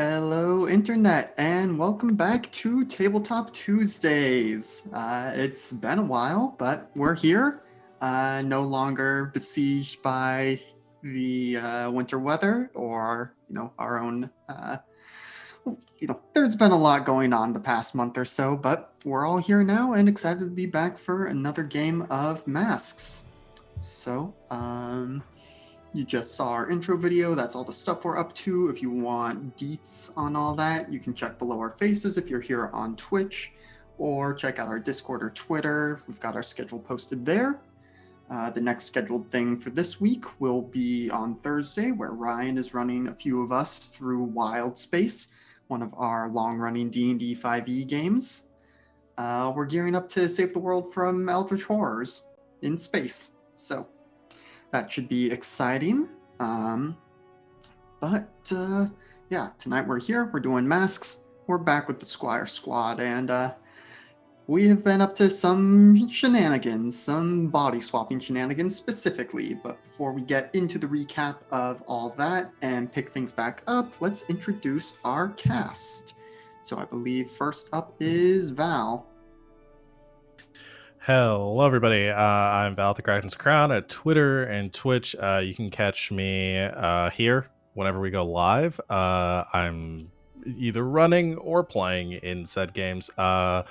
Hello, Internet, and welcome back to Tabletop Tuesdays. It's been a while, but we're here, no longer besieged by the winter weather or, our own. There's been a lot going on the past month or so, but we're all here now and excited to be back for another game of Masks. So, you just saw our intro video. That's all the stuff we're up to. If you want deets on all that, you can check below our faces if you're here on Twitch, or check out our Discord or Twitter. We've got our schedule posted there. The next scheduled thing for this week will be on Thursday, where Ryan is running a few of us through Wild Space, one of our long-running D&D 5e games. We're gearing up to save the world from eldritch horrors in space, so that should be exciting. But tonight we're here. We're doing Masks. We're back with the Squire squad, and we have been up to some shenanigans, some body swapping shenanigans specifically. But before we get into the recap of all that and pick things back up, let's introduce our cast. So I believe first up is Val. Hello, everybody. I'm Val the Kraken's Crown at Twitter and Twitch. You can catch me here whenever we go live. I'm either running or playing in said games. I'll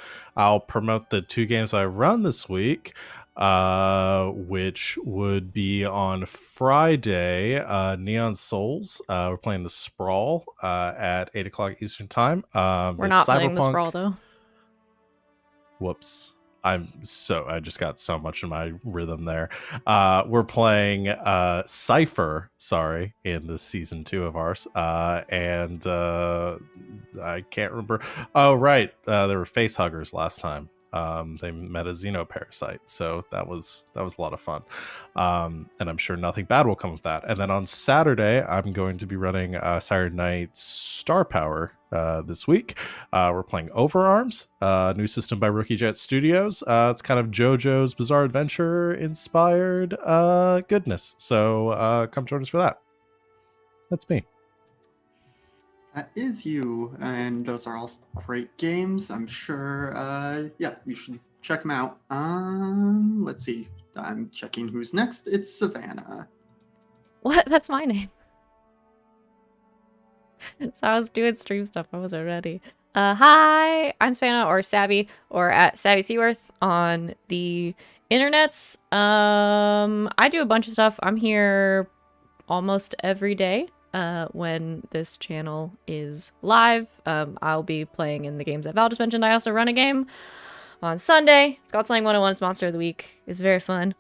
promote the two games I run this week, which would be on Friday, Neon Souls. We're playing the Sprawl at 8 o'clock Eastern Time. We're not playing the Sprawl, though. Whoops. I just got so much in my rhythm there. We're playing Cypher, in the season 2 of ours. And I can't remember. Oh, right. There were face huggers last time. They met a xenoparasite, so that was a lot of fun. And I'm sure nothing bad will come of that. And then on Saturday, I'm going to be running Saturday Night Star Power this week. We're playing Overarms, new system by Rookie Jet Studios. It's kind of JoJo's Bizarre Adventure inspired goodness. So come join us for that. That's me. That is you, and those are all great games. I'm sure, you should check them out. Let's see. I'm checking who's next. It's Savannah. What? That's my name. So I was doing stream stuff. I wasn't ready. Hi, I'm Savannah, or Sabby, or at Sabby Seaworth on the internets. I do a bunch of stuff. I'm here almost every day. When this channel is live, I'll be playing in the games that Val just mentioned. I also run a game on Sunday. It's called Slang 101. It's Monster of the Week. It's very fun.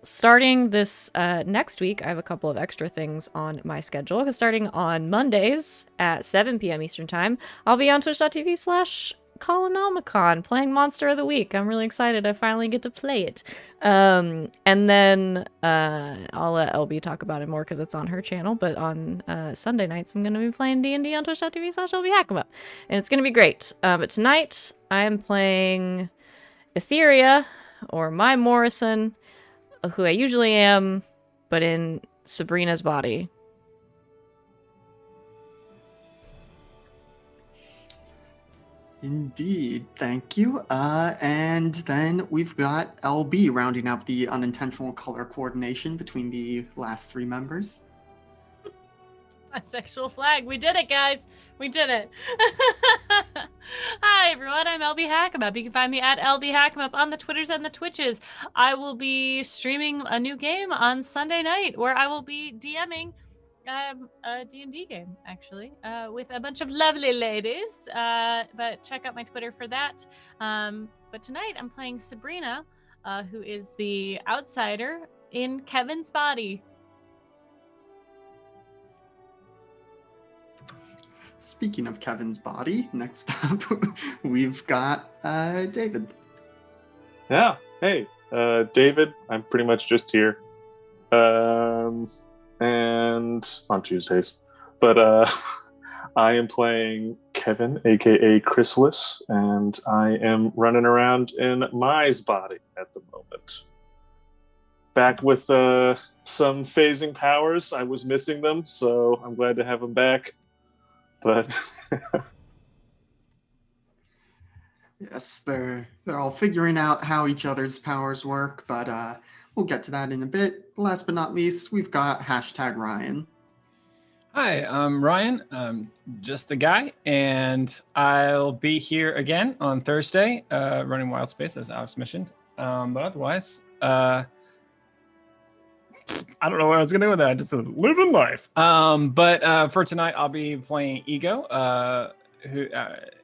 Starting this next week, I have a couple of extra things on my schedule. Because starting on Mondays at 7 p.m. Eastern Time, I'll be on twitch.tv/Colonomicon playing Monster of the Week. I'm really excited. I finally get to play it. And then I'll let LB talk about it more because it's on her channel. But on Sunday nights, I'm going to be playing D&D on twitch.tv/LBHack'em-up. And it's going to be great. But tonight, I am playing Etheria, or Mai Morrison, who I usually am, but in Subrina's body. Indeed, thank you. And then we've got LB rounding out the unintentional color coordination between the last three members. My sexual flag. We did it, guys. We did it. Hi, everyone. I'm LB Hackemup. You can find me at LB Hackemup on the Twitters and the Twitches. I will be streaming a new game on Sunday night where I will be DMing a D&D game, actually, with a bunch of lovely ladies. But check out my Twitter for that. But tonight I'm playing Subrina, who is the outsider in Kevin's body. Speaking of Kevin's body, next up we've got David. Yeah, hey, David. I'm pretty much just here, and on Tuesdays. But I am playing Kevin, aka Chrysalis, and I am running around in Mai's body at the moment. Back with some phasing powers. I was missing them, so I'm glad to have them back. but Yes, they're all figuring out how each other's powers work, but we'll get to that in a bit. Last but not least, we've got hashtag Ryan. Hi, I'm Ryan. I'm just a guy, and I'll be here again on Thursday, running Wild Space as Alex mentioned. But otherwise, I don't know where I was gonna go with that. Just living life. But for tonight, I'll be playing Ego,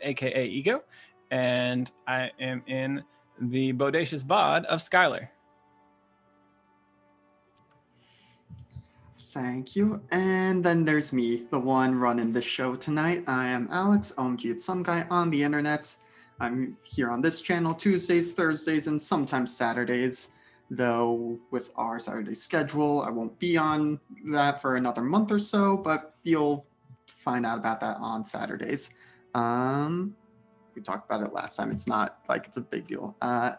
aka Ego, and I am in the bodacious bod of Skylar. Thank you. And then there's me, the one running the show tonight. I am Alex, OMG Some Guy on the internets. I'm here on this channel Tuesdays, Thursdays, and sometimes Saturdays. Though with our Saturday schedule, I won't be on that for another month or so, but you'll find out about that on Saturdays. We talked about it last time. It's not like it's a big deal. I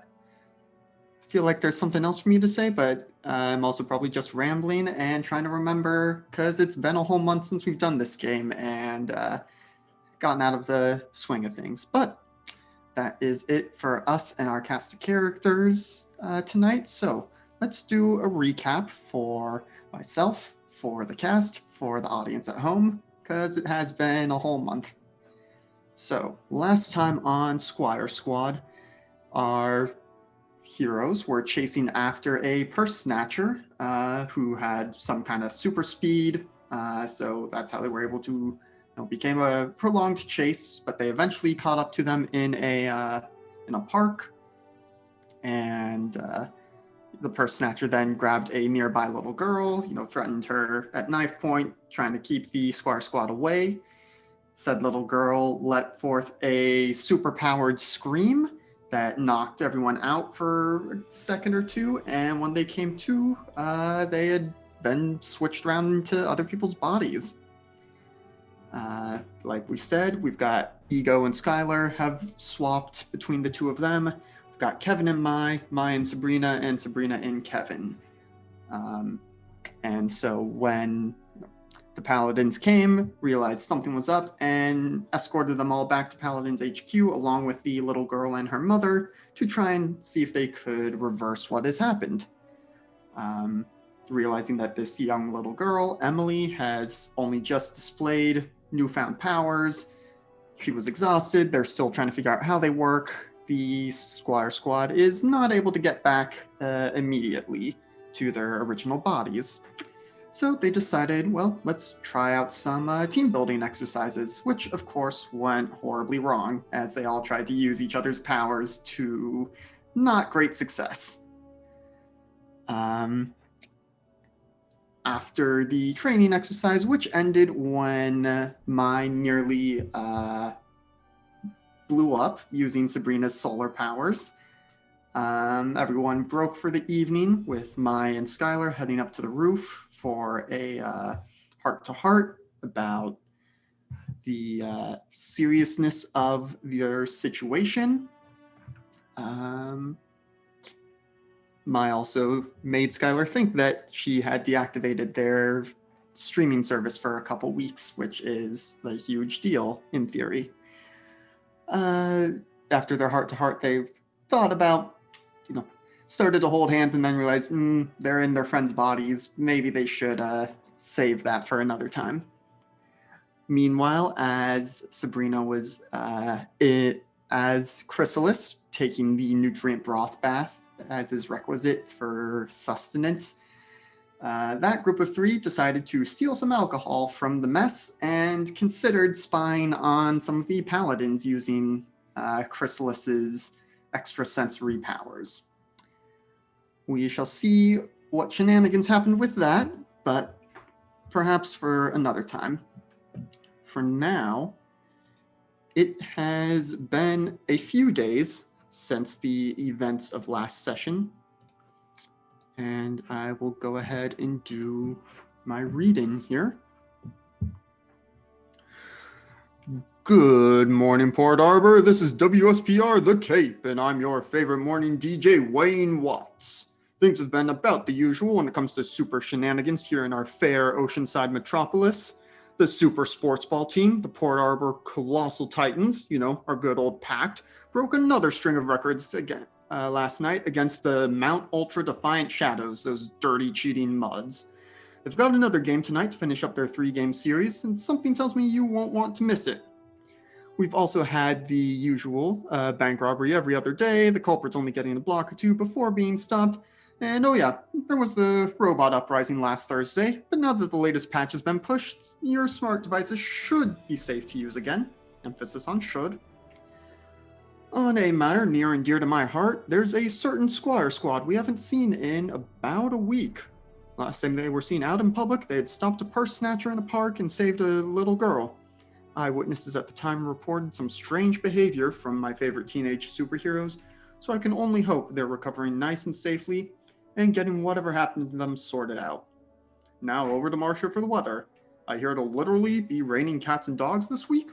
feel like there's something else for me to say, but I'm also probably just rambling and trying to remember because it's been a whole month since we've done this game and gotten out of the swing of things. But that is it for us and our cast of characters tonight. So let's do a recap for myself, for the cast, for the audience at home, because it has been a whole month. So last time on Squire Squad, our heroes were chasing after a purse snatcher who had some kind of super speed. So that's how they were able to, became a prolonged chase, but they eventually caught up to them in a park. And the purse snatcher then grabbed a nearby little girl, threatened her at knife point, trying to keep the Squire Squad away. Said little girl let forth a super-powered scream that knocked everyone out for a second or two, and when they came to, they had been switched around into other people's bodies. Like we said, we've got Ego and Skylar have swapped between the two of them. We've got Kevin and Mai and Subrina, and Sabrina and Kevin. And so when the Paladins came, realized something was up, and escorted them all back to Paladins HQ along with the little girl and her mother to try and see if they could reverse what has happened. Realizing that this young little girl, Emily, has only just displayed newfound powers. She was exhausted. They're still trying to figure out how they work. The Squire Squad is not able to get back immediately to their original bodies. So they decided, well, let's try out some team building exercises, which of course went horribly wrong as they all tried to use each other's powers to not great success. After the training exercise, which ended when Mai nearly blew up using Sabrina's solar powers, everyone broke for the evening with Mai and Skylar heading up to the roof for a heart-to-heart about the seriousness of their situation. Mai also made Skylar think that she had deactivated their streaming service for a couple weeks, which is a huge deal in theory. After their heart-to-heart, they thought about, started to hold hands and then realized they're in their friends' bodies. Maybe they should save that for another time. Meanwhile, as Subrina was as Chrysalis, taking the nutrient broth bath as is requisite for sustenance, that group of three decided to steal some alcohol from the mess and considered spying on some of the paladins using Chrysalis's extrasensory powers. We shall see what shenanigans happened with that, but perhaps for another time. For now, it has been a few days since the events of last session, and I will go ahead and do my reading here. Good morning, Port Arbor. This is WSPR The Cape, and I'm your favorite morning DJ, Wayne Watts. Things have been about the usual when it comes to super shenanigans here in our fair oceanside metropolis. the Super Sports Ball team, the Port Arbor Colossal Titans, our good old Pact, broke another string of records again last night against the Mount Ultra Defiant Shadows, those dirty cheating muds. They've got another game tonight to finish up their 3-game series, and something tells me you won't want to miss it. We've also had the usual bank robbery every other day, the culprits only getting a block or two before being stopped. And oh yeah, there was the robot uprising last Thursday, but now that the latest patch has been pushed, your smart devices should be safe to use again. Emphasis on should. On a matter near and dear to my heart, there's a certain Squire squad we haven't seen in about a week. Last time they were seen out in public, they had stopped a purse snatcher in a park and saved a little girl. Eyewitnesses at the time reported some strange behavior from my favorite teenage superheroes, so I can only hope they're recovering nice and safely and getting whatever happened to them sorted out. Now over to Marcia for the weather. I hear it'll literally be raining cats and dogs this week.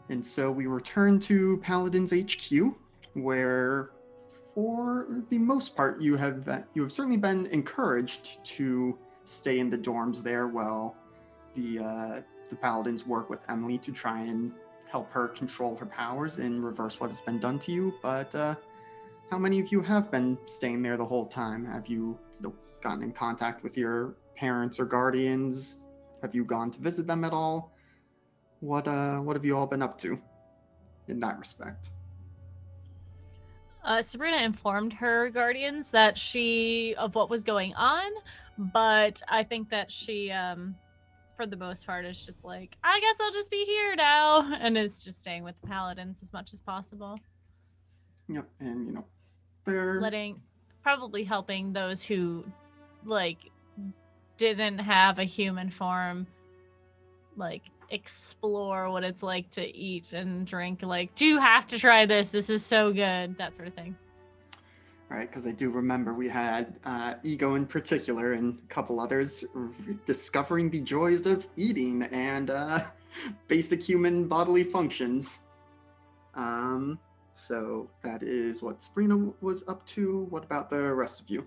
And so we return to Paladin's HQ, where for the most part you have certainly been encouraged to stay in the dorms there while the Paladins work with Emily to try and help her control her powers and reverse what has been done to you. But how many of you have been staying there the whole time? Have you gotten in contact with your parents or guardians? Have you gone to visit them at all? What have you all been up to in that respect? Sabrina informed her guardians of what was going on, but I think that she, for the most part, is just like, I guess I'll just be here now, and is just staying with the Paladins as much as possible. Yep, and they're probably helping those who, didn't have a human form, explore what it's like to eat and drink. Do you have to try this? This is so good. That sort of thing. Right, because I do remember we had Ego in particular and a couple others discovering the joys of eating and basic human bodily functions. So that is what Subrina was up to. What about the rest of you?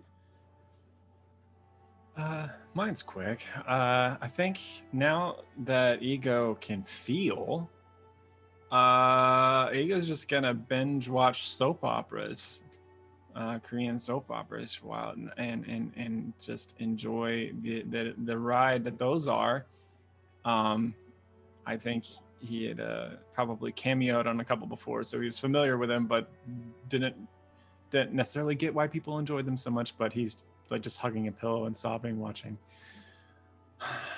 Mine's quick. I think now that Ego can feel, Ego's just gonna binge watch soap operas, Korean soap operas for a while, and just enjoy the ride that those are. I think he had probably cameoed on a couple before, so he was familiar with them, but didn't necessarily get why people enjoyed them so much. But he's just hugging a pillow and sobbing, watching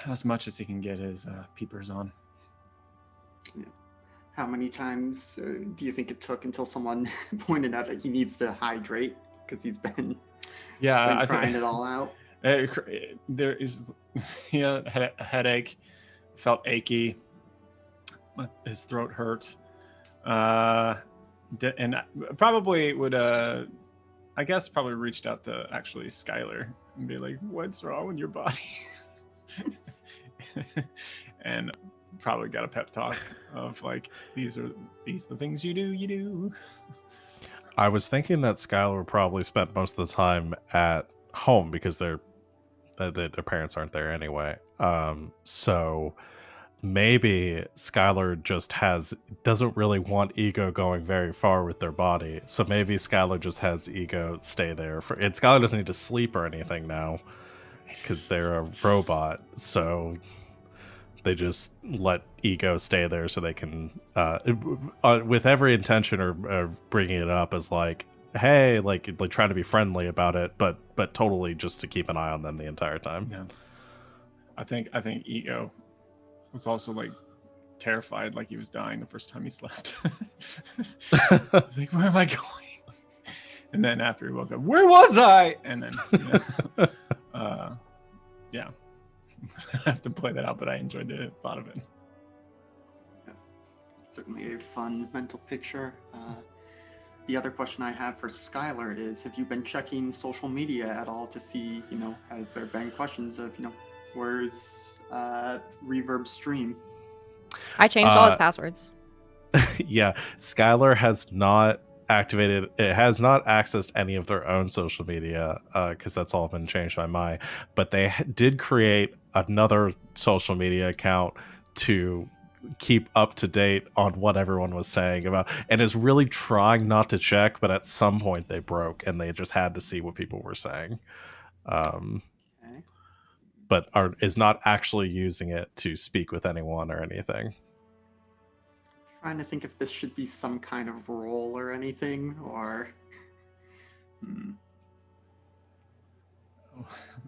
as much as he can get his peepers on. Yeah. How many times do you think it took until someone pointed out that he needs to hydrate because he's been crying it all out? He had a headache, felt achy, his throat hurt, and probably would I guess probably reached out to actually Skylar and be like, what's wrong with your body? And probably got a pep talk of these are the things you do. I was thinking that Skylar probably spent most of the time at home because their parents aren't there anyway. So maybe Skylar just doesn't really want Ego going very far with their body. So maybe Skylar just has Ego stay there and Skylar doesn't need to sleep or anything now because they're a robot. So they just let Ego stay there so they can, with every intention or bringing it up as hey, trying to be friendly about it, but totally just to keep an eye on them the entire time. Yeah, I think Ego was also terrified, he was dying the first time he slept. He's where am I going? And then after he woke up, where was I? And then yeah. I have to play that out, but I enjoyed the thought of it. Yeah. Certainly a fun mental picture. The other question I have for Skylar is, have you been checking social media at all to see, have there been questions of, where's Reverb stream? I changed all his passwords. Yeah, Skylar has not activated. It has not accessed any of their own social media because that's all been changed by my. But they did create another social media account to keep up to date on what everyone was saying about, and is really trying not to check. But at some point they broke, and they just had to see what people were saying. Okay. But is not actually using it to speak with anyone or anything. Trying to think if this should be some kind of role or anything, or...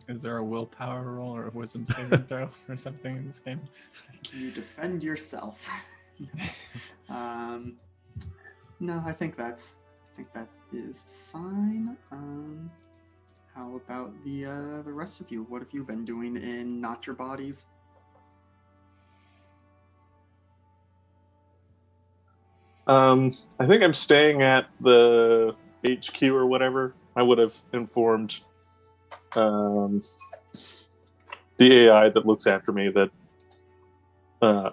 Is there a willpower roll or a wisdom saving throw or something in this game? You defend yourself. No, I think that is fine. How about the rest of you? What have you been doing in Not Your Bodies? I think I'm staying at the HQ or whatever. I would have informed the AI that looks after me that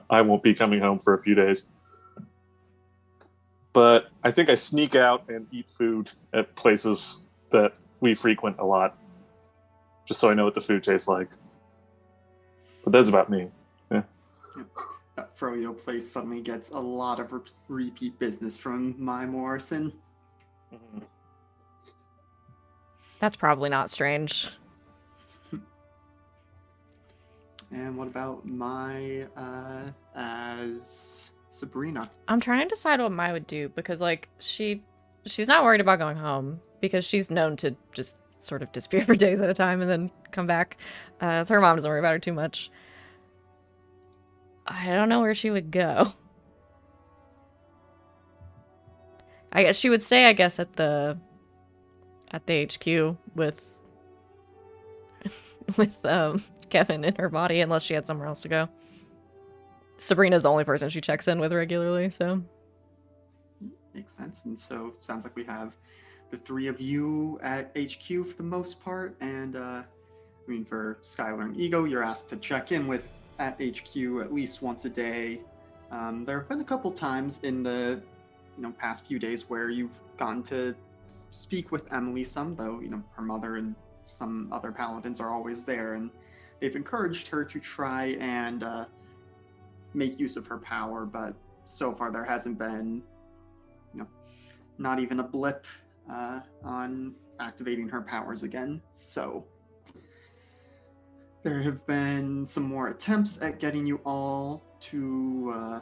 I won't be coming home for a few days. But I think I sneak out and eat food at places that we frequent a lot, just so I know what the food tastes like. But that's about me. Yeah. That Froyo place suddenly gets a lot of repeat business from my Morrison. Mm-hmm. That's probably not strange. And what about my as Subrina? I'm trying to decide what Mai would do because, like, she's not worried about going home because she's known to just sort of disappear for days at a time and then come back. So her mom doesn't worry about her too much. I don't know where she would go. I guess she would stay, at the HQ with Kevin in her body unless she had somewhere else to go. Sabrina's the only person she checks in with regularly, so. Makes sense. And so sounds like we have the three of you at HQ for the most part. And for Skylar and Ego, you're asked to check in with at HQ at least once a day. There have been a couple times in the past few days where you've gotten to speak with Emily some, though her mother and some other paladins are always there, and they've encouraged her to try and make use of her power, but so far there hasn't been not even a blip on activating her powers again. So there have been some more attempts at getting you all to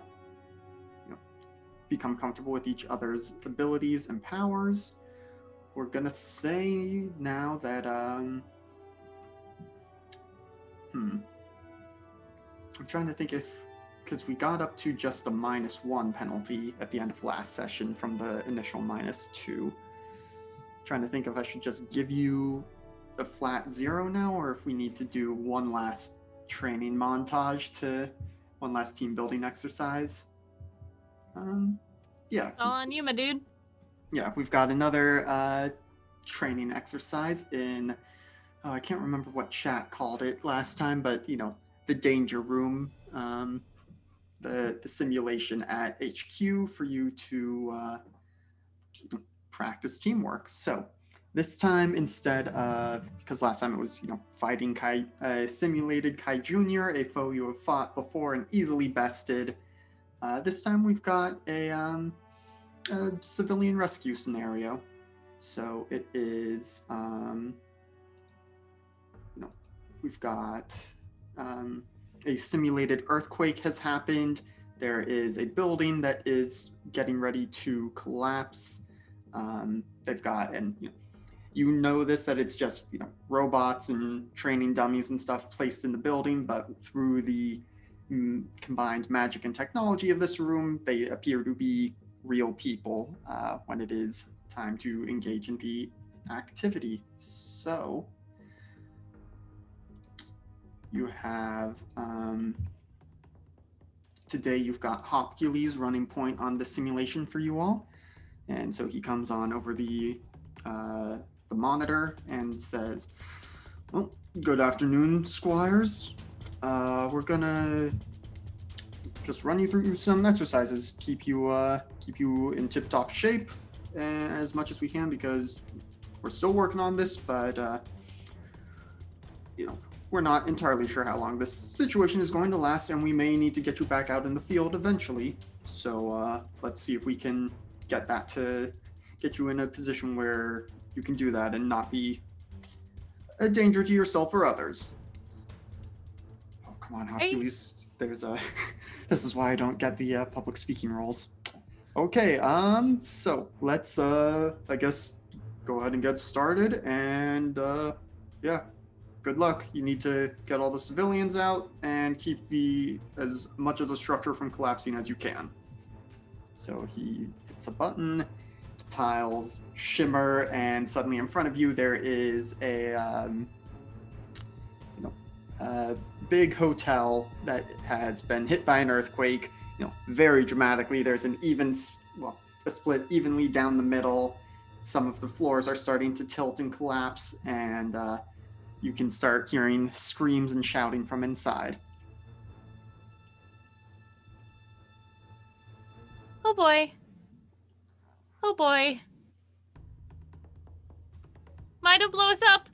become comfortable with each other's abilities and powers. We're gonna say now that I'm trying to think because we got up to just a -1 penalty at the end of last session from the initial -2. Trying to think if I should just give you a flat 0 now, or if we need to do one last training montage one last team building exercise. Yeah. It's all on you, my dude. Yeah, we've got another training exercise in, I can't remember what chat called it last time, but the danger room, the simulation at HQ for you to practice teamwork. So this time, instead of, because last time it was fighting simulated Kai Jr., a foe you have fought before and easily bested. This time we've got a civilian rescue scenario. So it is, we've got a simulated earthquake has happened. There is a building that is getting ready to collapse. They've got, and that it's just robots and training dummies and stuff placed in the building, but through the combined magic and technology of this room, they appear to be real people when it is time to engage in the activity. So you have today you've got Hopkules running point on the simulation for you all, and so he comes on over the monitor and says, "Well, good afternoon, Squires. We're gonna just run you through some exercises, keep you in tip-top shape. as much as we can because we're still working on this, but we're not entirely sure how long this situation is going to last, and we may need to get you back out in the field eventually. So let's see if we can get you in a position where you can do that and not be a danger to yourself or others. Oh, come on, Hercules. There's a. This is why I don't get the public speaking roles. Okay, so let's, I guess, go ahead and get started, and, yeah, good luck. You need to get all the civilians out and keep as much of the structure from collapsing as you can. So he hits a button, tiles shimmer, and suddenly in front of you there is a big hotel that has been hit by an earthquake. Very dramatically. There's a split evenly down the middle. Some of the floors are starting to tilt and collapse, and you can start hearing screams and shouting from inside. Oh boy. Oh boy. Might have blow us up.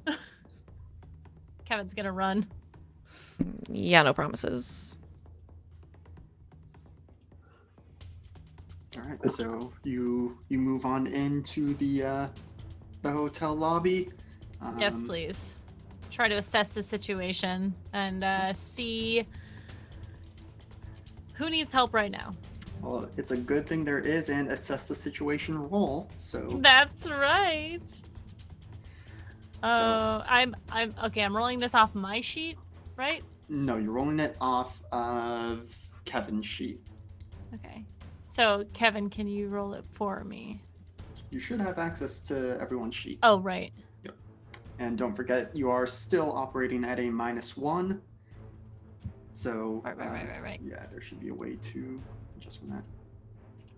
Kevin's gonna run. Yeah, no promises. All right, so you move on into the hotel lobby. Yes, please. Try to assess the situation and see who needs help right now. Well, it's a good thing there is an assess the situation roll. So That's right. So- I'm okay. I'm rolling this off my sheet, right? no, you're rolling it off of Kevin's sheet. Okay. So Kevin, can you roll it for me? You should have access to everyone's sheet. Oh, right. And don't forget, you are still operating at a -1. So, Right. yeah, there should be a way to adjust from that.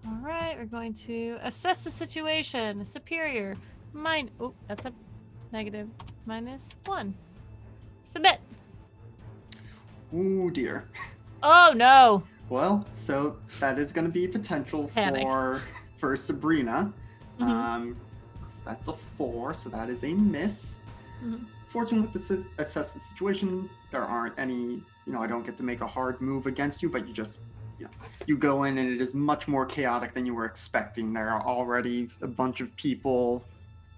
All right, we're going to assess the situation. Superior. Oh, that's a negative. -1. Submit. Ooh, dear. Oh, no. Well, so that is going to be potential Panic. for Subrina. Mhm. That's a 4, so that is a miss. Mhm. Fortunately, with the assess the situation, there aren't any, I don't get to make a hard move against you, but you go in and it is much more chaotic than you were expecting. There are already a bunch of people,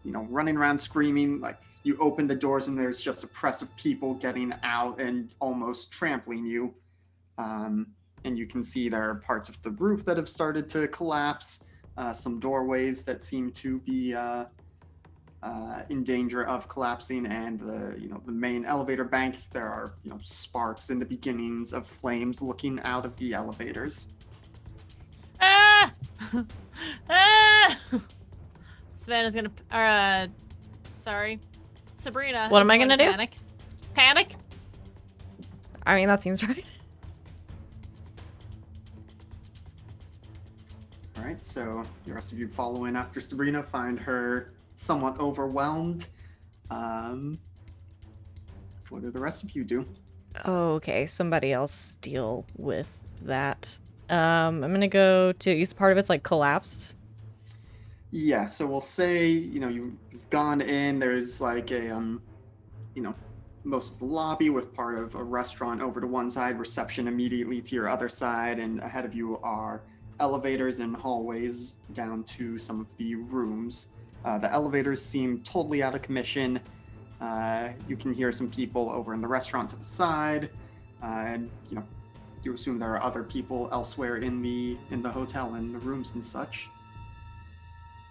running around screaming. Like, you open the doors and there's just a press of people getting out and almost trampling you. And you can see there are parts of the roof that have started to collapse, some doorways that seem to be in danger of collapsing, and the main elevator bank. There are sparks in the beginnings of flames looking out of the elevators. Ah! Ah! Savannah's gonna, sorry. Sabrina. What is am I going gonna do? Panic. Panic? I mean, that seems right. All right, so the rest of you follow in after Sabrina, find her somewhat overwhelmed. What do the rest of you do? Okay, somebody else deal with that. I'm gonna go to. Is part of it's like collapsed? Yeah, so we'll say you've gone in. There's like a most of the lobby with part of a restaurant over to one side, reception immediately to your other side, and ahead of you are elevators and hallways down to some of the rooms. The elevators seem totally out of commission. You can hear some people over in the restaurant to the side, and you assume there are other people elsewhere in the hotel, in the rooms and such.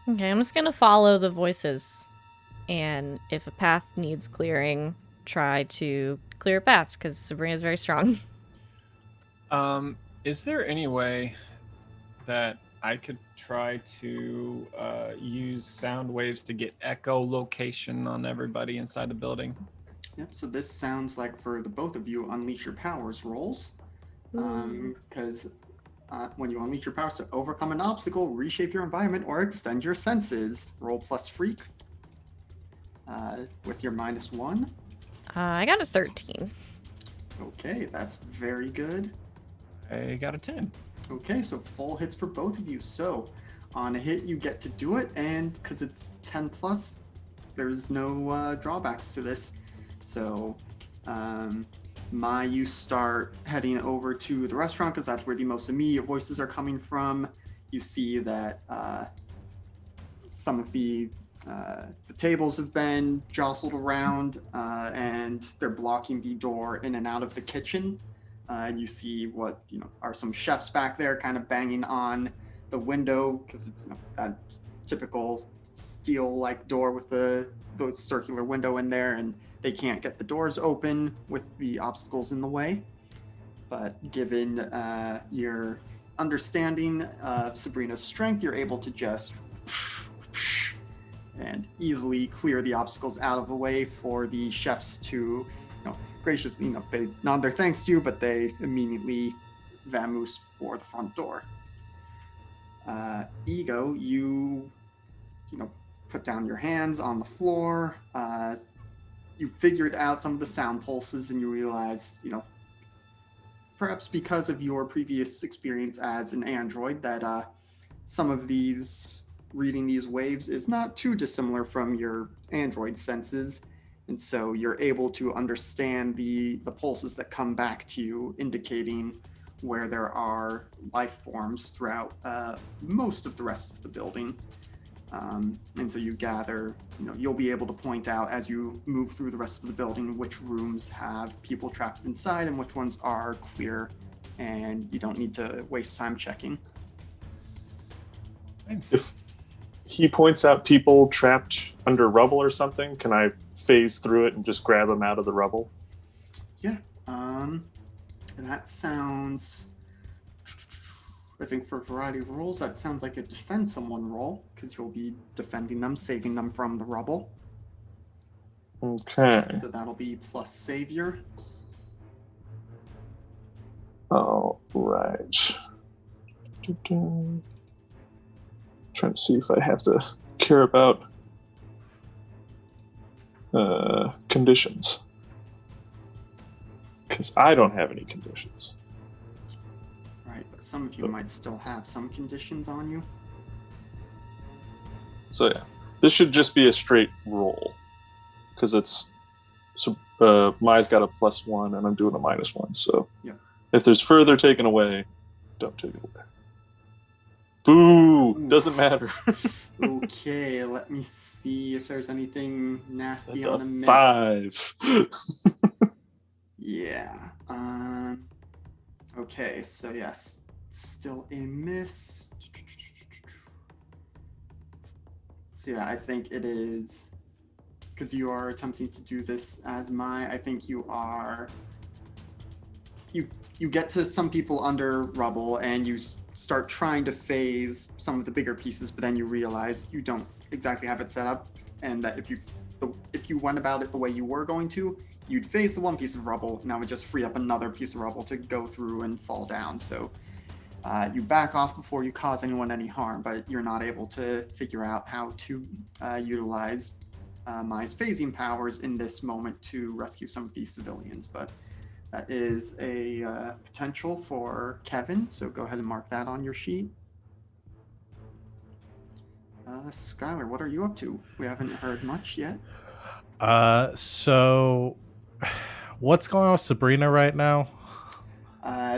Okay, I'm just gonna follow the voices, and if a path needs clearing, try to clear a path because Sabrina's very strong. Is there any way that I could try to use sound waves to get echolocation on everybody inside the building? Yep, so this sounds like for the both of you, Unleash Your Powers rolls. Because when you unleash your powers to overcome an obstacle, reshape your environment, or extend your senses, roll plus freak with your -1. I got a 13. Okay, that's very good. I got a 10. Okay, so full hits for both of you. So on a hit, you get to do it, and because it's 10 plus, there's no drawbacks to this. So you start heading over to the restaurant because that's where the most immediate voices are coming from. You see that some of the tables have been jostled around, and they're blocking the door in and out of the kitchen. And you see what are some chefs back there, kind of banging on the window because it's that typical steel-like door with the circular window in there, and they can't get the doors open with the obstacles in the way. But given your understanding of Subrina's strength, you're able to just and easily clear the obstacles out of the way for the chefs to, graciously, they nod their thanks to you, but they immediately vamoose for the front door. Ego, you put down your hands on the floor. You figured out some of the sound pulses, and you realize, perhaps because of your previous experience as an android, that some of reading these waves is not too dissimilar from your android senses. And so you're able to understand the pulses that come back to you, indicating where there are life forms throughout most of the rest of the building. And so you gather, you'll be able to point out as you move through the rest of the building which rooms have people trapped inside and which ones are clear, and you don't need to waste time checking. If he points out people trapped under rubble or something, can I phase through it and just grab them out of the rubble? Yeah. That sounds... I think for a variety of roles, that sounds like a defend someone role, because you'll be defending them, saving them from the rubble. Okay. So that'll be plus savior. All right. Trying to see if I have to care about conditions, because I don't have any conditions. Right, but some of you might still have some conditions on you. So yeah, this should just be a straight roll, because it's Mai's got a +1 and I'm doing a -1. So yeah. If there's further taken away, don't take it away. Boo! Ooh. Doesn't matter. Okay, let me see if there's anything nasty That's on a the miss. 5. Yeah. Okay, so yes, still a miss. So yeah, I think it is, because you are attempting to do this as I think you are. You get to some people under rubble and you start trying to phase some of the bigger pieces, but then you realize you don't exactly have it set up, and that if you went about it the way you were going to, you'd phase the one piece of rubble, and that would just free up another piece of rubble to go through and fall down. So you back off before you cause anyone any harm, but you're not able to figure out how to utilize Mai's phasing powers in this moment to rescue some of these civilians. But that is a potential for Kevin, so go ahead and mark that on your sheet. Skylar, what are you up to? We haven't heard much yet. So what's going on with Subrina right now?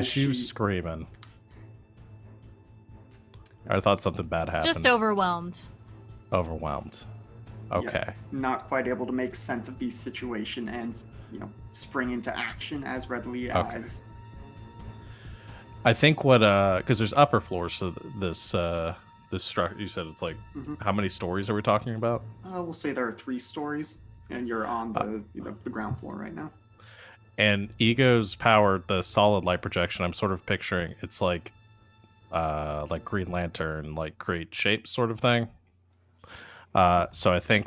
She was screaming. I thought something bad happened. Just overwhelmed. Overwhelmed. Okay. Yeah, not quite able to make sense of the situation and spring into action as readily as. I think what because there's upper floors, so this structure, you said it's like how many stories are we talking about? We'll say there are 3 stories, and you're on the ground floor right now. And Ego's powered the solid light projection. I'm sort of picturing it's like Green Lantern, like create shapes sort of thing. So I think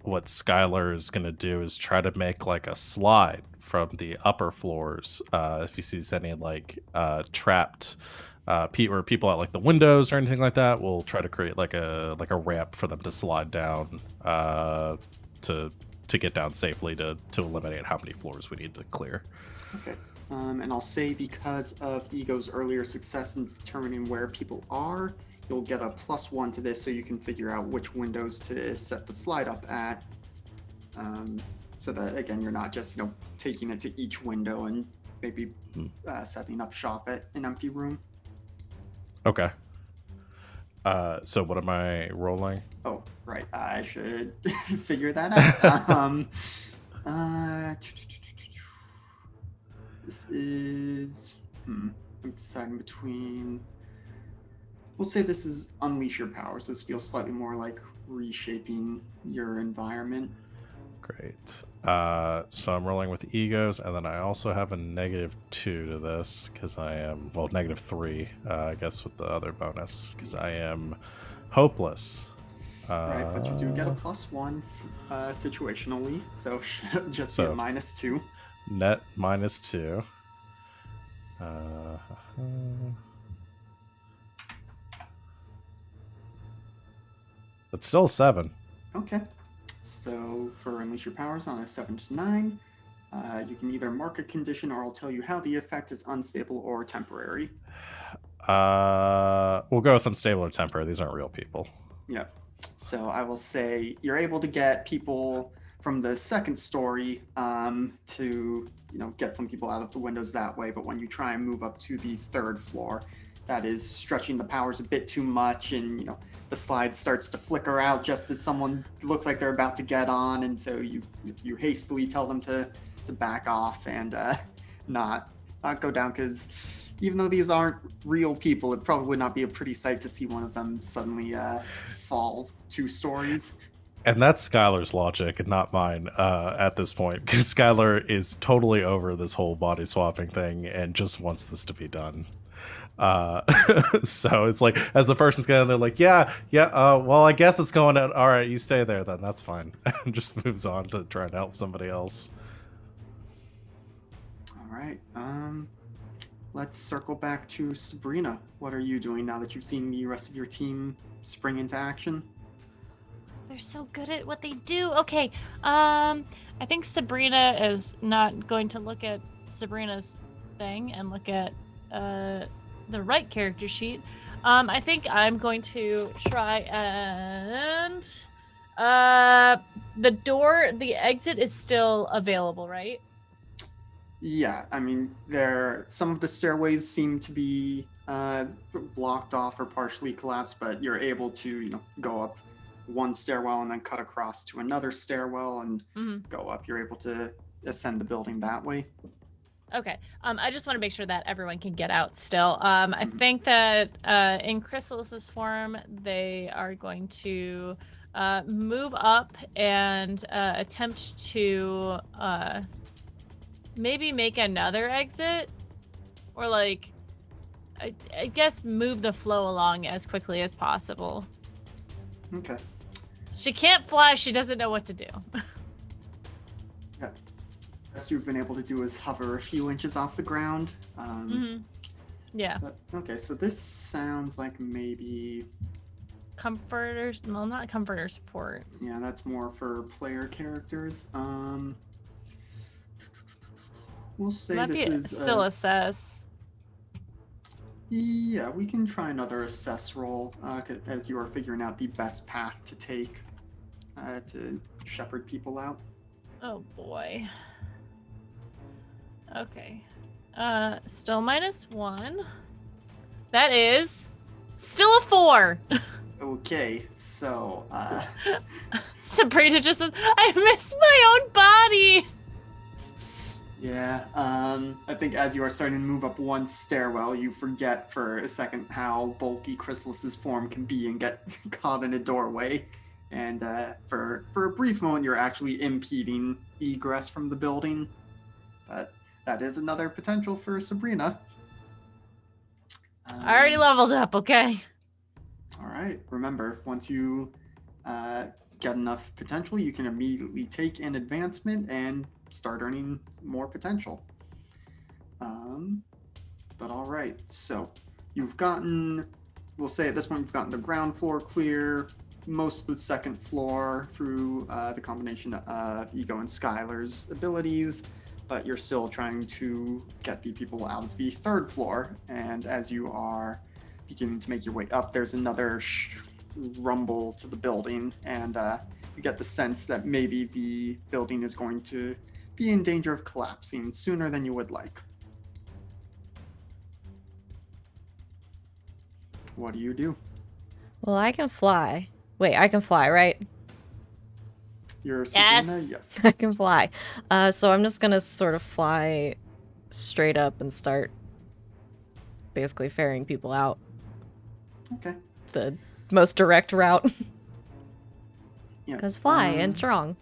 what Skylar is going to do is try to make like a slide from the upper floors. If he sees any like trapped or people at like the windows or anything like that, we'll try to create like a ramp for them to slide down to get down safely to eliminate how many floors we need to clear. Okay. And I'll say because of Ego's earlier success in determining where people are, you'll get a +1 to this so you can figure out which windows to set the slide up at. So that, again, you're not just, taking it to each window and maybe setting up shop at an empty room. Okay. So what am I rolling? Oh, right. I should figure that out. This is... I'm deciding between... We'll say this is Unleash Your Powers. This feels slightly more like reshaping your environment. Great. So I'm rolling with egos, and then I also have a -2 to this because I am, well, -3, I guess, with the other bonus because I am hopeless. Right, but you do get a +1 situationally, so should just be a -2. Net -2. That's still a 7. Okay. So for Unleash Your Powers on a 7 to 9, you can either mark a condition or I'll tell you how the effect is unstable or temporary. We'll go with unstable or temporary. These aren't real people. Yep. So I will say you're able to get people from the second story to get some people out of the windows that way, but when you try and move up to the third floor, that is stretching the powers a bit too much, and the slide starts to flicker out just as someone looks like they're about to get on, and so you hastily tell them to back off and not go down, because even though these aren't real people, it probably would not be a pretty sight to see one of them suddenly fall 2 stories. And that's Skylar's logic and not mine at this point, because Skylar is totally over this whole body swapping thing and just wants this to be done. So it's like, as the person's getting there, like, well, I guess it's going out. All right, you stay there then. That's fine. And just moves on to try and help somebody else. All right. Let's circle back to Subrina. What are you doing now that you've seen the rest of your team spring into action? They're so good at what they do. Okay. I think Subrina is not going to look at Sabrina's thing and look at the right character sheet. I think I'm going to try and the exit is still available, right? Yeah, I mean, some of the stairways seem to be blocked off or partially collapsed, but you're able to go up one stairwell and then cut across to another stairwell and go up. You're able to ascend the building that way. Okay. I just want to make sure that everyone can get out still. I think that in Chrysalis's form, they are going to move up and attempt to maybe make another exit, or I guess move the flow along as quickly as possible. Okay. She can't fly. She doesn't know what to do. Yeah. Best you've been able to do is hover a few inches off the ground. Yeah. But, okay, so this sounds like maybe... Comforters? Well, not comforter support. Yeah, that's more for player characters. We'll say this is... still assess. Yeah, we can try another assess roll as you are figuring out the best path to take to shepherd people out. Oh boy. Okay. Still -1. That is still a 4. Okay, so Sabrina just says, I miss my own body. Yeah, I think as you are starting to move up one stairwell, you forget for a second how bulky Chrysalis's form can be and get caught in a doorway. And for a brief moment, you're actually impeding egress from the building. But that is another potential for Subrina. I already leveled up, okay? All right, remember, once you get enough potential, you can immediately take an advancement and start earning more potential. But all right, so you've gotten, we'll say at this point, you've gotten the ground floor clear, most of the second floor through the combination of Ego and Skylar's abilities. but you're still trying to get the people out of the 3rd floor. And as you are beginning to make your way up, there's another rumble to the building, and you get the sense that maybe the building is going to be in danger of collapsing sooner than you would like. What do you do? Well, I can fly. Wait, I can fly, right? You're Yes. Subrina? Yes. I can fly. So I'm just gonna sort of fly straight up and start basically ferrying people out. Okay. The most direct route. Yeah. Because fly and strong.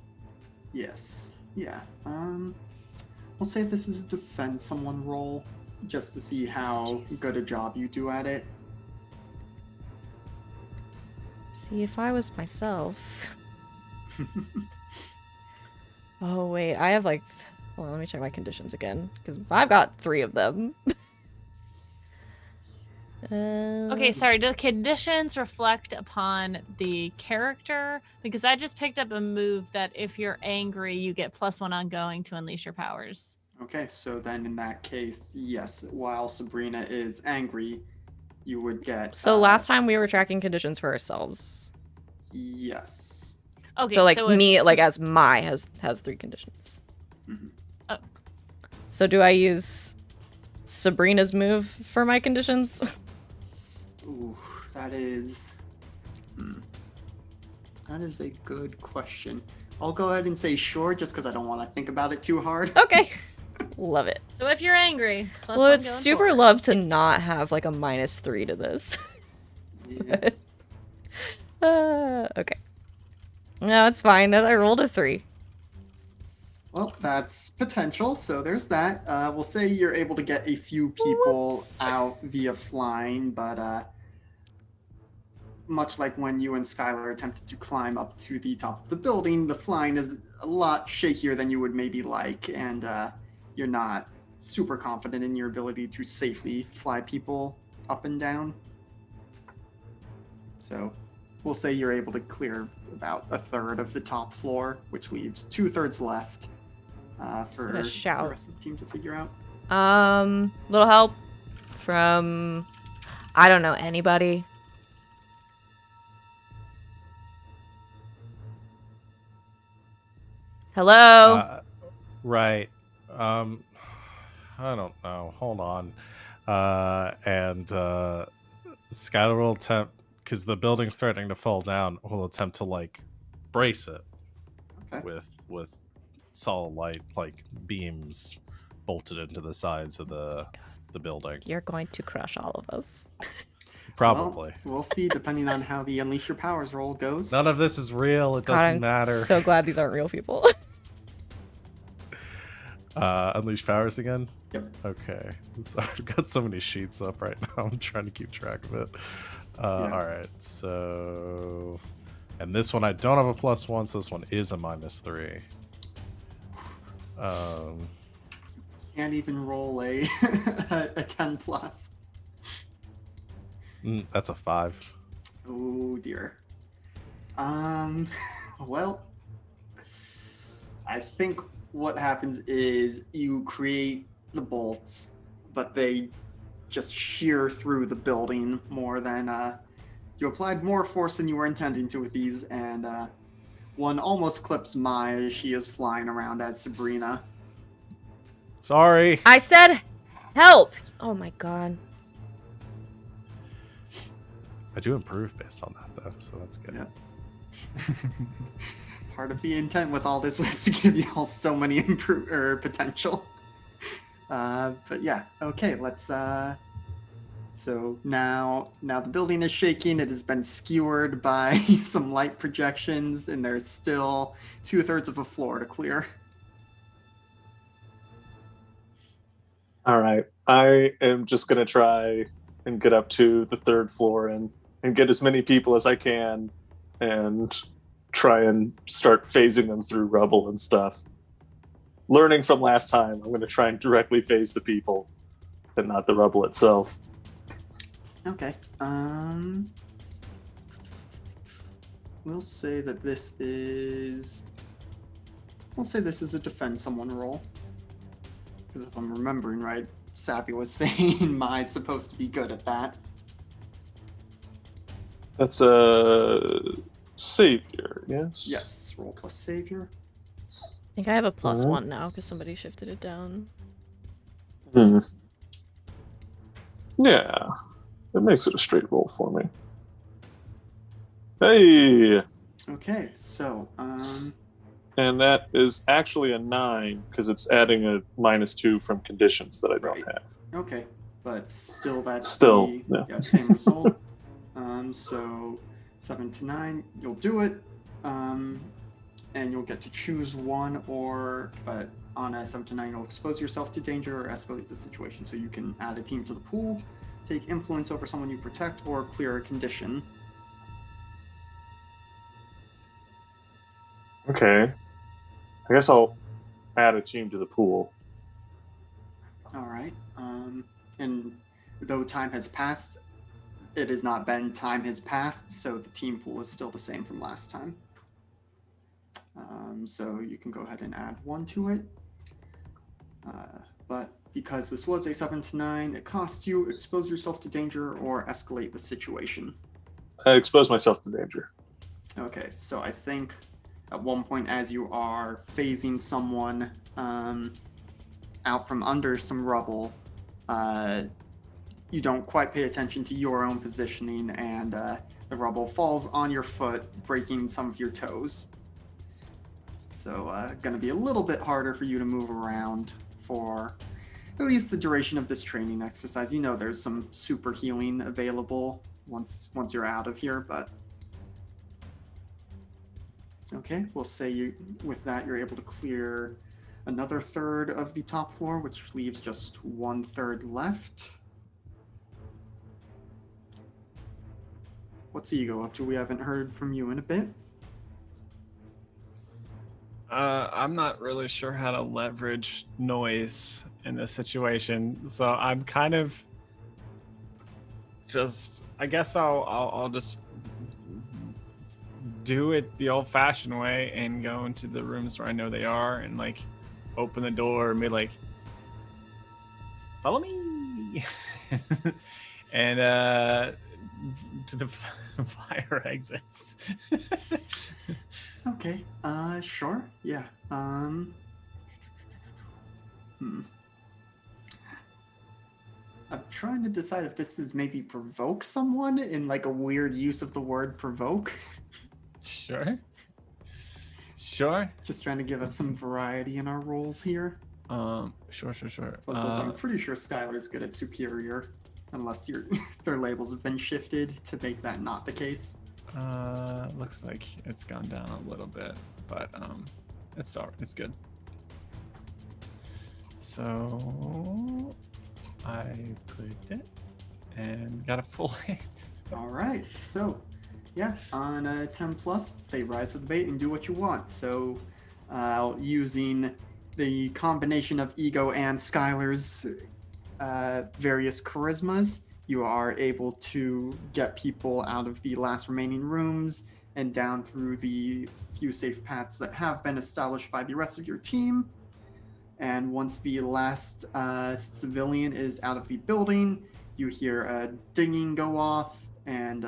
Yes. Yeah. We'll say this is a defend someone roll, just to see how good a job you do at it. See, if I was myself... Oh, wait. I have like... Hold on, let me check my conditions again. Because I've got 3 of them. Okay, sorry. Do the conditions reflect upon the character? Because I just picked up a move that if you're angry, you get +1 ongoing to unleash your powers. Okay, so then in that case, yes, while Subrina is angry, you would get... So last time we were tracking conditions for ourselves. Yes. Okay, So like if me, like as my has 3 conditions. Mhm. Oh. So do I use Sabrina's move for my conditions? Ooh, that is... That is a good question. I'll go ahead and say sure, just because I don't want to think about it too hard. Okay. Love it. So if you're angry, +1 Well, it's going super forward. love to not have like a -3 to this. Yeah. Okay. No, it's fine. I rolled a 3. Well, that's potential, so there's that. We'll say you're able to get a few people out via flying, but much like when you and Skylar attempted to climb up to the top of the building, the flying is a lot shakier than you would maybe like, and you're not super confident in your ability to safely fly people up and down. So we'll say you're able to clear about 1/3 of the top floor, which leaves 2/3 left for gonna the shout. rest of the team to figure out. Little help from, I don't know, anybody. Hello? Right. I don't know. Hold on. And Skylar will attempt, because the building's threatening to fall down, will attempt to like brace it Okay. with solid light, like beams bolted into the sides of the building. You're going to crush all of us. Probably. Well, we'll see, depending on how the Unleash Your Powers roll goes. None of this is real. It God, doesn't I'm matter. so glad these aren't real people. Unleash powers again? Yep. Okay. So I've got so many sheets up right now. I'm trying to keep track of it. All right. So, and this one I don't have a +1, so this one is a -3. Can't even roll a a 10 plus. That's a 5. Oh dear. Well, I think what happens is you create the bolts, but they just shear through the building more than you applied more force than you were intending to with these, and one almost clips Mai as she is flying around as Subrina. Sorry. I said help! Oh my god. I do improve based on that, though, so that's good. Yeah. Part of the intent with all this was to give you all so many potential. But yeah, okay, let's so now the building is shaking. It has been skewered by some light projections, and there's still 2/3 of a floor to clear. All right. I am just going to try and get up to the 3rd floor and get as many people as I can and try and start phasing them through rubble and stuff. Learning from last time, I'm going to try and directly phase the people and not the rubble itself. Okay. We'll say that this is... We'll say this is a defend someone roll. Because if I'm remembering right, Sappy was saying Mai's supposed to be good at that. That's a savior, yes? Yes, roll plus savior. I think I have a plus Alright. 1 now because somebody shifted it down. Hmm. Yeah. That makes it a straight roll for me. Hey! Okay, so, And that is actually a 9 because it's adding a -2 from conditions that I don't Right. have. okay, but still that's Still, the yeah. same result. So 7 to 9, you'll do it, and you'll get to choose one, but on a 7 to 9, you'll expose yourself to danger or escalate the situation. So you can add a team to the pool, take influence over someone you protect, or clear a condition. Okay. I guess I'll add a team to the pool. All right. And though time has passed, it has not been time has passed, so the team pool is still the same from last time. So you can go ahead and add 1 to it. But because this was a 7 to 9, it costs you expose yourself to danger or escalate the situation. I expose myself to danger. Okay, so I think at one point as you are phasing someone out from under some rubble, you don't quite pay attention to your own positioning, and the rubble falls on your foot, breaking some of your toes. So gonna be a little bit harder for you to move around for at least the duration of this training exercise. You know there's some super healing available once you're out of here, but okay, we'll say with that you're able to clear another third of the top floor, which leaves just 1/3 left. What's Ego up to? We haven't heard from you in a bit. I'm not really sure how to leverage noise in this situation, so I'm kind of just. I guess I'll just do it the old-fashioned way and go into the rooms where I know they are and like open the door and be like, "Follow me," and to the fire exits. Okay, sure, yeah. I'm trying to decide if this is maybe provoke someone in like a weird use of the word provoke. Sure. Just trying to give us some variety in our roles here. Sure. Plus, also, I'm pretty sure Skylar's good at superior, unless their labels have been shifted to make that not the case. Looks like it's gone down a little bit, but it's all right. It's good. So I clicked it and got a full hit. All right, so yeah, on a 10 plus, they rise to the bait and do what you want. So using the combination of Ego and Skylar's various charismas, you are able to get people out of the last remaining rooms and down through the few safe paths that have been established by the rest of your team. And once the last civilian is out of the building, you hear a dinging go off, and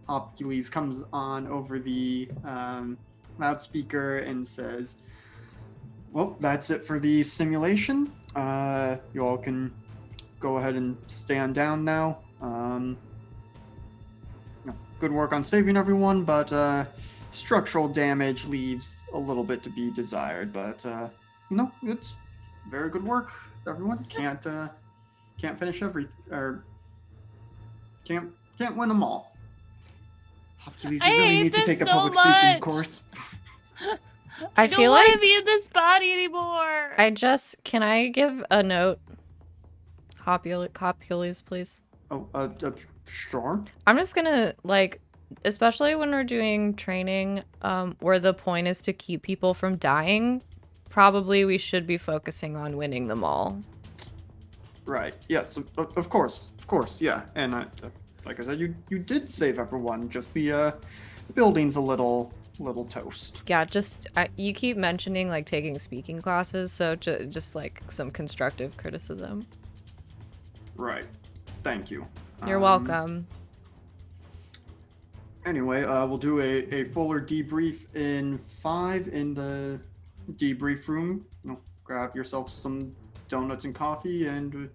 Hopkins comes on over the loudspeaker and says, "Well, that's it for the simulation. You all can go ahead and stand down now. Good work on saving everyone, but structural damage leaves a little bit to be desired. But it's very good work. Everyone can't finish can't win them all. Hopkins, you really need to take a public speaking course." I feel like don't want to be in this body anymore. can I give a note? Hopkins, please. Oh, sure. I'm just gonna, like, especially when we're doing training, where the point is to keep people from dying, probably we should be focusing on winning them all. Right. Yes. Of course. Yeah. And like I said, you did save everyone. Just the building's a little little toast. Yeah, just you keep mentioning like taking speaking classes, so just like some constructive criticism. Right. Thank you. You're welcome. Anyway, we'll do a fuller debrief in 5 in the debrief room. Grab yourself some donuts and coffee, and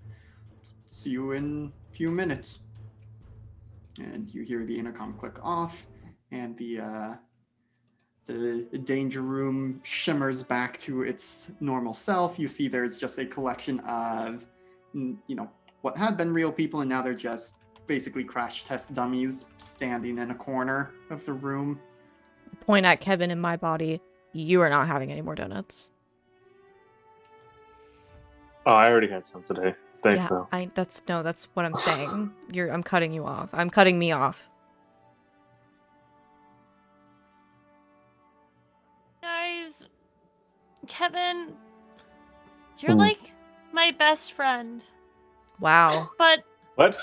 see you in a few minutes. And you hear the intercom click off, and the danger room shimmers back to its normal self. You see there's just a collection of, what had been real people, and now they're just basically crash test dummies standing in a corner of the room. Point at Kevin in my body. You are not having any more donuts. Oh, I already had some today. Thanks, Yeah, though. that's what I'm saying. I'm cutting you off. I'm cutting me off. Guys, Kevin, you're like my best friend. Wow. But What?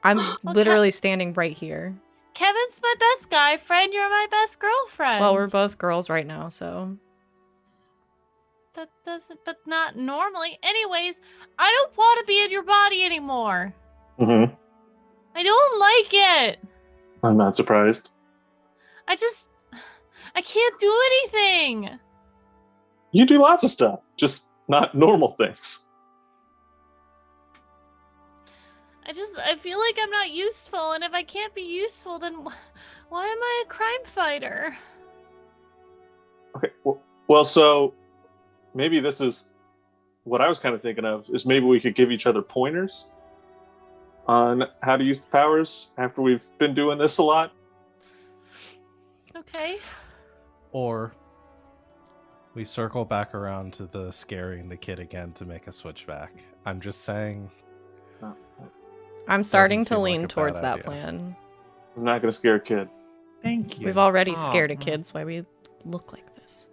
I'm literally standing right here. Kevin's my best guy friend. You're my best girlfriend. Well, we're both girls right now, so. That doesn't, but not normally. Anyways, I don't want to be in your body anymore. Mm-hmm. I don't like it. I'm not surprised. I can't do anything. You do lots of stuff, just not normal things. I feel like I'm not useful, and if I can't be useful, then why am I a crime fighter? Okay, well, so maybe this is what I was kind of thinking of, is maybe we could give each other pointers on how to use the powers after we've been doing this a lot. Okay. Or we circle back around to the scaring the kid again to make a switch back. I'm just saying. I'm starting to seem like lean a towards bad that idea. plan. I'm not going to scare a kid. Thank you. We've already Aw. scared a kid, that's why we look like this.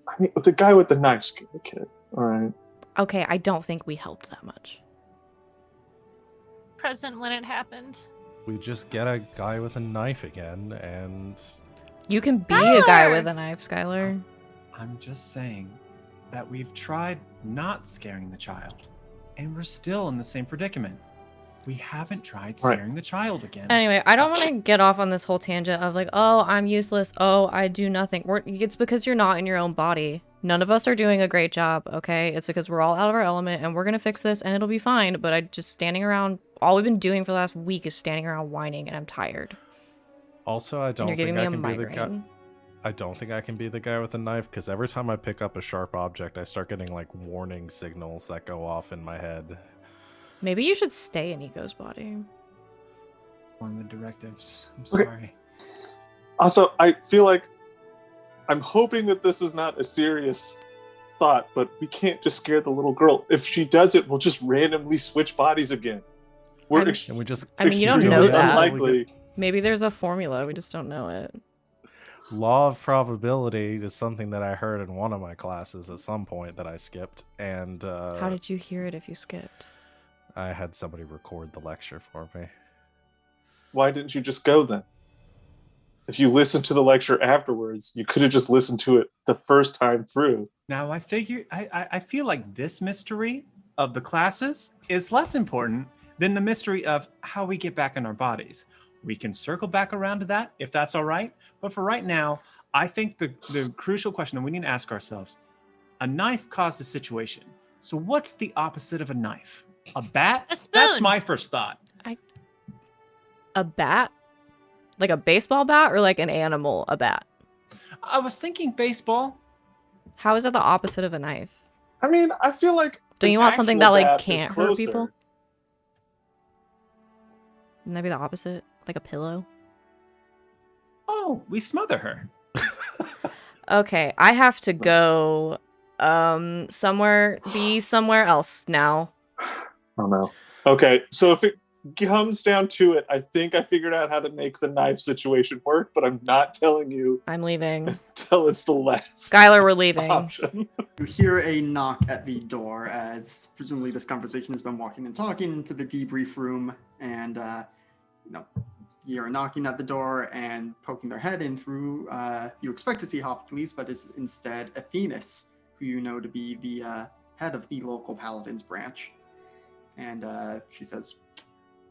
I mean, the guy with the knife scared the kid. All right. Okay, I don't think we helped that much. Present when it happened. We just get a guy with a knife again, and You can be a guy Skylar! with a knife, Skylar. I'm just saying that we've tried not scaring the child, and we're still in the same predicament. We haven't tried Right. scaring the child again. Anyway, I don't want to get off on this whole tangent of like, oh, I'm useless. Oh, I do nothing. It's because you're not in your own body. None of us are doing a great job, okay? It's because we're all out of our element, and we're going to fix this, and it'll be fine. But I just standing around, all we've been doing for the last week is standing around whining, and I'm tired. also I And don't you're think giving me I a can be the guy. migraine. I don't think I can be the guy with a knife, because every time I pick up a sharp object, I start getting like warning signals that go off in my head. Maybe you should stay in Eco's body. On the directives. I'm Okay. sorry. Also, I feel like I'm hoping that this is not a serious thought, but we can't just scare the little girl. If she does it, we'll just randomly switch bodies again. We're I'm- And we just I mean, you don't know extremely that. unlikely. Maybe there's a formula, we just don't know it. Law of probability is something that I heard in one of my classes at some point that I skipped, and How did you hear it if you skipped? I had somebody record the lecture for me. Why didn't you just go then? If you listened to the lecture afterwards, you could have just listened to it the first time through. Now I feel like this mystery of the classes is less important than the mystery of how we get back in our bodies. We can circle back around to that if that's all right. But for right now, I think the crucial question that we need to ask ourselves, a knife caused a situation. So what's the opposite of a knife? A bat? A spoon. That's my first thought. A bat? Like a baseball bat or like an animal, a bat? I was thinking baseball. How is that the opposite of a knife? I mean, I feel like Don't you an want something actual that like bat is can't hurt closer. people? Wouldn't that be the opposite? Like a pillow? Oh, we smother her. Okay, I have to go somewhere else now. Oh no. Okay, so if it comes down to it, I think I figured out how to make the knife situation work, but I'm not telling you I'm leaving. until it's the last Skylar, we're leaving. option. You hear a knock at the door as presumably this conversation has been walking and talking into the debrief room, and you're knocking at the door and poking their head in through. You expect to see Hopkins, but it's instead Athenas, who you know to be the head of the local paladins branch. And she says,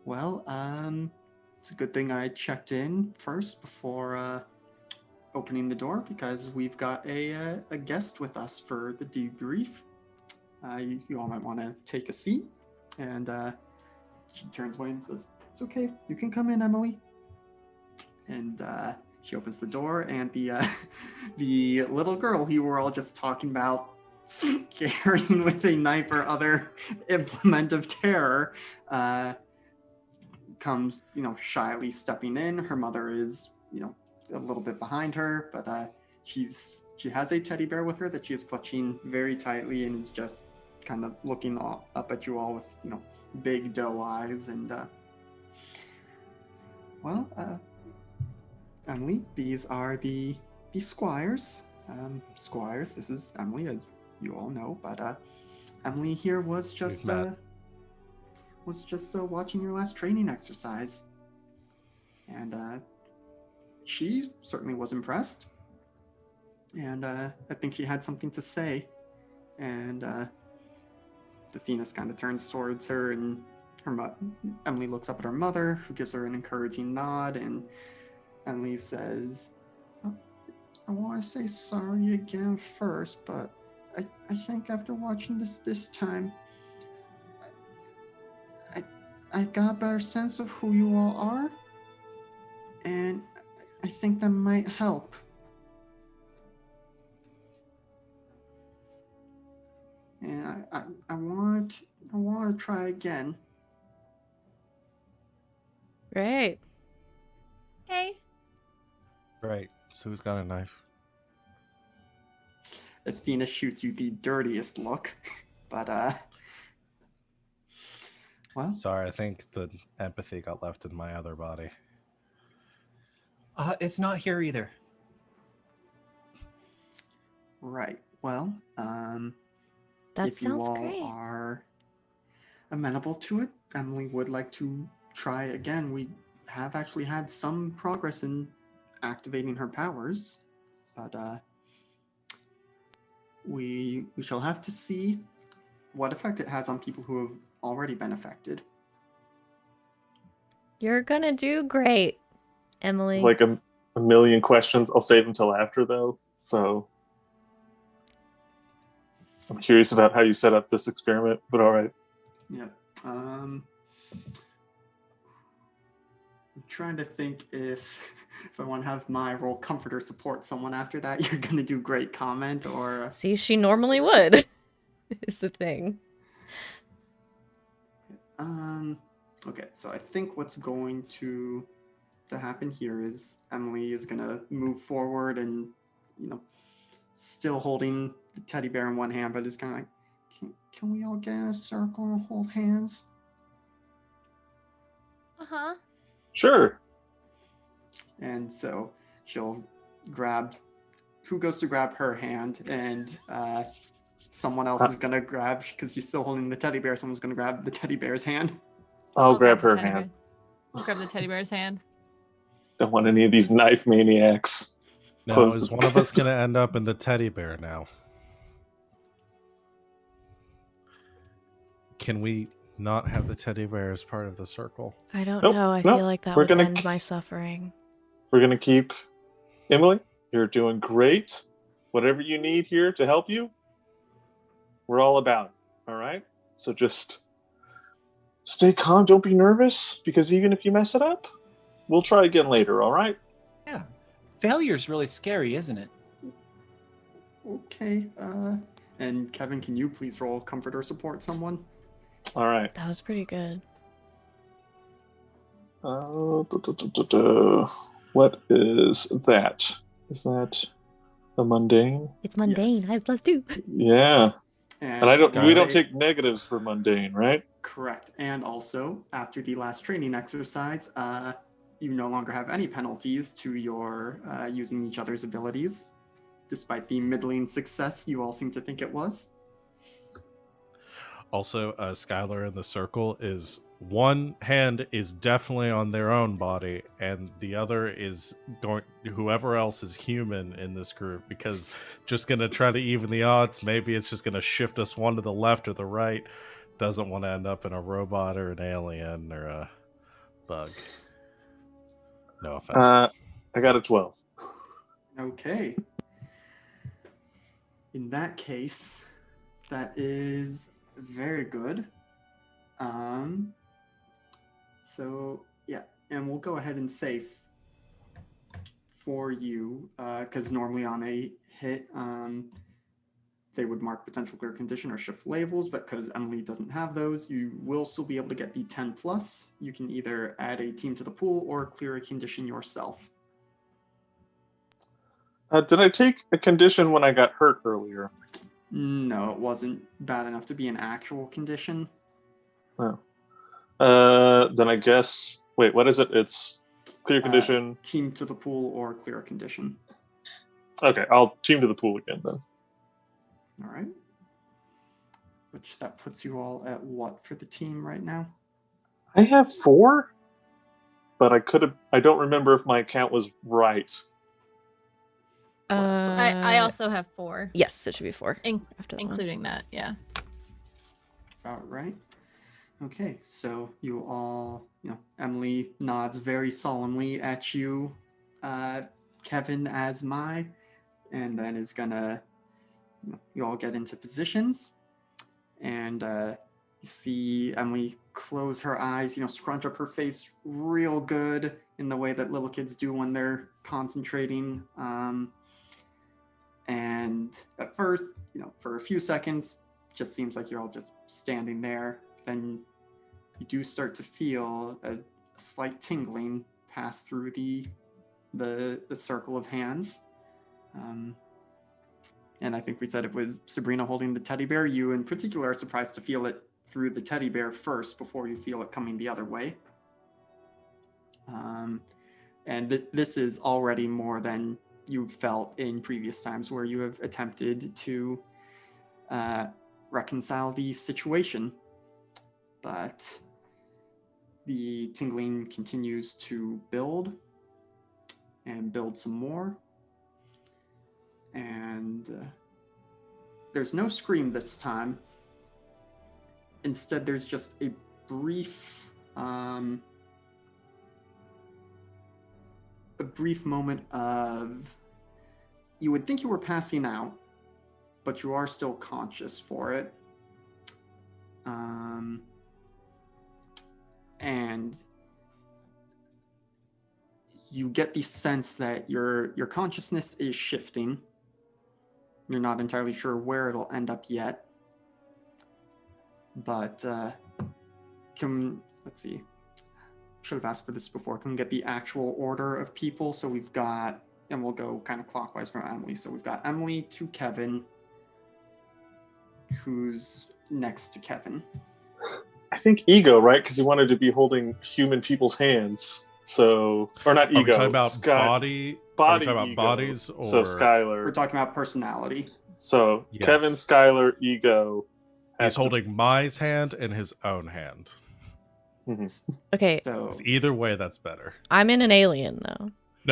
"Well, it's a good thing I checked in first before opening the door, because we've got a guest with us for the debrief. You all might want to take a seat." And she turns away and says, "It's okay. You can come in, Emily." And she opens the door, and the the little girl who we're all just talking about scaring with a knife or other implement of terror comes, shyly stepping in. Her mother is, a little bit behind her, but she has a teddy bear with her that she is clutching very tightly and is just kind of looking up at you all with, big doe eyes. And Emily, these are the Squires. Squires, this is Emily, as you all know, but Emily here was just watching your last training exercise, and she certainly was impressed, and I think she had something to say. And Athena's kind of turns towards her, and Emily looks up at her mother, who gives her an encouraging nod, and Emily says, "I want to say sorry again first, but I think after watching this time, I got a better sense of who you all are, and I think that might help." And I want to try again. Great. Hey. Right. So who's got a knife? Athena shoots you the dirtiest look, but well, Sorry, I think the empathy got left in my other body. It's not here either. right. Well, That if you sounds all great. are amenable to it, Emily would like to try again. We have actually had some progress in activating her powers, but we shall have to see what effect it has on people who have already been affected. You're gonna do great, Emily. Like a million questions. I'll save until after, though. So I'm curious about how you set up this experiment, but all right. Yeah. I'm trying to think if I want to have my role comforter support someone after that. You're gonna do great comment, or See, she normally would, is the thing. okay. So I think what's going to happen here is Emily is gonna move forward and, still holding the teddy bear in one hand, but is kind of like, can we all get in a circle and hold hands? Uh-huh. Sure. And so she'll grab, who goes to grab her hand, and someone else is gonna grab, because she's still holding the teddy bear, someone's gonna grab the teddy bear's hand. I'll grab the her teddy hand. bear. I'll grab the teddy bear's hand. Don't want any of these knife maniacs. Now, Close is the- one of us going to end up in the teddy bear now? Can we not have the teddy bear as part of the circle? I don't Nope, know. I nope. feel like that We're would gonna- end my suffering. We're going to keep... Emily, you're doing great. Whatever you need here to help you, we're all about it. All right? So just stay calm. Don't be nervous, because even if you mess it up, we'll try again later. All right? Yeah. Failure's really scary, isn't it? Okay. And Kevin, can you please roll comfort or support someone? All right. That was pretty good. What is that? Is that a mundane? It's mundane. Yes. I have +2. Yeah. And I don't. Skylar. We don't take negatives for mundane, right? Correct. And also, after the last training exercise, you no longer have any penalties to your using each other's abilities, despite the middling success you all seem to think it was. Also, Skylar in the circle is one hand is definitely on their own body, and the other is going. Whoever else is human in this group, because just gonna try to even the odds. Maybe it's just gonna shift us one to the left or the right. Doesn't want to end up in a robot or an alien or a bug. No offense. I got a 12. Okay. In that case, that is very good. So yeah, and we'll go ahead and say for you, because normally on a hit, they would mark potential clear condition or shift labels, but because Emily doesn't have those, you will still be able to get the 10 plus. You can either add a team to the pool or clear a condition yourself. Did I take a condition when I got hurt earlier? No, it wasn't bad enough to be an actual condition. Oh. Then I guess. Wait, what is it? It's clear condition. Team to the pool or clear a condition. Okay, I'll team to the pool again then. All right. Which that puts you all at what for the team right now? I have 4, but I don't remember if my count was right. I also have 4. Yes, it should be 4. After that Including that, yeah. About right. Okay, so you all, Emily nods very solemnly at you, Kevin as and then is gonna, you all get into positions, and you see Emily close her eyes, scrunch up her face real good in the way that little kids do when they're concentrating. And at first, for a few seconds, just seems like you're all just standing there. Then you do start to feel a slight tingling pass through the circle of hands. And I think we said it was Subrina holding the teddy bear. You in particular are surprised to feel it through the teddy bear first before you feel it coming the other way. And this is already more than you've felt in previous times where you have attempted to reconcile the situation. But the tingling continues to build and build some more. And there's no scream this time. Instead, there's just a brief moment of, you would think you were passing out, but you are still conscious for it. And you get the sense that your consciousness is shifting. You're not entirely sure where it'll end up yet. But let's see. Should have asked for this before. Can we get the actual order of people? So we've got, and we'll go kind of clockwise from Emily. So we've got Emily to Kevin, who's next to Kevin. I think Ego, right? Because he wanted to be holding human people's hands. So, or not Ego. Are we talking about body? Are we talking about ego. Bodies, or so Skylar? We're talking about personality. So Yes. Kevin, Skylar, Ego. He's holding Mai's hand in his own hand. Okay, So It's either way, that's better. I'm in an alien though.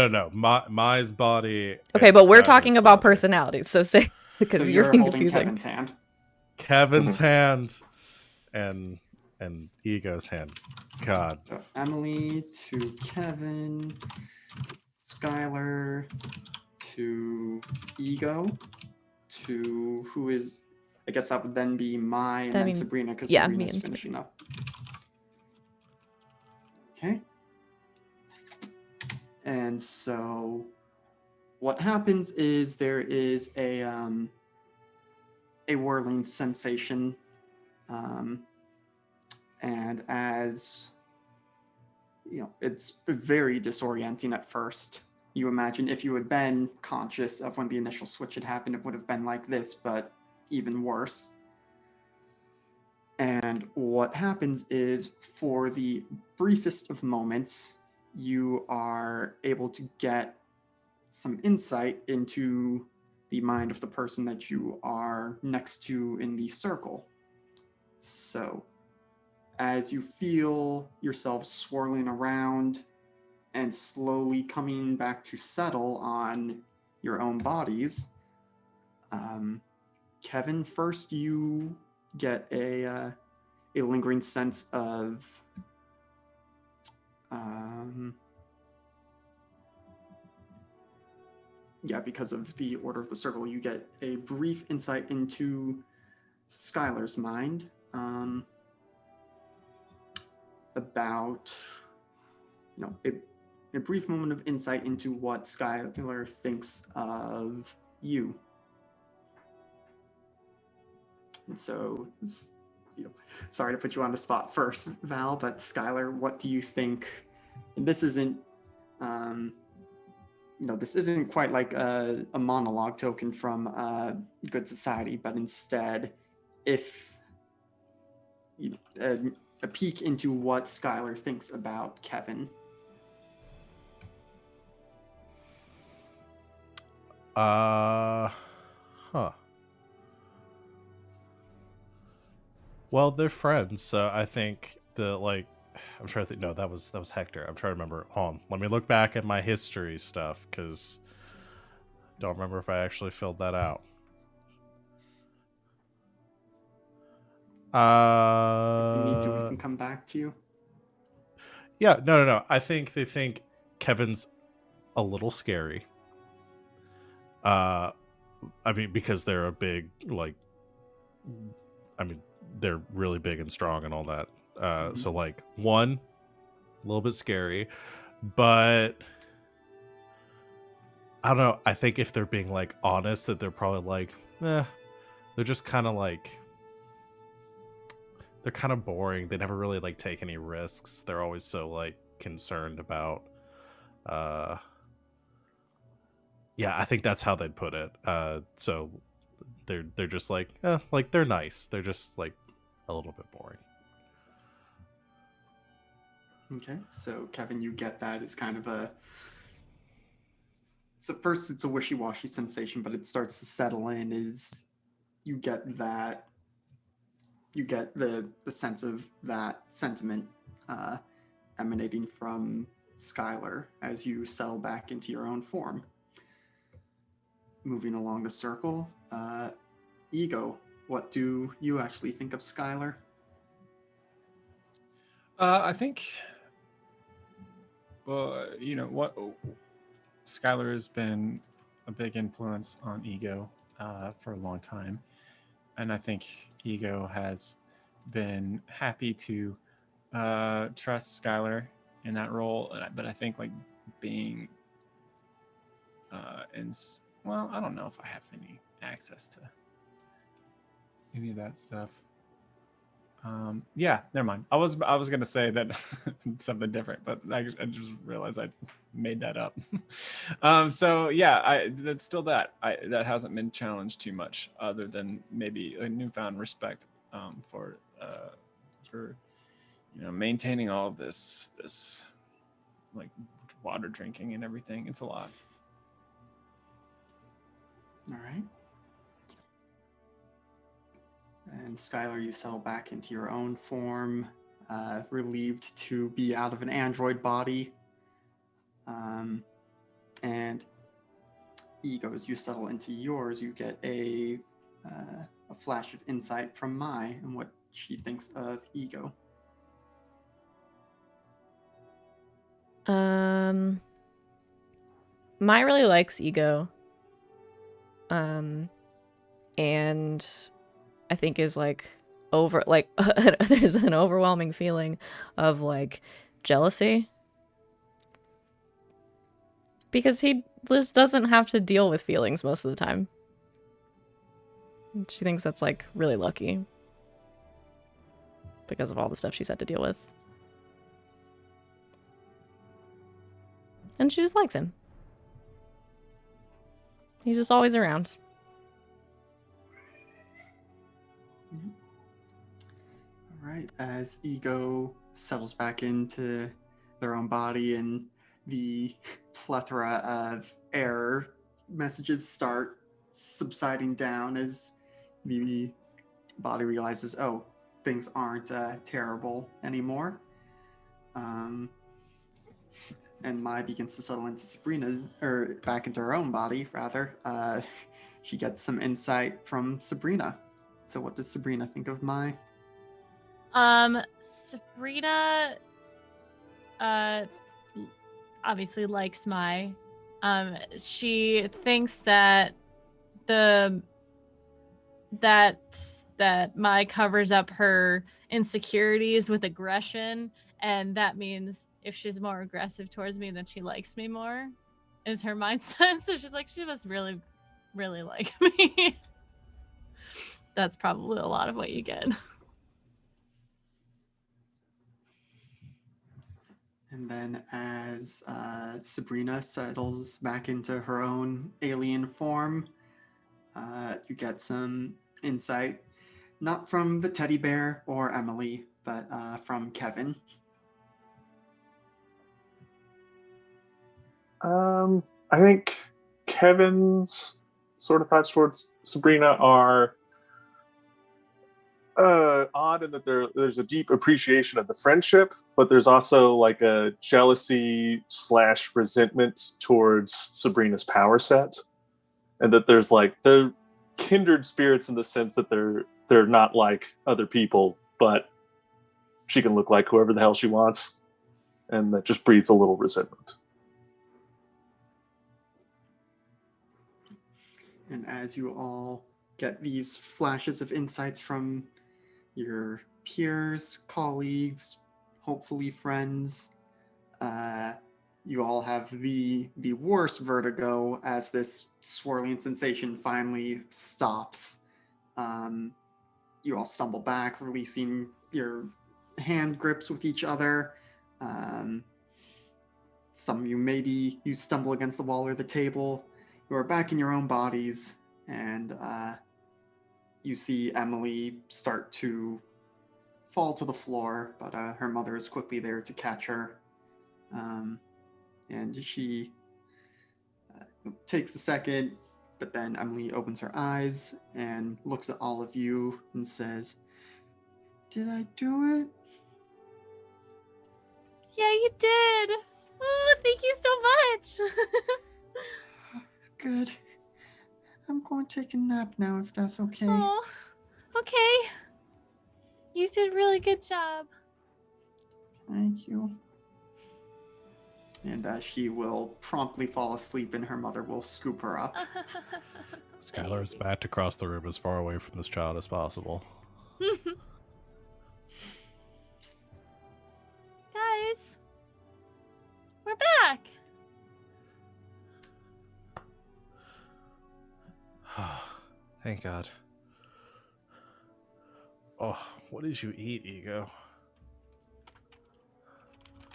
No. Mai's body. Okay, and but we're Skylar's talking about body. personalities, so say because so you're you're being holding confusing. Kevin's hand. Kevin's hand and Ego's hand. God. So Emily to Kevin, to Skylar, to Ego, to who is, I guess that would then be Mai and That'd then be- Sabrina, because yeah, me Sabrina's and finishing up. Okay. And so what happens is there is a whirling sensation. And as it's very disorienting at first. You imagine if you had been conscious of when the initial switch had happened, it would have been like this, but even worse. And what happens is, for the briefest of moments, you are able to get some insight into the mind of the person that you are next to in the circle. So, as you feel yourself swirling around and slowly coming back to settle on your own bodies, Kevin, first you get a lingering sense of because of the order of the circle, you get a brief insight into Skylar's mind, about, a brief moment of insight into what Skylar thinks of you. And so, sorry to put you on the spot first, Val, but Skylar, what do you think? And this isn't, this isn't quite like a monologue token from Good Society, but instead, if a peek into what Skylar thinks about Kevin. Well, they're friends, so I think I'm trying to think. No, that was Hector. I'm trying to remember. Hold on, let me look back at my history stuff because I don't remember if I actually filled that out. If we need to, we can come back to you. Yeah, no. I think they think Kevin's a little scary. I mean, because they're a big, they're really big and strong and all that. So, one, a little bit scary, but I don't know. I think if they're being, honest, that they're probably they're just kind of they're kind of boring. They never really, take any risks. They're always so, concerned about, yeah, I think that's how they'd put it. So they're just they're nice. They're just a little bit boring. Okay, so Kevin, you get that as kind of so first it's a wishy-washy sensation, but it starts to settle in as you get the sense of that sentiment emanating from Skylar as you settle back into your own form. Moving along the circle, Ego, what do you actually think of Skylar? I think, what Skylar has been a big influence on Ego for a long time. And I think Ego has been happy to trust Skylar in that role. But I think being I don't know if I have any access to any of that stuff. Yeah, never mind. I was gonna say that something different, but I just realized I made that up. So yeah, that's still that hasn't been challenged too much, other than maybe a newfound respect for maintaining all of this water drinking and everything. It's a lot. All right. And Skylar, you settle back into your own form, relieved to be out of an android body. And Ego, as you settle into yours, you get a flash of insight from Mai and what she thinks of Ego. Mai really likes Ego. And I think is there's an overwhelming feeling of jealousy, because he just doesn't have to deal with feelings most of the time. She thinks that's really lucky because of all the stuff she's had to deal with. And she just likes him. He's just always around. All right, as Ego settles back into their own body and the plethora of error messages start subsiding down as the body realizes, oh, things aren't terrible anymore. And Mai begins to settle into Sabrina's, or back into her own body, rather. She gets some insight from Subrina. So what does Subrina think of Mai? Sabrina obviously likes Mai. She thinks that that Mai covers up her insecurities with aggression, and that means if she's more aggressive towards me, then she likes me more, is her mindset. So she's like, she must really, really like me. That's probably a lot of what you get. And then as Sabrina settles back into her own alien form, you get some insight, not from the teddy bear or Emily, but from Kevin. I think Kevin's sort of thoughts towards Sabrina are odd in that there's a deep appreciation of the friendship, but there's also like a jealousy / resentment towards Sabrina's power set, and that there's like they're kindred spirits in the sense that they're not like other people, but she can look like whoever the hell she wants, and that just breeds a little resentment. And as you all get these flashes of insights from your peers, colleagues, hopefully friends, you all have the worst vertigo as this swirling sensation finally stops. You all stumble back, releasing your hand grips with each other. Some of you, maybe you stumble against the wall or the table. You are back in your own bodies, and you see Emily start to fall to the floor, but her mother is quickly there to catch her. And she takes a second, but then Emily opens her eyes and looks at all of you and says, "Did I do it?" Yeah, you did. Oh, thank you so much. Good. I'm going to take a nap now, if that's okay. Oh, okay. You did a really good job. Thank you. And she will promptly fall asleep, and her mother will scoop her up. Skylar is back to cross the room as far away from this child as possible. Guys, we're back. Thank God. Oh, what did you eat, Ego?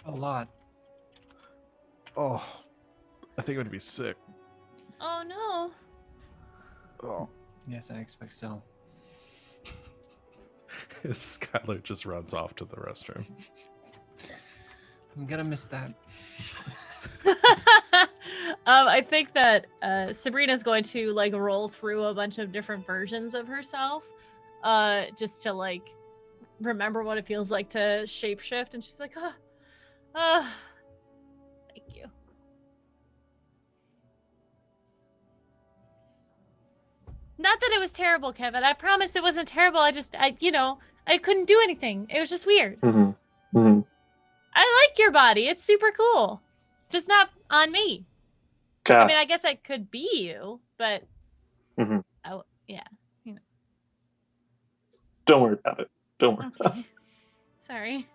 A lot. Oh, I think I'm gonna be sick. Oh no. Oh. Yes, I expect so. Skylar just runs off to the restroom. I'm gonna miss that. I think that Sabrina's going to like roll through a bunch of different versions of herself, just to like remember what it feels like to shapeshift. And she's like, thank you. Not that it was terrible, Kevin. I promise it wasn't terrible. I couldn't do anything. It was just weird. Mm-hmm. Mm-hmm. I like your body. It's super cool. Just not on me. Yeah. I mean, I guess I could be you, but Mm-hmm. yeah, you know. Don't worry about it. Don't worry about it. Okay. Sorry.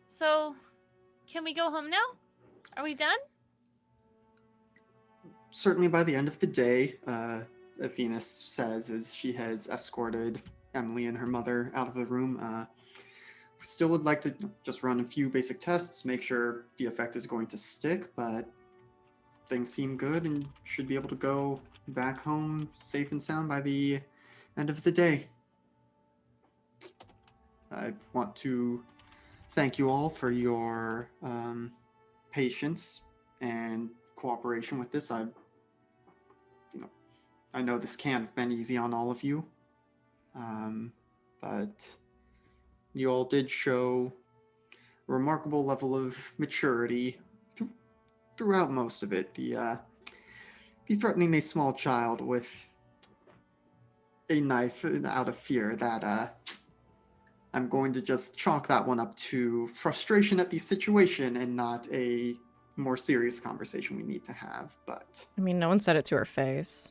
So, can we go home now? Are we done? Certainly by the end of the day, Athena says, as she has escorted Emily and her mother out of the room, we still would like to just run a few basic tests, make sure the effect is going to stick, but things seem good and should be able to go back home safe and sound by the end of the day. I want to thank you all for your patience and cooperation with this. I know this can't have been easy on all of you. But you all did show a remarkable level of maturity throughout most of it. The threatening a small child with a knife out of fear, that I'm going to just chalk that one up to frustration at the situation and not a more serious conversation we need to have. But I mean, no one said it to her face.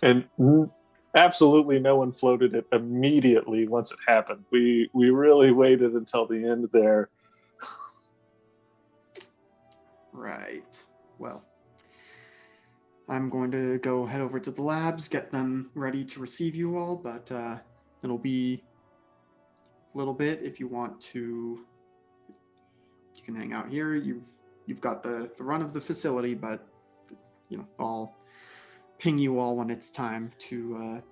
And absolutely no one floated it immediately once it happened. We really waited until the end there. right. Well, I'm going to go head over to the labs, get them ready to receive you all, but it'll be a little bit. If you want to, you can hang out here. You've got the run of the facility, but I'll ping you all when it's time to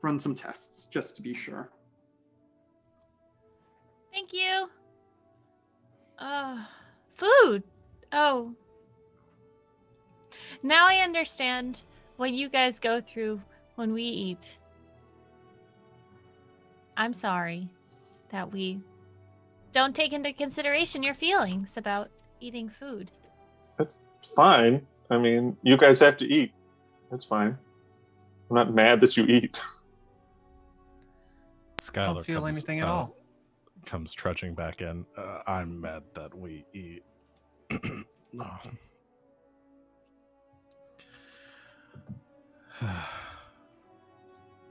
run some tests, just to be sure. Thank you. Food. Oh. Now I understand what you guys go through when we eat. I'm sorry that we don't take into consideration your feelings about eating food. That's fine. I mean, you guys have to eat. That's fine. I'm not mad that you eat. Skylar Don't feel anything at all. Comes trudging back in. I'm mad that we eat. No.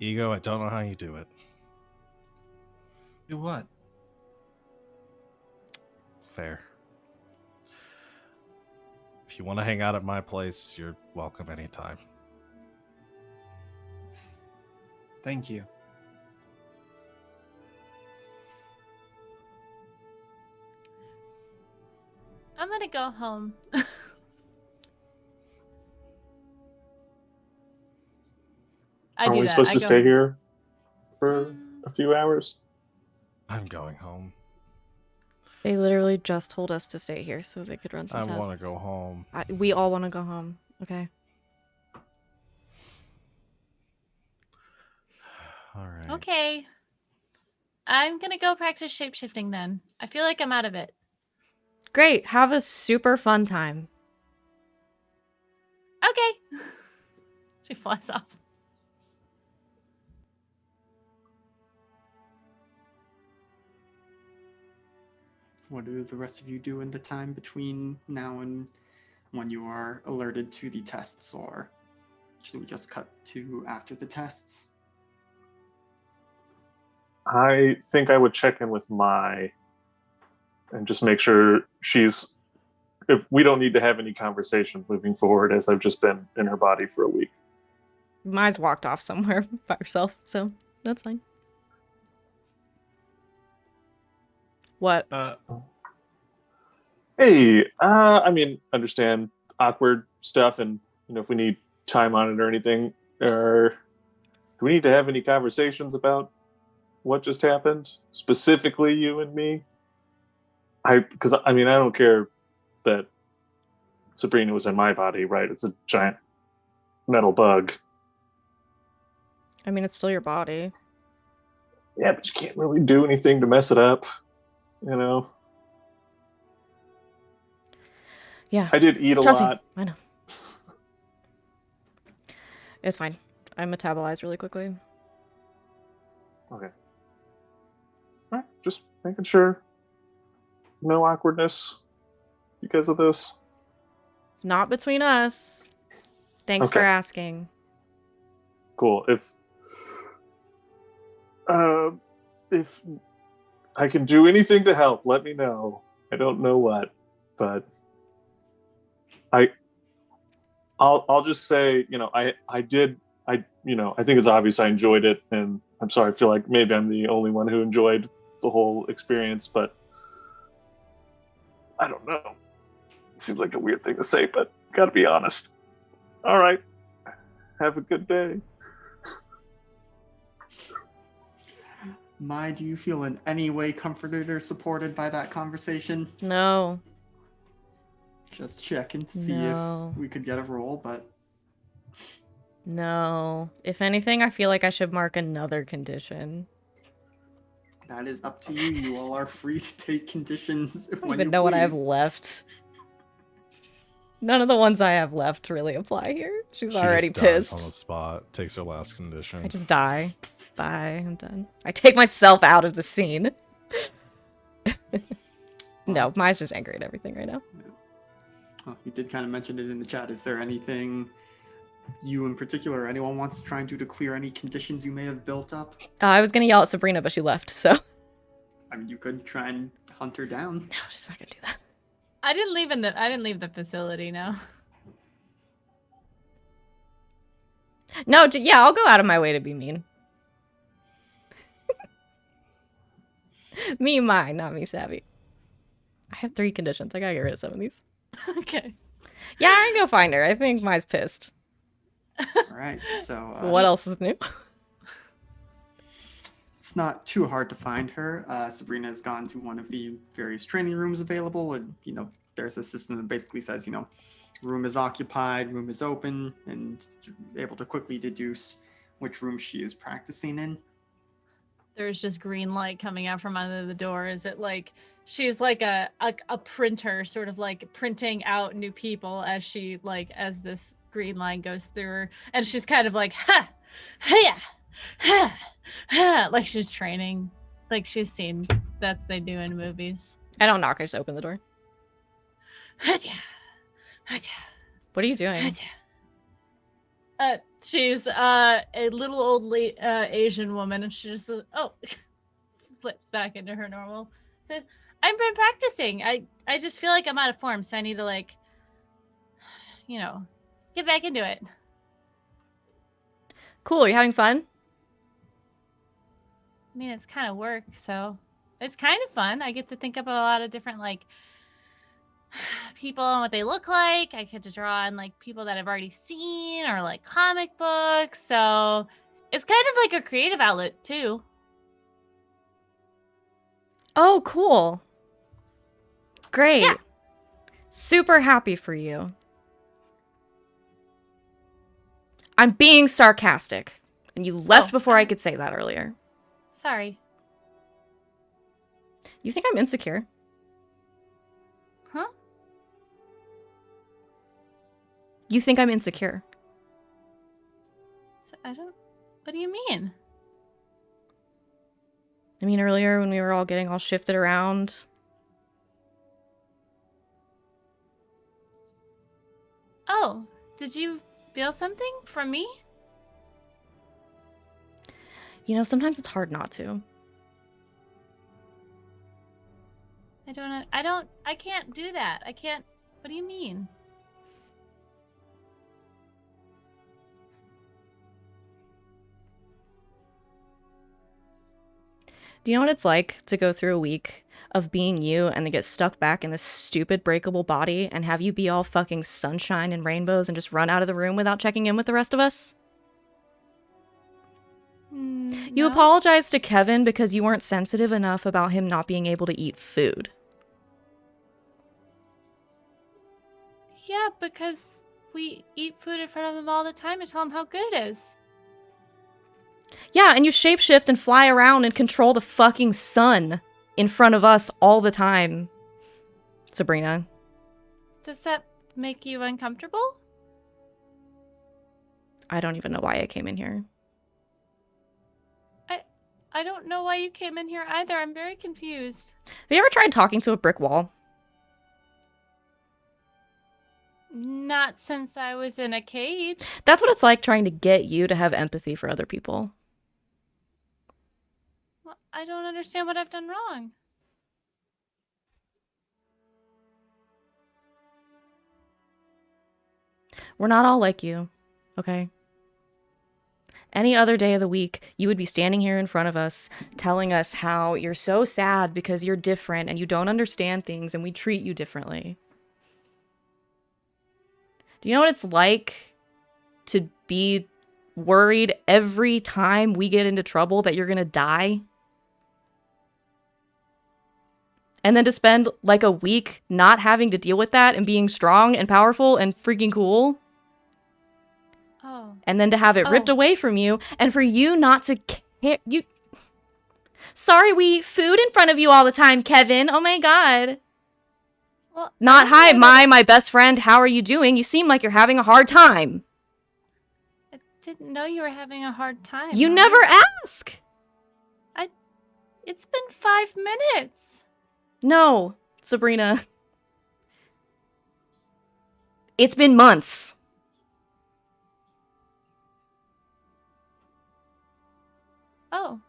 Ego, I don't know how you do it. Do what? Fair. If you want to hang out at my place, you're welcome anytime. Thank you. I'm gonna go home. Are we supposed to stay here for a few hours? I'm going home. They literally just told us to stay here so they could run some tests. I want to go home. We all want to go home. Okay. All right. Okay. I'm gonna go practice shapeshifting then. I feel like I'm out of it. Great. Have a super fun time. Okay. She flies off. What do the rest of you do in the time between now and when you are alerted to the tests, or should we just cut to after the tests? I think I would check in with Mai and just make sure if we don't need to have any conversation moving forward, as I've just been in her body for a week. Mai's walked off somewhere by herself, so that's fine. What? Hey, I mean, understand awkward stuff, and if we need time on it or anything, or do we need to have any conversations about what just happened, specifically you and me? Because I don't care that Subrina was in my body, right? It's a giant metal bug. I mean, it's still your body. Yeah, but you can't really do anything to mess it up, Yeah. I did eat a lot. I know. It's fine. I metabolize really quickly. Okay. All right, just making sure. No awkwardness because of this. Not between us. Thanks for asking. Cool. If I can do anything to help, let me know. I don't know what, but I'll just say, I think it's obvious I enjoyed it, and I'm sorry, I feel like maybe I'm the only one who enjoyed the whole experience, but I don't know. It seems like a weird thing to say, but gotta be honest. All right. Have a good day. Mai, do you feel in any way comforted or supported by that conversation? No. Just checking to see if we could get a roll, but... No. If anything, I feel like I should mark another condition. That is up to you. You all are free to take conditions I don't when even you know what I have please. left. None of the ones I have left really apply here. She's She already just dies on the pissed. spot, takes her last condition. I just die. Bye, I'm done. I take myself out of the scene. No, Mai's just angry at everything right now. Oh, you did kind of mention it in the chat. Is there anything you in particular or anyone wants to try and do to clear any conditions you may have built up? I was gonna yell at Subrina, but she left, so. I mean, you could try and hunt her down. No, she's not gonna do that. I didn't leave the facility, no. No, yeah, I'll go out of my way to be mean. Me, Mai, not me, Savvy. I have 3 conditions. I gotta get rid of some of these. Okay. Yeah, I can go find her. I think Mai's pissed. All right, so What else is new? it's not too hard to find her. Sabrina has gone to one of the various training rooms available, and there's a system that basically says room is occupied, room is open, and you're able to quickly deduce which room she is practicing in. There's just green light coming out from under the door. Is it like she's like a printer, sort of like printing out new people as this green line goes through her, and she's kind of like ha, ha, ha, ha, like she's training, like she's seen that's they do in movies. I don't knock, I just open the door. Hacha, hacha, What are you doing? hacha. She's a little old Asian woman, and she just flips back into her normal. So I've been practicing. I just feel like I'm out of form, so I need to get back into it. Cool, are you having fun? I mean, it's kind of work, so it's kind of fun. I get to think about a lot of different people and what they look like. I get to draw on people that I've already seen or comic books. So it's kind of like a creative outlet too. Oh, cool. Great. Yeah. Super happy for you. I'm being sarcastic. And you left before I could say that earlier. Sorry. You think I'm insecure? Huh? You think I'm insecure? What do you mean? I mean, earlier when we were all getting all shifted around. Oh, did you feel something from me? Sometimes it's hard not to. I can't do that. I can't. What do you mean? Do you know what it's like to go through a week of being you and then get stuck back in this stupid breakable body and have you be all fucking sunshine and rainbows and just run out of the room without checking in with the rest of us? You No. apologized to Kevin because you weren't sensitive enough about him not being able to eat food. Yeah, because we eat food in front of them all the time and tell them how good it is. Yeah, and you shapeshift and fly around and control the fucking sun in front of us all the time, Subrina. Does that make you uncomfortable? I don't even know why I came in here. I don't know why you came in here either. I'm very confused. Have you ever tried talking to a brick wall? Not since I was in a cage. That's what it's like trying to get you to have empathy for other people. Well, I don't understand what I've done wrong. We're not all like you, okay? Any other day of the week, you would be standing here in front of us telling us how you're so sad because you're different and you don't understand things and we treat you differently. Do you know what it's like to be worried every time we get into trouble that you're gonna die? And then to spend a week not having to deal with that and being strong and powerful and freaking cool? Oh. And then to have it ripped Oh. away from you, and for you not to care. Sorry, we eat food in front of you all the time, Kevin. Oh my god. Well, Not, I hi, didn't know my best friend, how are you doing? You seem like you're having a hard time. I didn't know you were having a hard time. You Ryan. never ask. It's been 5 minutes. No, Subrina. It's been months. Oh.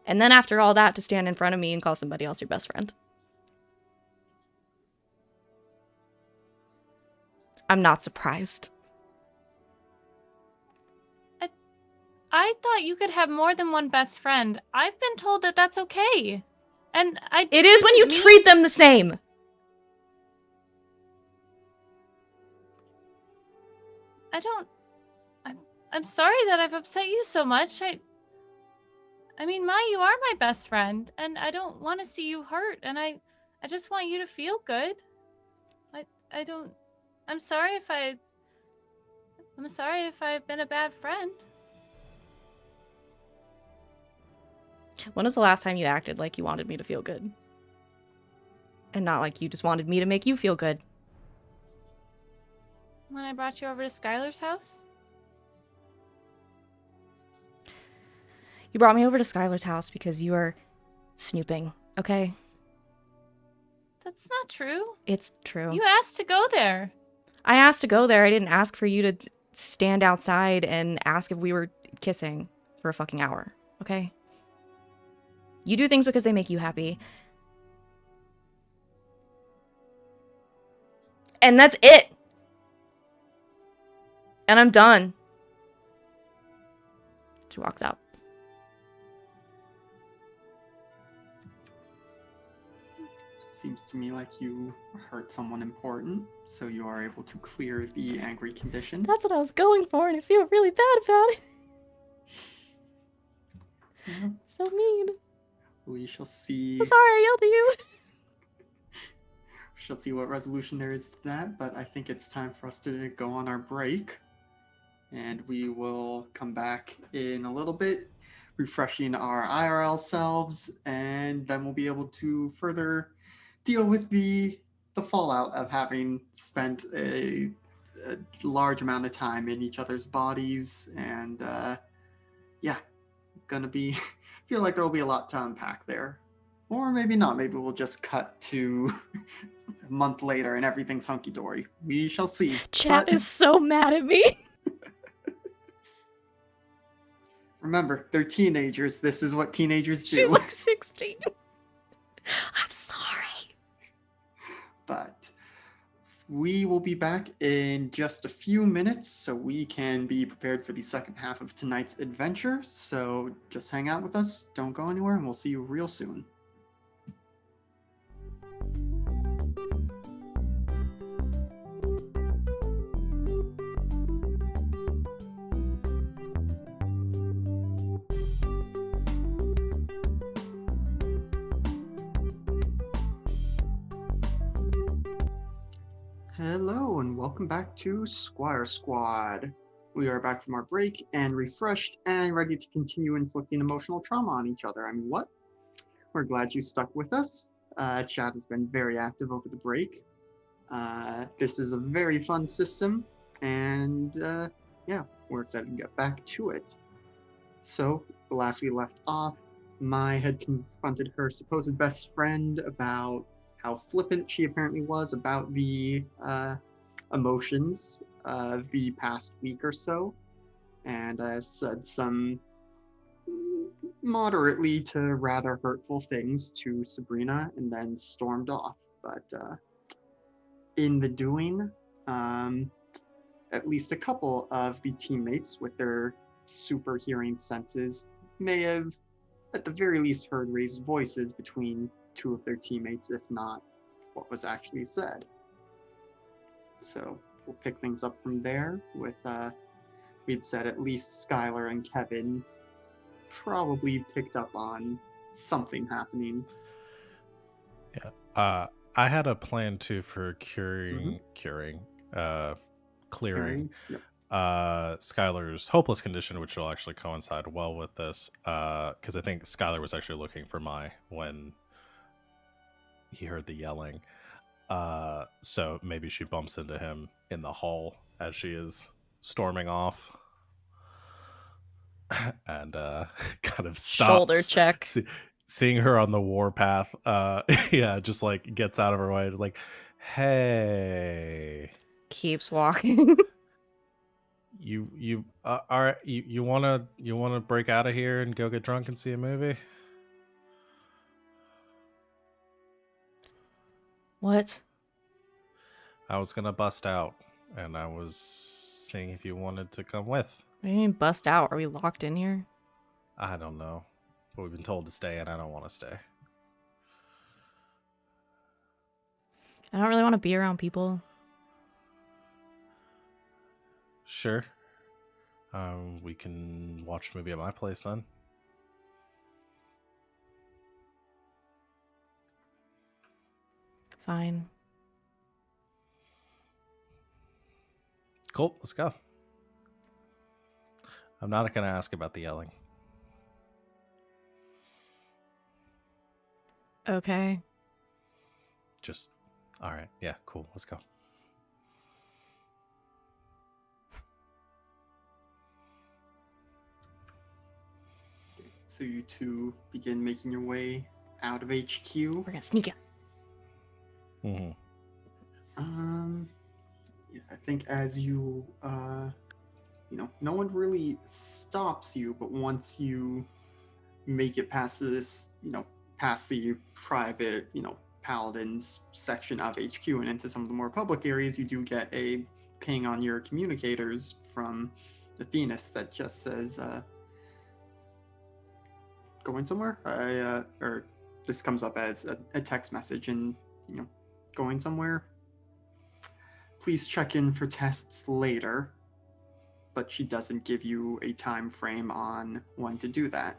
And then after all that, to stand in front of me and call somebody else your best friend. I'm not surprised. I thought you could have more than one best friend. I've been told that that's okay. And It is when you treat them the same. I'm sorry that I've upset you so much. I mean, Mai, you are my best friend, and I don't want to see you hurt, and I just want you to feel good. I'm sorry if I've been a bad friend. When was the last time you acted like you wanted me to feel good? And not like you just wanted me to make you feel good. When I brought you over to Skylar's house? You brought me over to Skylar's house because you were snooping, okay? That's not true. It's true. You asked to go there. I asked to go there. I didn't ask for you to stand outside and ask if we were kissing for a fucking hour, okay? You do things because they make you happy. And that's it. And I'm done. She walks out. Seems to me like you hurt someone important, so you are able to clear the angry condition. That's what I was going for, and I feel really bad about it. Yeah. So mean. We shall see. I'm sorry I yelled at you. We shall see what resolution there is to that, but I think it's time for us to go on our break. And we will come back in a little bit, refreshing our IRL selves, and then we'll be able to further deal with the fallout of having spent a large amount of time in each other's bodies, and yeah, gonna be feel like there'll be a lot to unpack there, or maybe not. Maybe we'll just cut to a month later and everything's hunky-dory. We shall see. Chat is so mad at me. Remember, they're teenagers. This is what teenagers do. She's like 16. I'm sorry. But we will be back in just a few minutes so we can be prepared for the second half of tonight's adventure. So just hang out with us. Don't go anywhere, and we'll see you real soon. Hello and welcome back to Squire Squad. We are back from our break and refreshed and ready to continue inflicting emotional trauma on each other. I mean, what? We're glad you stuck with us. Chat has been very active over the break. This is a very fun system, and yeah, we're excited to get back to it. So, the last we left off, Mai had confronted her supposed best friend about how flippant she apparently was about the emotions of the past week or so, and said some moderately to rather hurtful things to Subrina, and then stormed off. But in the doing, at least a couple of the teammates with their super hearing senses may have at the very least heard raised voices between two of their teammates, if not what was actually said. So we'll pick things up from there with, we'd said at least Skylar and Kevin probably picked up on something happening. Yeah. I had a plan too for clearing Yep. Skylar's hopeless condition, which will actually coincide well with this, because I think Skylar was actually looking for when he heard the yelling. So maybe she bumps into him in the hall as she is storming off, and kind of stops. Shoulder check. Seeing her on the warpath, yeah, just like gets out of her way, like, hey, Keeps walking. you are you wanna break out of here and go get drunk and see a movie? What? I was gonna bust out, and I was seeing if you wanted to come with. What do you mean bust out? Are we locked in here? I don't know, but we've been told to stay, and I don't want to stay. I don't really want to be around people. Sure. We can watch a movie at my place then. Fine. Cool, let's go. I'm not going to ask about the yelling. Okay. Just, all right. Yeah, cool. Let's go. So you two begin making your way out of HQ. We're gonna sneak in. Mm-hmm. Yeah, I think as you, no one really stops you, but once you make it past this, past the private, paladins section of HQ and into some of the more public areas, you do get a ping on your communicators from Athenas that just says, going somewhere? Or this comes up as a text message and, going somewhere? Please check in for tests later. But she doesn't give you a time frame on when to do that.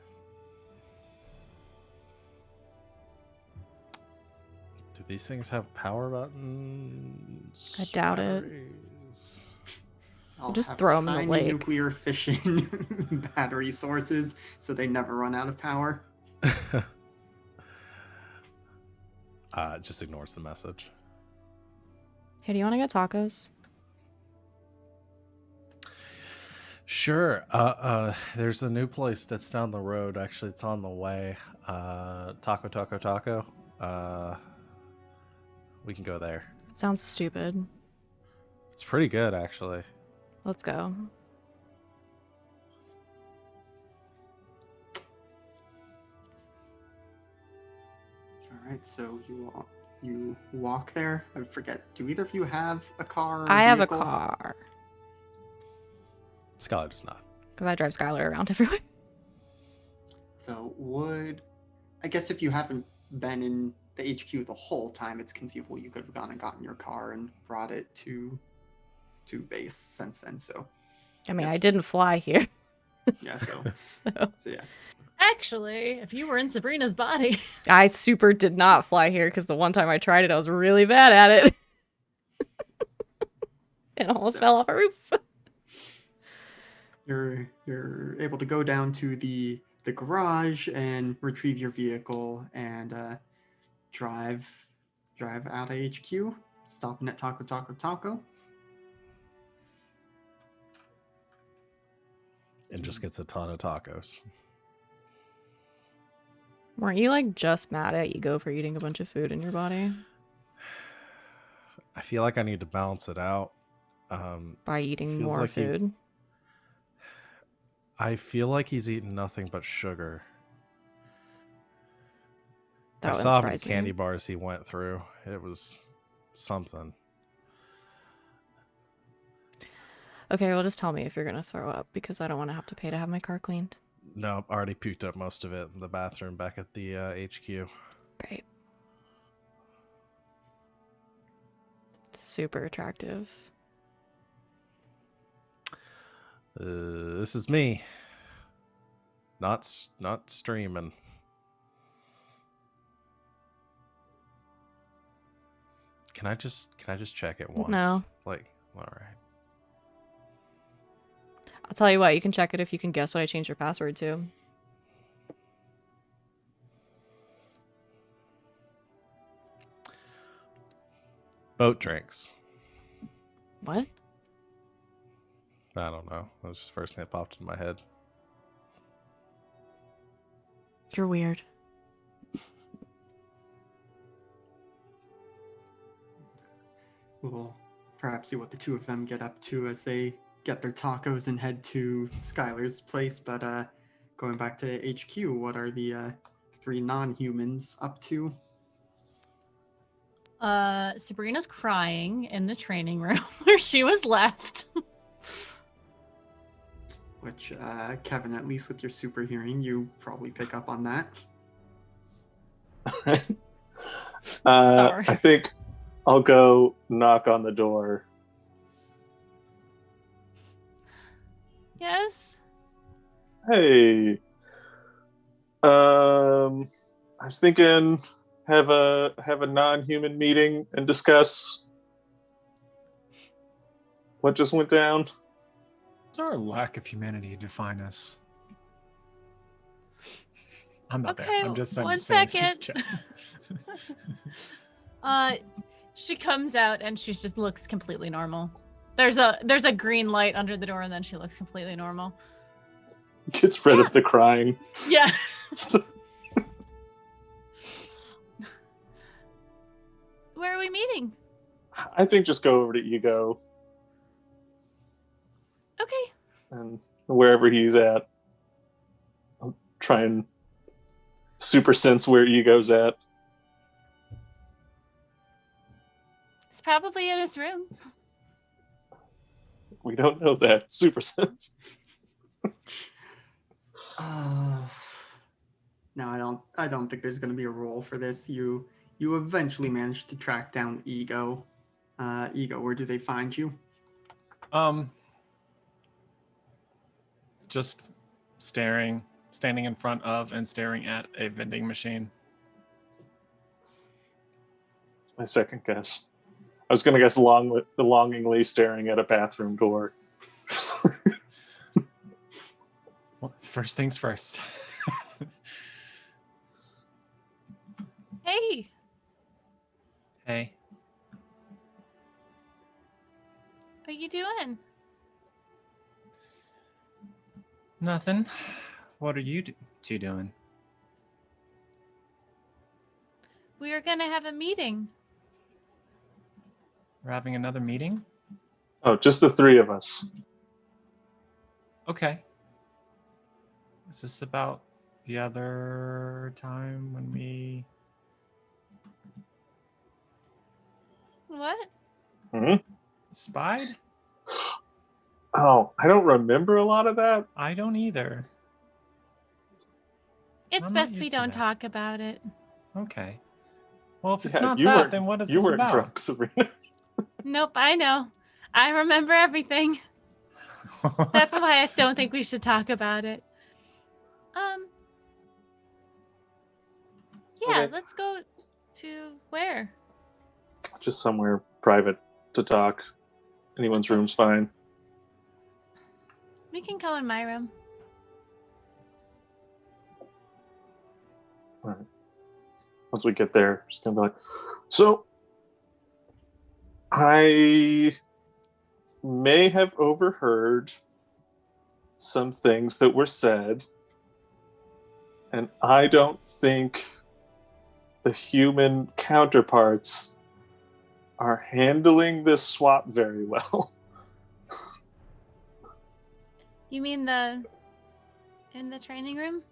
Do these things have power buttons? I doubt it. I'll just have throw 'em in the tiny lake. nuclear fission battery sources so they never run out of power. Just ignores the message. Hey, do you want to get tacos? Sure. There's a new place that's down the road. Actually, it's on the way. Taco. We can go there. Sounds stupid. It's pretty good, actually. Let's go. All right, so you walk there. I forget. Do either of you have a car? Or I have a vehicle? car. Skylar does not. Because I drive Skylar around everywhere. So I guess if you haven't been in the HQ the whole time, it's conceivable you could have gone and gotten your car and brought it to base since then. So I mean, Yes. I didn't fly here. yeah, so So yeah. Actually, if you were in Sabrina's body. I super did not fly here because the one time I tried it, I was really bad at it. And almost So- fell off a roof. You're able to go down to the garage and retrieve your vehicle and drive out of HQ, stopping at Taco. And just gets a ton of tacos. Weren't you like just mad at Ego for eating a bunch of food in your body? I feel like I need to balance it out. By eating Feels more like he- food? I feel like he's eaten nothing but sugar. That I would saw how many surprise me. candy bars he went through. It was something. Okay, well, just tell me if you're gonna throw up because I don't want to have to pay to have my car cleaned. No, I already puked up most of it in the bathroom back at the HQ. Great. Super attractive. This is me. Not streaming. Can I just check it once? No. Like, all right. I'll tell you what, you can check it if you can guess what I changed your password to. Boat drinks. What? I don't know. That was just the first thing that popped in my head. You're weird. We'll perhaps see what the two of them get up to as they get their tacos and head to Skylar's place. But going back to HQ, what are the three non-humans up to? Sabrina's crying in the training room where she was left. Which, Kevin, at least with your super hearing, you probably pick up on that. Sorry. Sorry. I think I'll go knock on the door. Yes. Hey. I was thinking have a non-human meeting and discuss what just went down. It's our lack of humanity define us. I'm not Okay, there. I'm just one saying second. She comes out and she just looks completely normal. There's a green light under the door and then she looks completely normal. Gets rid of the crying. Yeah. Where are we meeting? I think just go over to Ego Okay. and wherever he's at. I'll try and super sense where Ego's at. He's probably in his room. We don't know that. Super sense. No, I don't think there's going to be a role for this. You eventually managed to track down Ego. Ego, where do they find you? Just standing in front of and staring at a vending machine. It's my second guess. I was going to guess longingly staring at a bathroom door. Well, first things first. Hey. Hey. What are you doing? Nothing. What are you two doing? We are gonna have a meeting. We're having another meeting? Oh, just the three of us. Okay. Is this about the other time when we... What? Hmm? spied? Oh, I don't remember a lot of that. I don't either. It's I'm not best we used to don't that. talk about it. Okay. Well, if it's Yeah, not you that, weren't- then what is You this weren't about? drunk, Subrina. Nope, I know. I remember everything. That's why I don't think we should talk about it. Yeah, Okay. let's go to where? Just somewhere private to talk. Anyone's room's fine. We can go in my room. All right. Once we get there, just gonna be like, so I may have overheard some things that were said, and I don't think the human counterparts are handling this swap very well. You mean in the training room?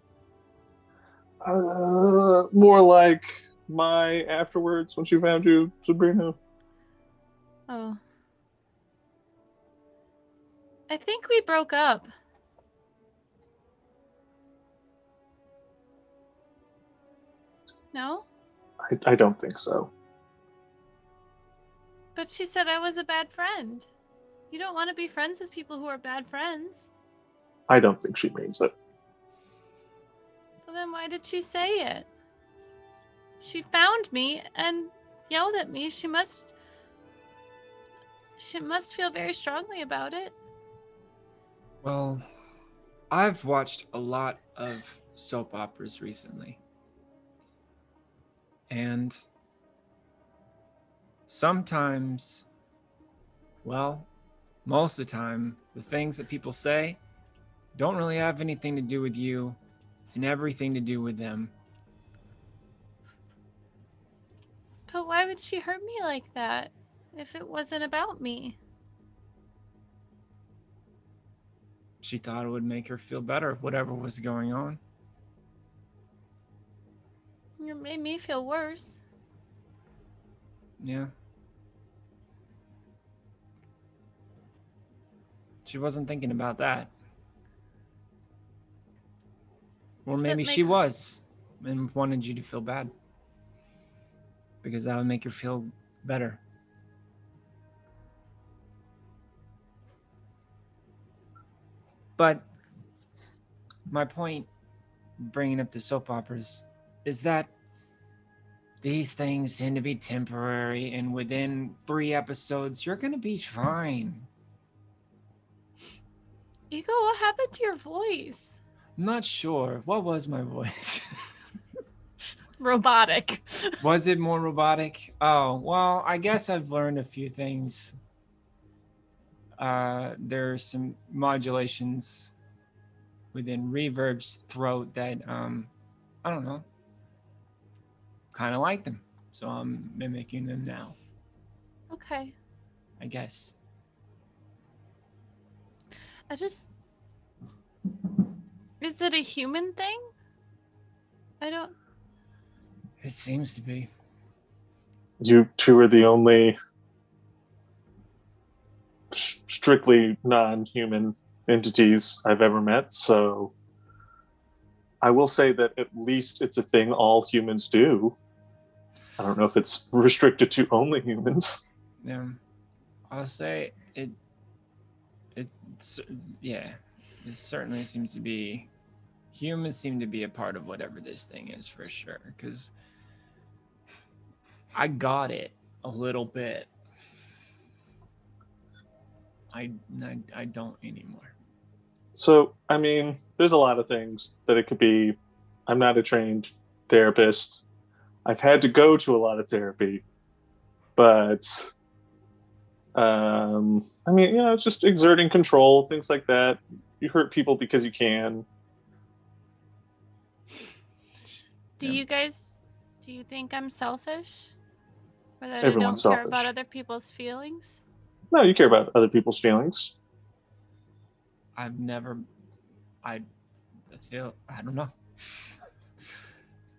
More like my afterwards when she found you, Subrina. Oh. I think we broke up. No? I don't think so. But she said I was a bad friend. You don't want to be friends with people who are bad friends. I don't think she means it. So then why did she say it? She found me and yelled at me. She must feel very strongly about it. Well, I've watched a lot of soap operas recently. And sometimes, well, most of the time, the things that people say don't really have anything to do with you and everything to do with them. But why would she hurt me like that if it wasn't about me? She thought it would make her feel better, whatever was going on. It made me feel worse. Yeah. She wasn't thinking about that. Or Does it maybe she make- was and wanted you to feel bad. Because that would make her feel better. But my point bringing up the soap operas is that these things tend to be temporary, and within 3 episodes, you're going to be fine. Ego, what happened to your voice? I'm not sure. What was my voice? Robotic. Was it more robotic? Oh, well, I guess I've learned a few things. There's some modulations within Reverb's throat that, I don't know, kind of like them. So I'm mimicking them now, Okay. I guess. Is it a human thing? I don't... It seems to be. You two are the only strictly non-human entities I've ever met, so I will say that at least it's a thing all humans do. I don't know if it's restricted to only humans. Yeah, I'll say it. Yeah, it certainly seems to be. Humans seem to be a part of whatever this thing is for sure. Because I got it a little bit. I don't anymore. So, I mean, there's a lot of things that it could be. I'm not a trained therapist. I've had to go to a lot of therapy, but I mean, it's just exerting control, things like that. You hurt people because you can. Do you think I'm selfish? Or that Everyone's I don't care about selfish. other people's feelings? No, you care about other people's feelings. I don't know.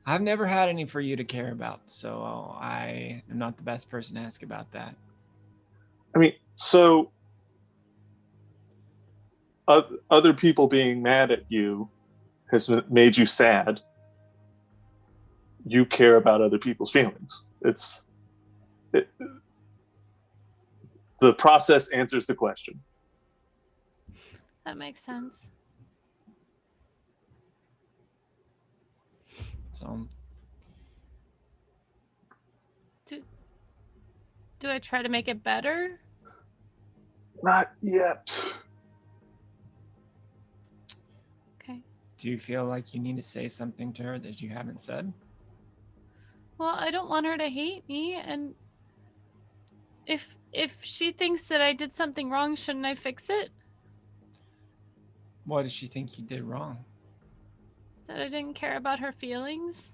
I've never had any for you to care about, so I am not the best person to ask about that. I mean, so other people being mad at you has made you sad. You care about other people's feelings. The process answers the question. That makes sense. So Do I try to make it better? Not yet. Okay. do you feel like you need to say something to her that you haven't said? Well, I don't want her to hate me, and if she thinks that I did something wrong, shouldn't I fix it? What does she think you did wrong? That I didn't care about her feelings?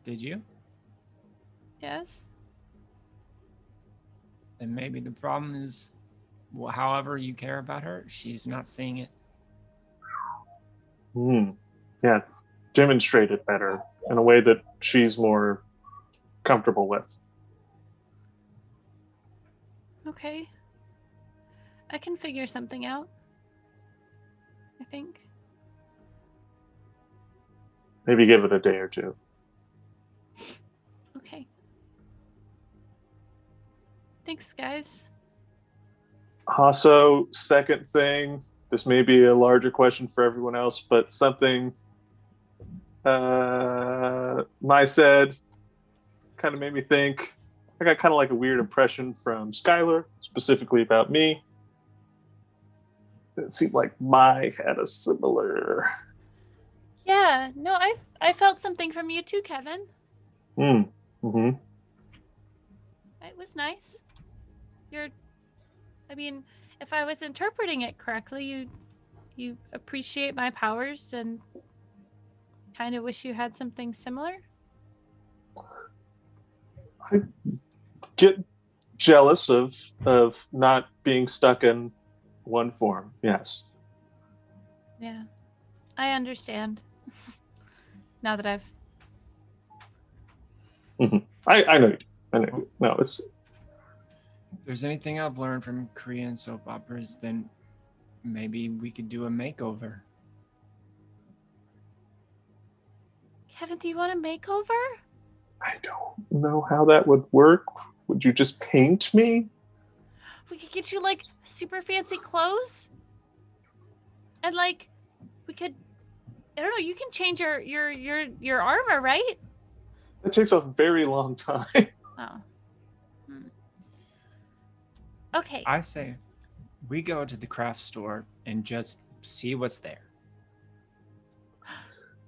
Did you? Yes. Then maybe the problem is, however you care about her, she's not seeing it. Yeah, demonstrate it better in a way that she's more comfortable with. Okay. I can figure something out. I think. Maybe give it a day or two. Okay. Thanks, guys. Also, second thing, this may be a larger question for everyone else, but something Mai said, kind of made me think. I got kind of like a weird impression from Skylar, specifically about me. It seemed like Mai had a similar. Yeah, no, I felt something from you too, Kevin. Mm-hmm. It was nice. I mean, if I was interpreting it correctly, you appreciate my powers and kind of wish you had something similar. I get jealous of not being stuck in one form. Yes. Yeah, I understand. Now that I've I know you do. I know you do. No, it's If there's anything I've learned from Korean soap operas, then maybe we could do a makeover. Kevin, do you want a makeover? I don't know how that would work. Would you just paint me? We could get you like super fancy clothes, and like we could. I don't know. You can change your armor, right? It takes a very long time. Oh. Okay. I say we go to the craft store and just see what's there.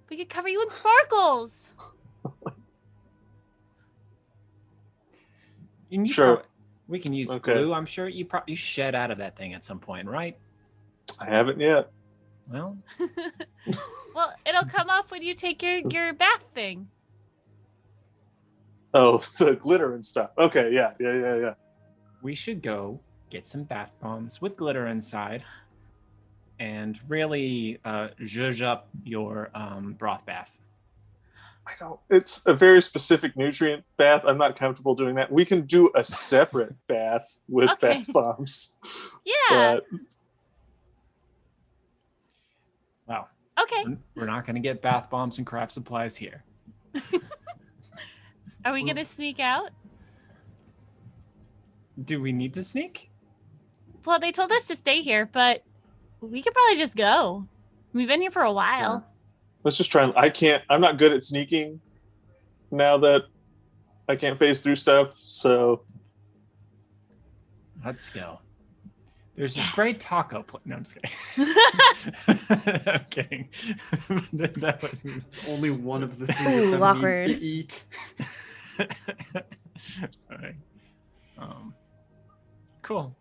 We could cover you in sparkles. Sure. We can use Okay. glue. I'm sure you shed out of that thing at some point, right? I haven't yet. Well, Well, it'll come off when you take your bath thing. Oh, the glitter and stuff. Okay, yeah. we should go get some bath bombs with glitter inside and really zhuzh up your broth bath. I don't. It's a very specific nutrient bath. I'm not comfortable doing that. We can do a separate bath with Okay. bath bombs. Yeah. But Wow. Okay. We're not going to get bath bombs and craft supplies here. Are we gonna sneak out? Do we need to sneak? Well, they told us to stay here, but we could probably just go. We've been here for a while. let's just try. I'm not good at sneaking now that I can't phase through stuff. So Let's go. There's this great taco place. No, I'm just kidding. I'm kidding. That would be... It's only one of the three Ooh, of them awkward. needs to eat. All right. Cool.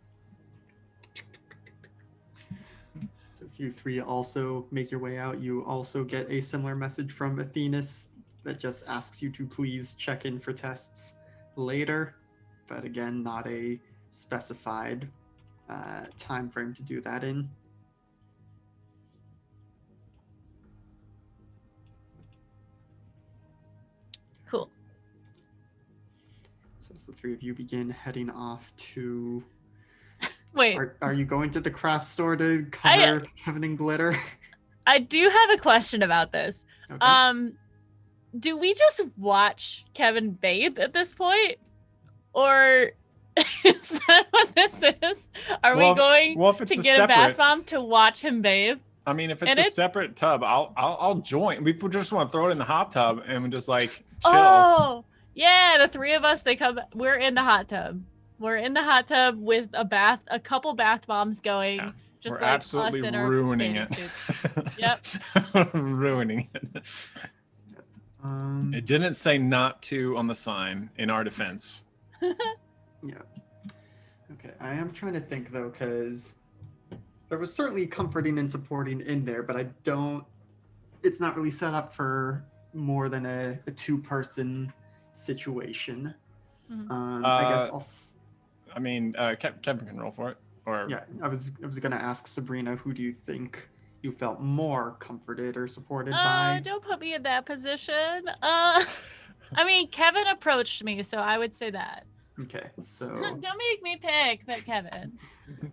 So if you three also make your way out, you also get a similar message from Athenas that just asks you to please check in for tests later, but again, not a specified time frame to do that in. Cool. So as the three of you begin heading off to... Wait, Are you going to the craft store to cover Kevin in glitter? I do have a question about this. Okay. Do we just watch Kevin bathe at this point? Or is that what this is? Are we going if it's to get a bath separate, bomb to watch him bathe? I mean, if it's And a it's- separate tub, I'll join. We just want to throw it in the hot tub and just like chill. Oh, yeah, the three of us, we're in the hot tub. We're in the hot tub with a couple bath bombs going. Yeah, Just We're like absolutely us in our ruining bathing it. suits. Yep. Ruining it. It didn't say not to on the sign, in our defense. Yeah. Okay, I am trying to think though, because there was certainly comforting and supporting in there, but it's not really set up for more than a two-person situation. Mhm. I guess Kevin can roll for it. Or yeah, I was gonna ask Subrina, who do you think you felt more comforted or supported by? Don't put me in that position. I mean, Kevin approached me, so I would say that. Okay, so Don't make me pick, but Kevin.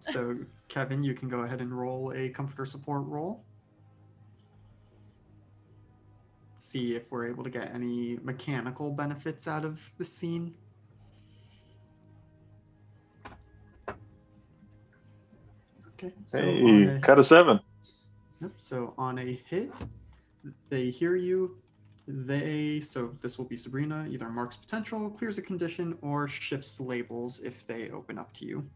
so Kevin, you can go ahead and roll a comfort or support roll. See if we're able to get any mechanical benefits out of the scene. Okay, so on hey, cut a 7. Yep, so on a hit, they hear you. So this will be Subrina, either marks potential, clears a condition, or shifts labels if they open up to you.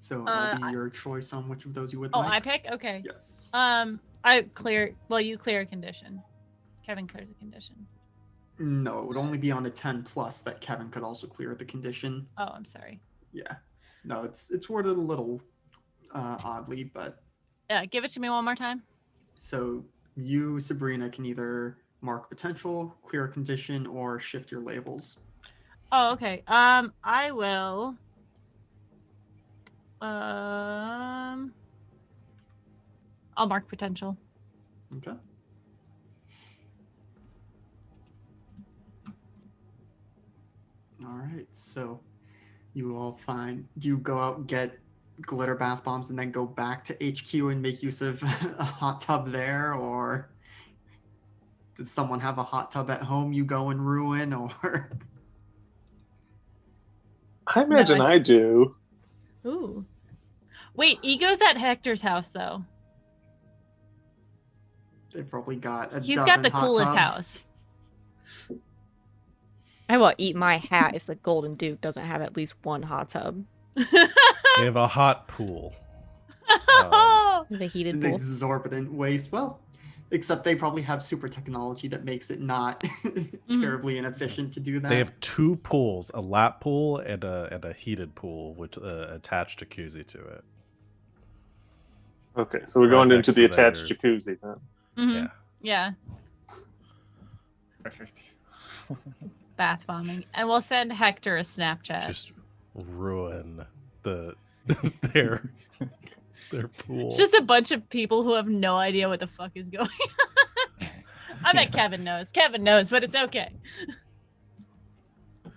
So it'll be your choice on which of those you would like. I pick? Okay. Yes. I clear. Well, you clear a condition. Kevin clears a condition. No, it would only be on a 10 plus that Kevin could also clear the condition. Oh, I'm sorry. Yeah. No, it's worded a little oddly, but... Yeah, give it to me one more time. So you, Sabrina, can either mark potential, clear a condition, or shift your labels. Oh, okay. I will... I'll mark potential. Okay. All right, so you all find, do you go out and get glitter bath bombs and then go back to HQ and make use of a hot tub there, or does someone have a hot tub at home you go and ruin, or? I imagine No, I do. Ooh. Wait, Ego's at Hector's house, though. They've probably got a He's dozen got the hot coolest tubs. house. I will eat my hat if the Golden Duke doesn't have at least one hot tub. They have a hot pool. The heated An pool. exorbitant waste. Well, except they probably have super technology that makes it not terribly inefficient to do that. They have 2 pools, a lap pool and a heated pool with attached jacuzzi to it. Okay, so we're Right going next into the to their- attached jacuzzi then. Mhm. Yeah. Yeah. Perfect. Bath bombing. And we'll send Hector a Snapchat. Just ruin their pool. It's just a bunch of people who have no idea what the fuck is going on. I bet Kevin knows. Kevin knows, but it's okay.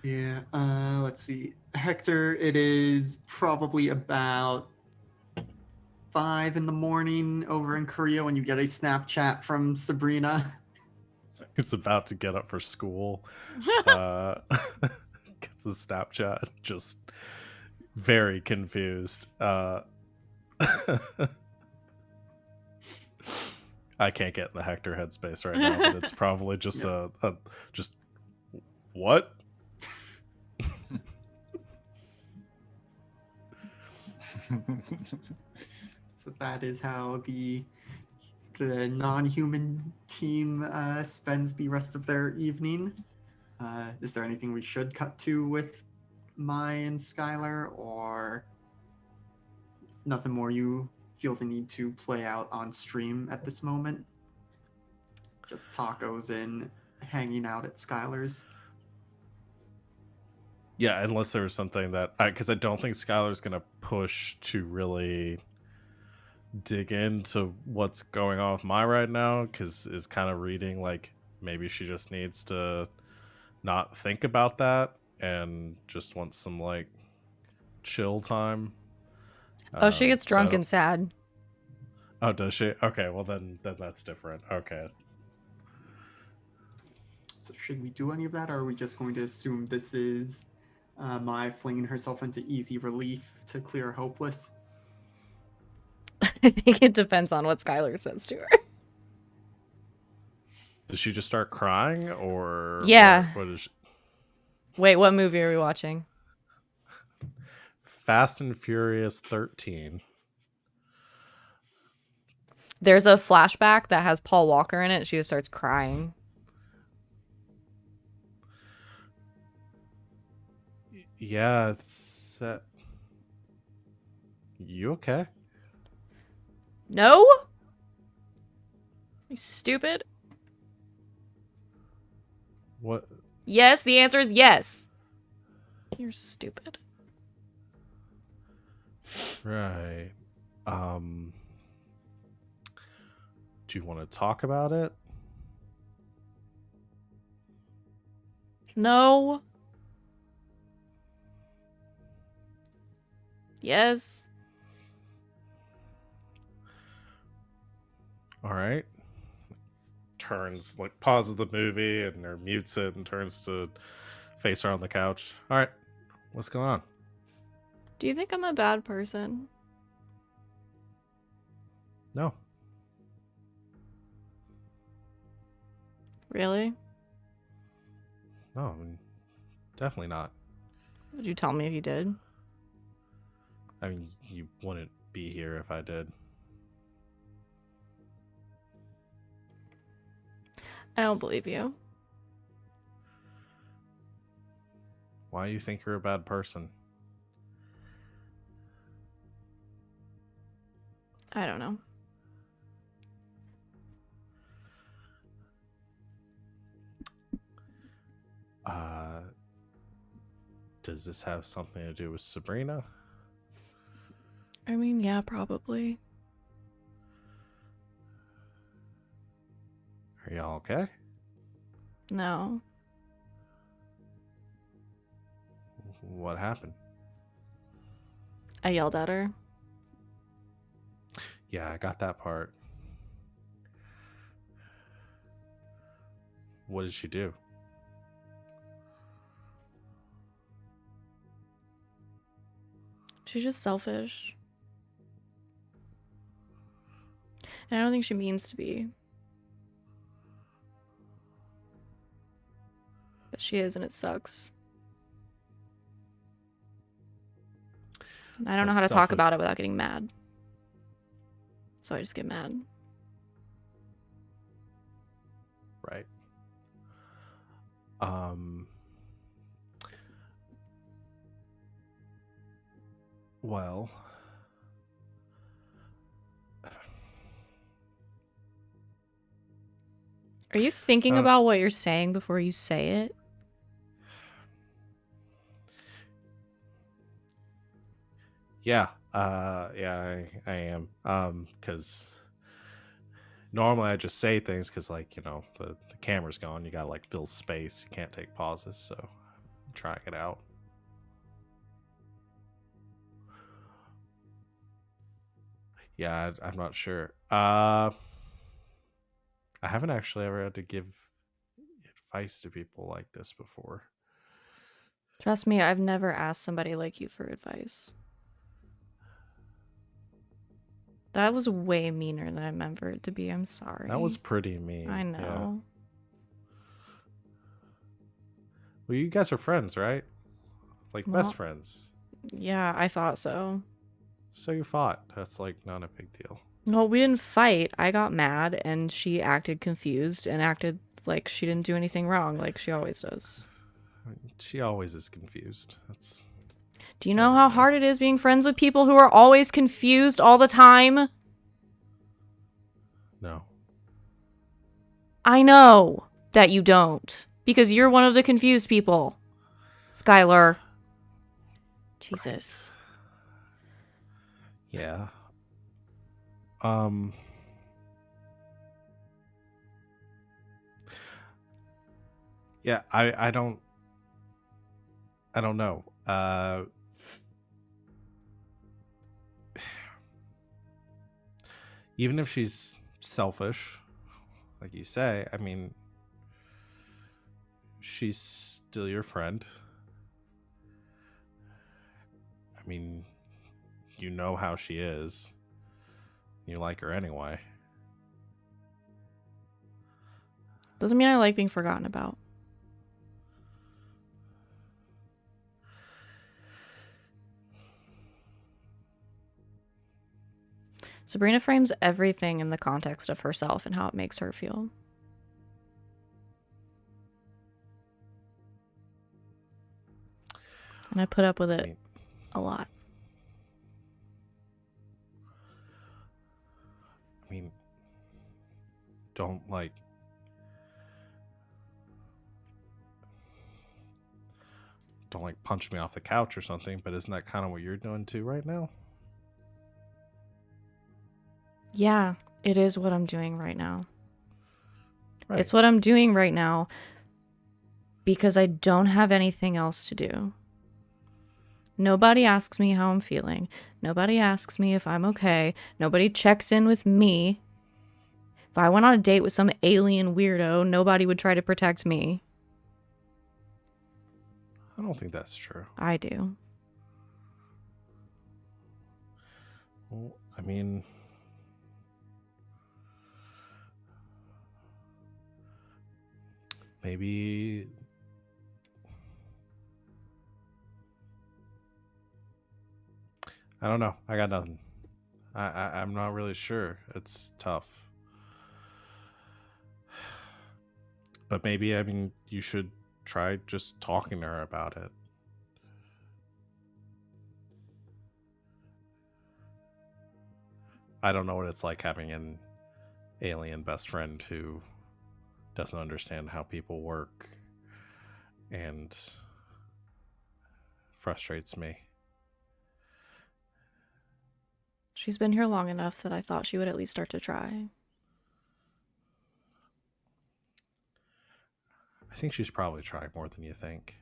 Yeah, let's see. Hector, it is probably about 5 in the morning over in Korea when you get a Snapchat from Sabrina. He's about to get up for school. Gets a Snapchat, just very confused. I can't get in the Hector headspace right now, but it's probably just just what? So that is how the non-human team spends the rest of their evening. Is there anything we should cut to with Mai and Skylar, or nothing more you feel the need to play out on stream at this moment? Just tacos and hanging out at Skylar's. Yeah, unless there was something that because I don't think Skylar's gonna push to really dig into what's going on with Mai right now, because is kind of reading like maybe she just needs to not think about that and just wants some like chill time. Oh, she gets drunk so- and sad. Oh, does she? Okay, well then that's different. Okay. So should we do any of that, or are we just going to assume this is Mai flinging herself into easy relief to clear hopeless? I think it depends on what Skylar says to her. Does she just start crying, or Yeah. What is she? Wait, what movie are we watching? Fast and Furious 13. There's a flashback that has Paul Walker in it. She just starts crying. Yeah, it's. You okay? No? You stupid? What? Yes, the answer is yes. You're stupid. Right. Do you want to talk about it? No. Yes. All right. Turns, like, pauses the movie and or mutes it and turns to face her on the couch. All right. What's going on? Do you think I'm a bad person? No. Really? No, I mean, definitely not. Would you tell me if you did? I mean, you wouldn't be here if I did. I don't believe you. Why do you think you're a bad person? I don't know. Does this have something to do with Subrina? I mean, yeah, probably. Are y'all okay? No. What happened? I yelled at her. Yeah, I got that part. What did she do? She's just selfish. And I don't think she means to be. But she is, and it sucks. And I don't know how to talk about it without getting mad. So I just get mad. Right. Well, Are you thinking about what you're saying before you say it? yeah, I am. Because normally I just say things because, like, you know, the camera's gone. You gotta like fill space. You can't take pauses, so I'm trying it out. Yeah, I'm not sure. I haven't actually ever had to give advice to people like this before. Trust me, I've never asked somebody like you for advice. That was way meaner than I remember it to be. I'm sorry. That was pretty mean. I know. Yeah. Well, you guys are friends, right? Like Well, best friends. Yeah, I thought so. So you fought. That's like not a big deal. No, we didn't fight. I got mad and she acted confused and acted like she didn't do anything wrong, like she always does. She always is confused. That's. Do you know how hard it is being friends with people who are always confused all the time? No. I know that you don't, because you're one of the confused people. Skylar. Jesus. Yeah. Yeah, I don't know. Even if she's selfish, like you say, I mean, she's still your friend. I mean, you know how she is. You like her anyway. Doesn't mean I like being forgotten about. Subrina frames everything in the context of herself and how it makes her feel. And I put up with it a lot. I mean, don't punch me off the couch or something, but isn't that kind of what you're doing too right now? Yeah, it is what I'm doing right now. Right. It's what I'm doing right now because I don't have anything else to do. Nobody asks me how I'm feeling. Nobody asks me if I'm okay. Nobody checks in with me. If I went on a date with some alien weirdo, nobody would try to protect me. I don't think that's true. I do. Well, I mean, maybe I don't know. I got nothing. I'm not really sure. It's tough. But maybe, I mean, you should try just talking to her about it. I don't know what it's like having an alien best friend who doesn't understand how people work and frustrates me. She's been here long enough that I thought she would at least start to try. I think she's probably tried more than you think.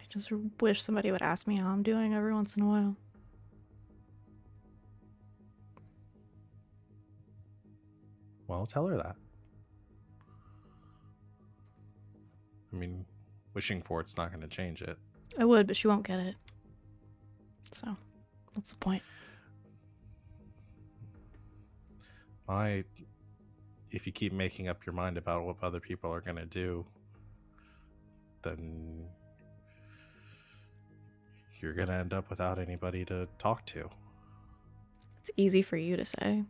I just wish somebody would ask me how I'm doing every once in a while. Well, tell her that. I mean, wishing for it's not going to change it. I would, but she won't get it. So, what's the point? If you keep making up your mind about what other people are going to do, then you're going to end up without anybody to talk to. It's easy for you to say.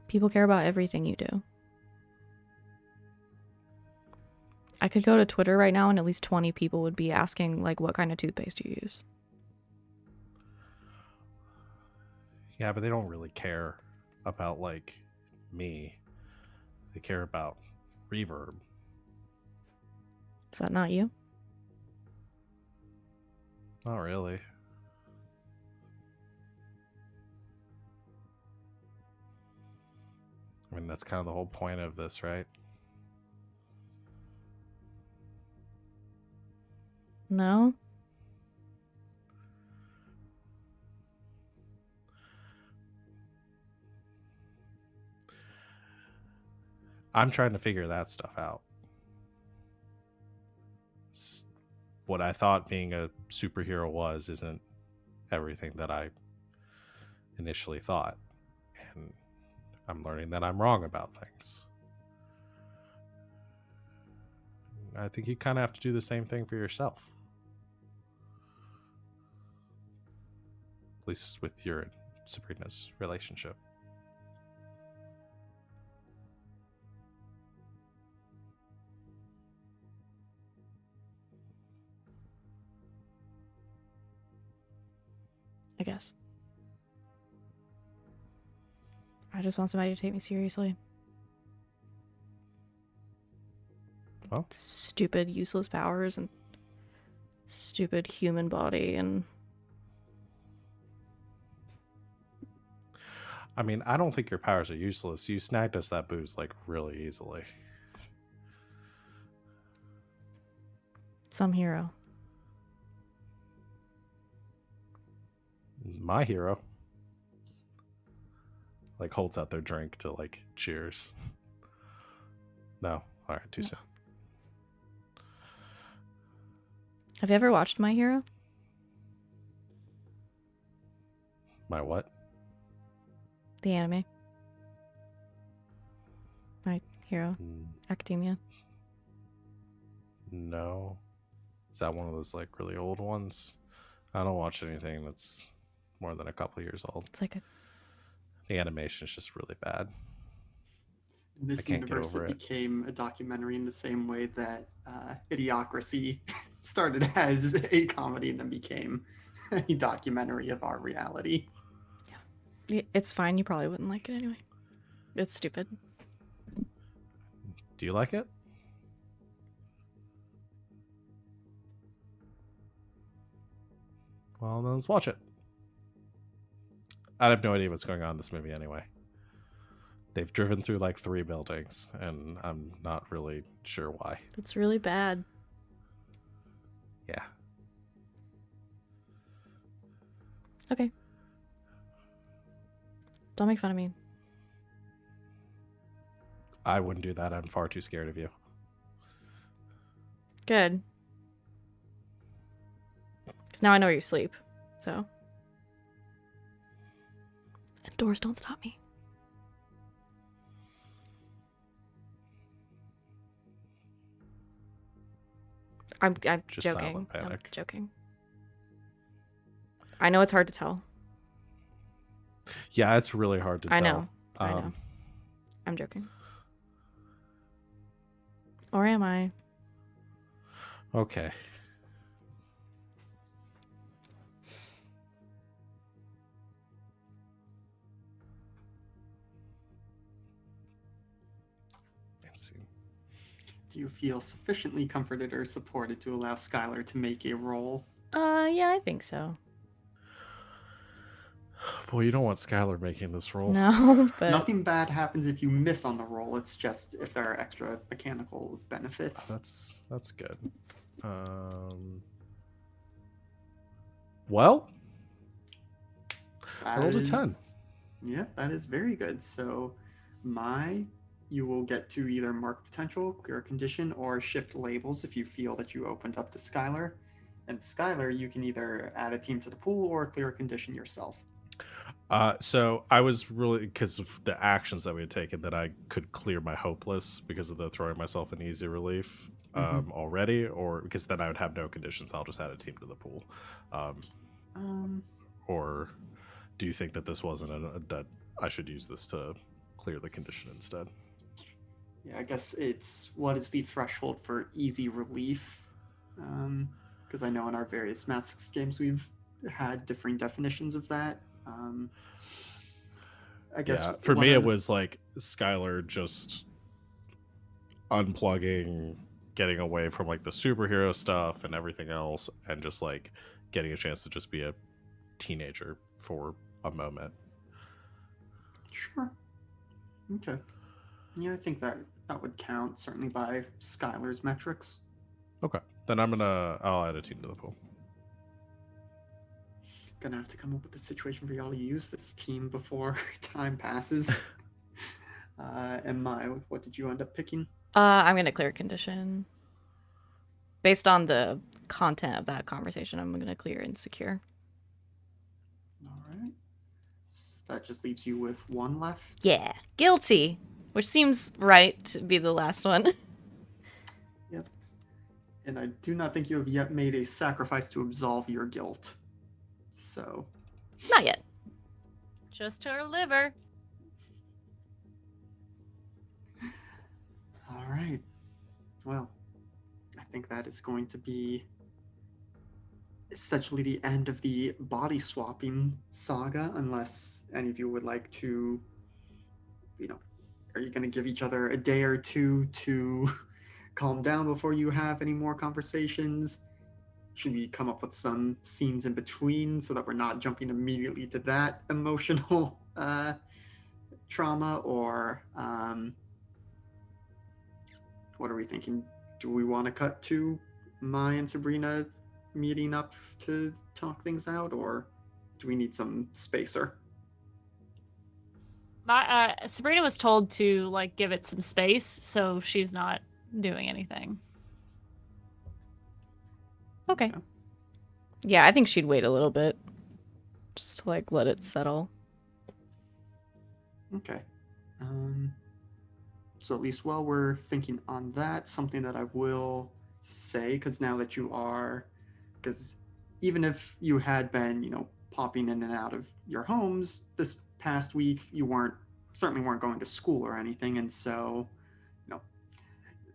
People care about everything you do. I could go to Twitter right now and at least 20 people would be asking, like, what kind of toothpaste you use. Yeah, but they don't really care about, like, me. They care about Reverb. Is that not you? Not really. I mean, that's kind of the whole point of this, right? No? I'm trying to figure that stuff out. What I thought being a superhero isn't everything that I initially thought. And I'm learning that I'm wrong about things. I think you kind of have to do the same thing for yourself. At least with your and Subrina's relationship. I guess. I just want somebody to take me seriously. Well, stupid, useless powers and stupid human body and... I mean, I don't think your powers are useless. You snagged us that booze, like, really easily. Some hero. My hero. Like, holds out their drink to, like, cheers. No. All right, too soon. Have you ever watched My Hero? My what? The anime. My Hero. Academia. No. Is that one of those, like, really old ones? I don't watch anything that's more than a couple years old. It's like a... The animation is just really bad. In this I can't get universe, over it it. became a documentary in the same way that Idiocracy started as a comedy and then became a documentary of our reality. Yeah. It's fine. You probably wouldn't like it anyway. It's stupid. Do you like it? Well, then let's watch it. I have no idea what's going on in this movie anyway. They've driven through like 3 buildings, and I'm not really sure why. It's really bad. Yeah. Okay. Don't make fun of me. I wouldn't do that. I'm far too scared of you. Good. 'Cause now I know where you sleep. So, and doors don't stop me. I'm Just joking. silent I'm panic. joking. I know it's hard to tell. Yeah, it's really hard to tell. I know. I know. I'm joking. Or am I? Okay. Let's see. Do you feel sufficiently comforted or supported to allow Skylar to make a roll? Yeah, I think so. Boy, you don't want Skylar making this roll. No, but Nothing bad happens if you miss on the roll. It's just if there are extra mechanical Oh, benefits. that's good. Well, I rolled a 10. Yeah, that is very good. So you will get to either mark potential, clear a condition, or shift labels if you feel that you opened up to Skylar. And Skylar, you can either add a team to the pool or clear a condition yourself. So I was really, because of the actions that we had taken, that I could clear my hopeless because of the throwing myself an easy relief already, or because then I would have no conditions. I'll just add a team to the pool. Or do you think that this wasn't that I should use this to clear the condition instead? Yeah, I guess it's what is the threshold for easy relief? Because I know in our various Masks games we've had differing definitions of that. I guess for me it was like Skylar just unplugging, getting away from like the superhero stuff and everything else, and just like getting a chance to just be a teenager for a moment. Sure. Okay. Yeah, I think that would count, certainly by Skylar's metrics. Okay, then I'll add a team to the pool. Gonna have to come up with a situation for y'all to use this team before time passes. And what did you end up picking? I'm gonna clear a condition. Based on the content of that conversation, I'm gonna clear insecure. All right. So that just leaves you with one left. Yeah, guilty, which seems right to be the last one. Yep. And I do not think you have yet made a sacrifice to absolve your guilt. So. Not yet. Just her liver. All right. Well, I think that is going to be essentially the end of the body swapping saga, unless any of you would like to, are you going to give each other a day or two to calm down before you have any more conversations? Should we come up with some scenes in between so that we're not jumping immediately to that emotional trauma? Or what are we thinking? Do we want to cut to Mai and Subrina meeting up to talk things out, or do we need some spacer? Sabrina was told to give it some space, so she's not doing anything. Okay. Yeah, I think she'd wait a little bit. Just to let it settle. Okay. So at least while we're thinking on that, something that I will say, because now that because even if you had been, popping in and out of your homes this past week, you certainly weren't going to school or anything. And so,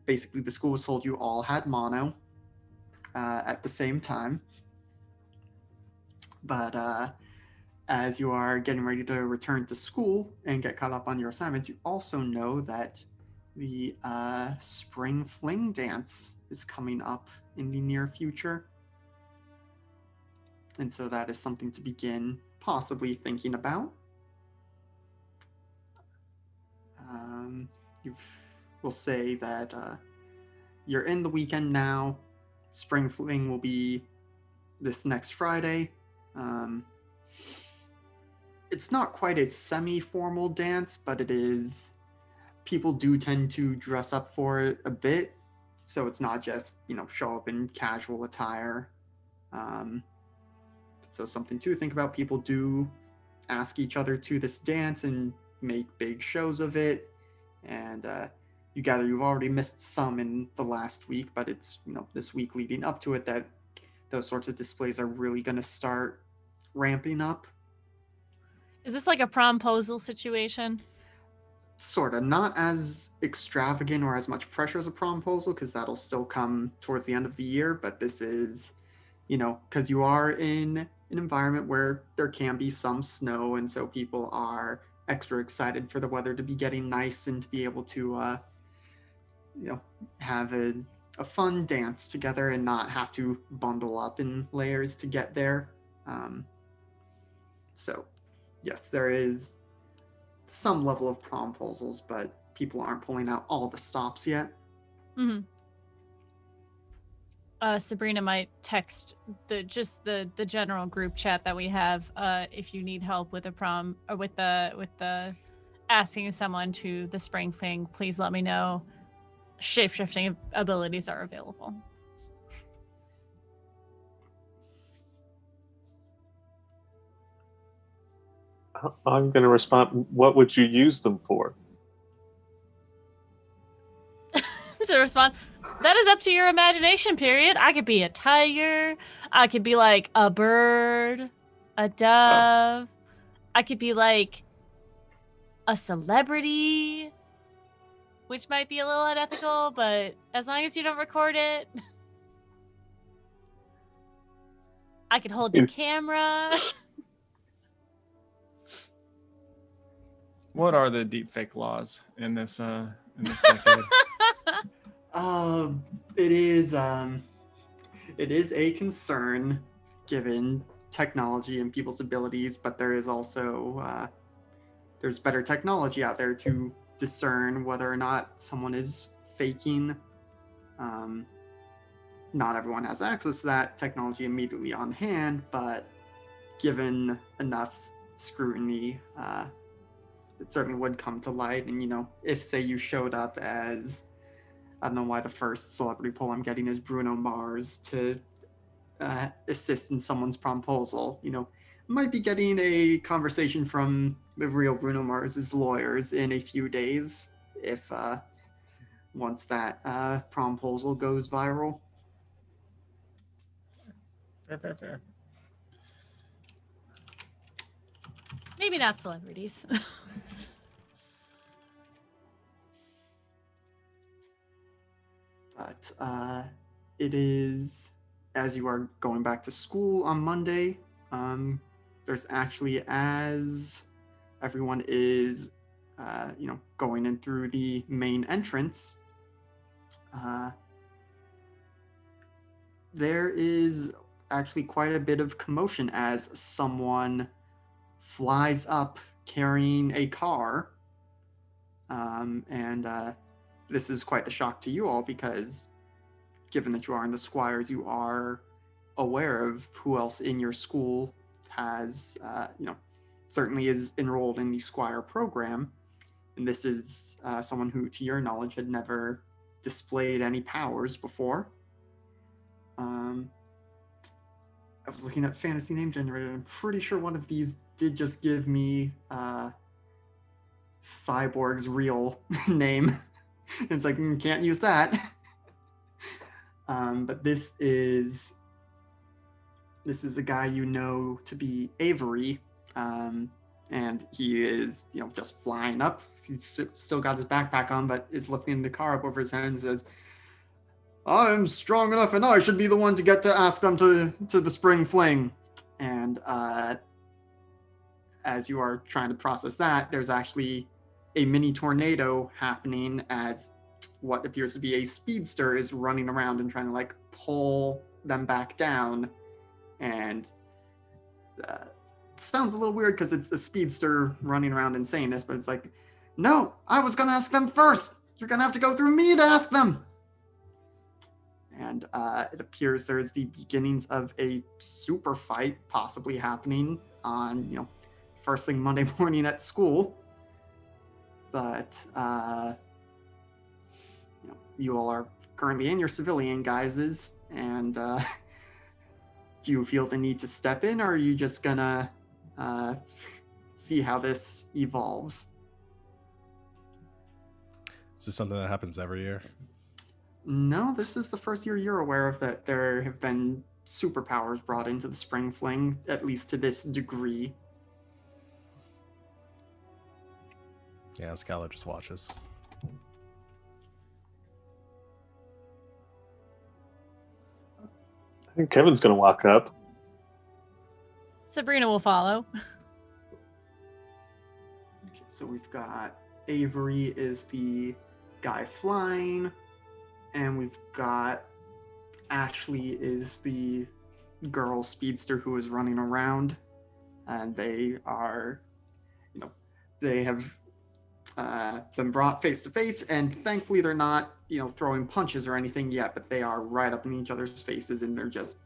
basically the school was told you all had mono at the same time. But as you are getting ready to return to school and get caught up on your assignments, you also know that the Spring Fling Dance is coming up in the near future. And so that is something to begin possibly thinking about. We'll say that you're in the weekend now. Spring Fling will be this next Friday. It's not quite a semi-formal dance, but it is. People do tend to dress up for it a bit, so it's not just show up in casual attire. So something to think about. People do ask each other to this dance and make big shows of it. And you gather you've already missed some in the last week, but it's, this week leading up to it that those sorts of displays are really going to start ramping up. Is this like a promposal situation? Sort of. Not as extravagant or as much pressure as a promposal, because that'll still come towards the end of the year, but this is, because you are in an environment where there can be some snow, and so people are extra excited for the weather to be getting nice and to be able to have a fun dance together and not have to bundle up in layers to get there. So yes, there is some level of promposals, but people aren't pulling out all the stops yet. Mm-hmm. Subrina might text the general group chat that we have if you need help with a prom or with the asking someone to the spring thing. Please let me know. Shape-shifting abilities are available. I'm going to respond. What would you use them for? To respond, that is up to your imagination, period. I could be a tiger. I could be like a bird, a dove. I could be like a celebrity, which might be a little unethical, but as long as you don't record it. I could hold the camera. What are the deepfake laws in this decade? It is a concern given technology and people's abilities, but there is also there's better technology out there to discern whether or not someone is faking. Not everyone has access to that technology immediately on hand, but given enough scrutiny, it certainly would come to light. And, if, say, you showed up as, I don't know why the first celebrity poll I'm getting is Bruno Mars to assist in someone's promposal, might be getting a conversation from the real Bruno Mars's lawyers in a few days if once that promposal goes viral. Fair. Maybe not celebrities. But it is, as you are going back to school on Monday, there's actually, as everyone is, going in through the main entrance, there is actually quite a bit of commotion as someone flies up carrying a car. And this is quite the shock to you all, because given that you are in the Squires, you are aware of who else in your school has, certainly is enrolled in the Squire program. And this is someone who, to your knowledge, had never displayed any powers before. I was looking at Fantasy Name Generator, and I'm pretty sure one of these did just give me Cyborg's real name. It's like, can't use that. But this is a guy you know to be Avery, and he is, just flying up. He's still got his backpack on, but is lifting the car up over his head and says, "I'm strong enough, and I should be the one to get to ask them to the spring fling." And as you are trying to process that, there's actually a mini tornado happening as what appears to be a speedster is running around and trying to pull them back down. And it sounds a little weird because it's a speedster running around and saying this, but it's like, no, I was going to ask them first. You're going to have to go through me to ask them. And it appears there's the beginnings of a super fight possibly happening on, first thing Monday morning at school. But, you all are currently in your civilian guises, and do you feel the need to step in, or are you just gonna see how this evolves? Is this something that happens every year? No, this is the first year you're aware of that there have been superpowers brought into the Spring Fling, at least to this degree. Yeah, Skylar just watches. I think Kevin's gonna walk up. Subrina will follow. Okay, so we've got Avery is the guy flying, and we've got Ashley is the girl speedster who is running around, and they are, they have been brought face to face, and thankfully they're not, throwing punches or anything yet, but they are right up in each other's faces, and they're just,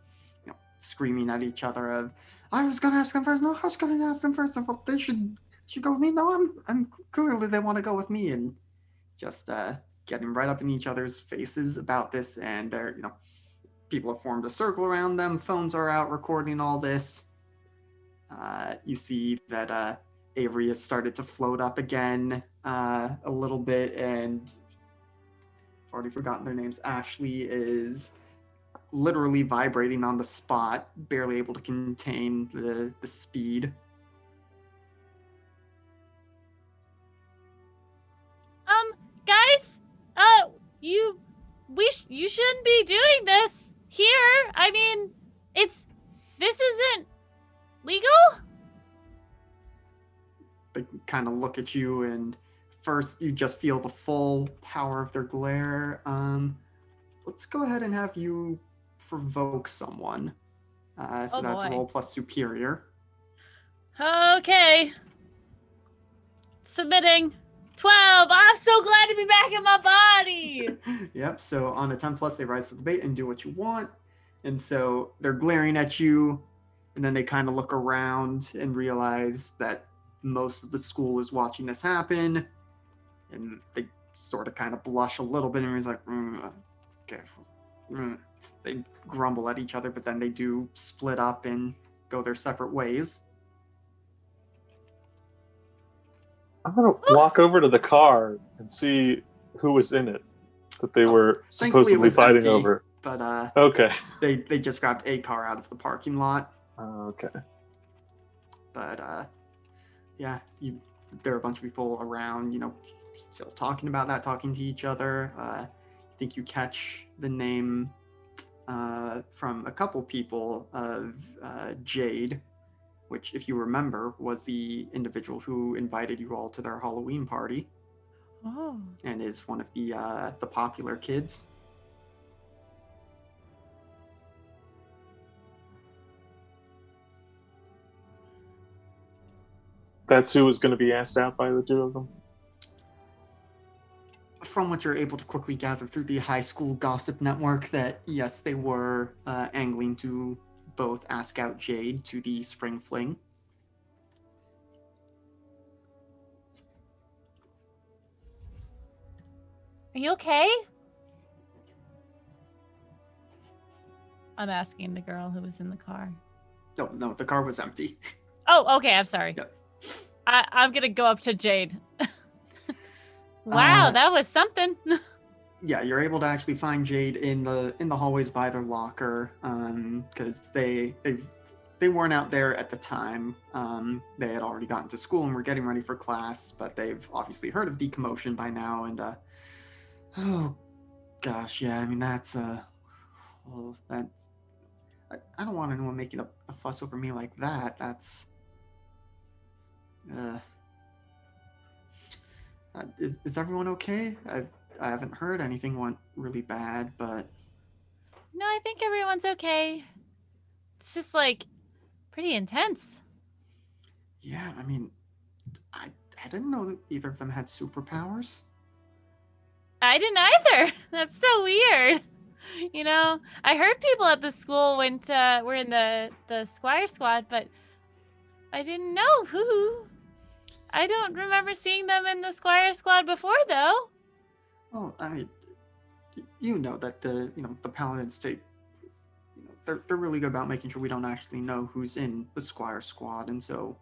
screaming at each other of, I was gonna ask them first. No, I was gonna ask them first. Well, they should go with me. No, I'm clearly they want to go with me, and just getting right up in each other's faces about this, and people have formed a circle around them. Phones are out recording all this. You see that Avery has started to float up again a little bit, and I've already forgotten their names. Ashley is literally vibrating on the spot, barely able to contain the speed. Guys, you shouldn't be doing this here. I mean, this isn't legal. They kind of look at you, and first you just feel the full power of their glare. Let's go ahead and have you provoke someone. So that's boy. roll plus superior. Okay. Submitting. 12. I'm so glad to be back in my body. Yep, so on a 10 plus, they rise to the bait and do what you want. And so they're glaring at you, and then they kind of look around and realize that most of the school is watching this happen. And they sort of kind of blush a little bit, and he's like, okay. They grumble at each other, but then they do split up and go their separate ways. I'm gonna walk over to the car and see who was in it that they were Thankfully, it supposedly was fighting empty, over. But Okay. they just grabbed a car out of the parking lot. Okay. But yeah, there are a bunch of people around, still talking about that, talking to each other. I think you catch the name from a couple people of Jade, which, if you remember, was the individual who invited you all to their Halloween party. Oh. And is one of the popular kids. That's who was going to be asked out by the two of them? From what you're able to quickly gather through the high school gossip network, that yes, they were angling to both ask out Jade to the Spring Fling. Are you okay? I'm asking the girl who was in the car. No, the car was empty. Oh, okay. I'm sorry. Yep. I'm gonna go up to Jade. Wow, that was something. Yeah, you're able to actually find Jade in the hallways by their locker, because they weren't out there at the time. They had already gotten to school and were getting ready for class, but they've obviously heard of the commotion by now. And oh gosh, yeah, I mean that's I don't want anyone making a fuss over me like that. That's is everyone okay? I haven't heard anything went really bad, but No, I think everyone's okay. It's just like pretty intense. yeah, I mean, I didn't know that either of them had superpowers. I didn't either. That's so weird. I heard people at the school were in the Squire squad, but I didn't know who. I don't remember seeing them in the Squire squad before, though. Well, I mean, that the paladins take they're really good about making sure we don't actually know who's in the Squire squad, and so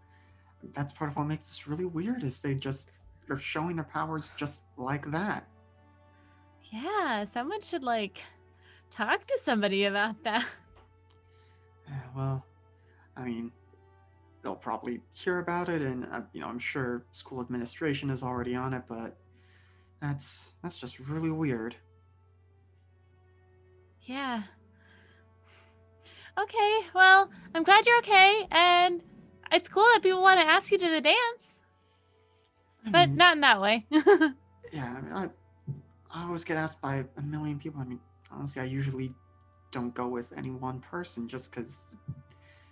that's part of what makes this really weird. Is they're showing their powers just like that. Yeah, someone should like talk to somebody about that. Well, I mean, they'll probably hear about it, and I'm sure school administration is already on it, but that's just really weird. Yeah. Okay, well, I'm glad you're okay, and it's cool that people want to ask you to the dance, but not in that way. Yeah, I mean, I always get asked by a million people. I mean, honestly, I usually don't go with any one person just because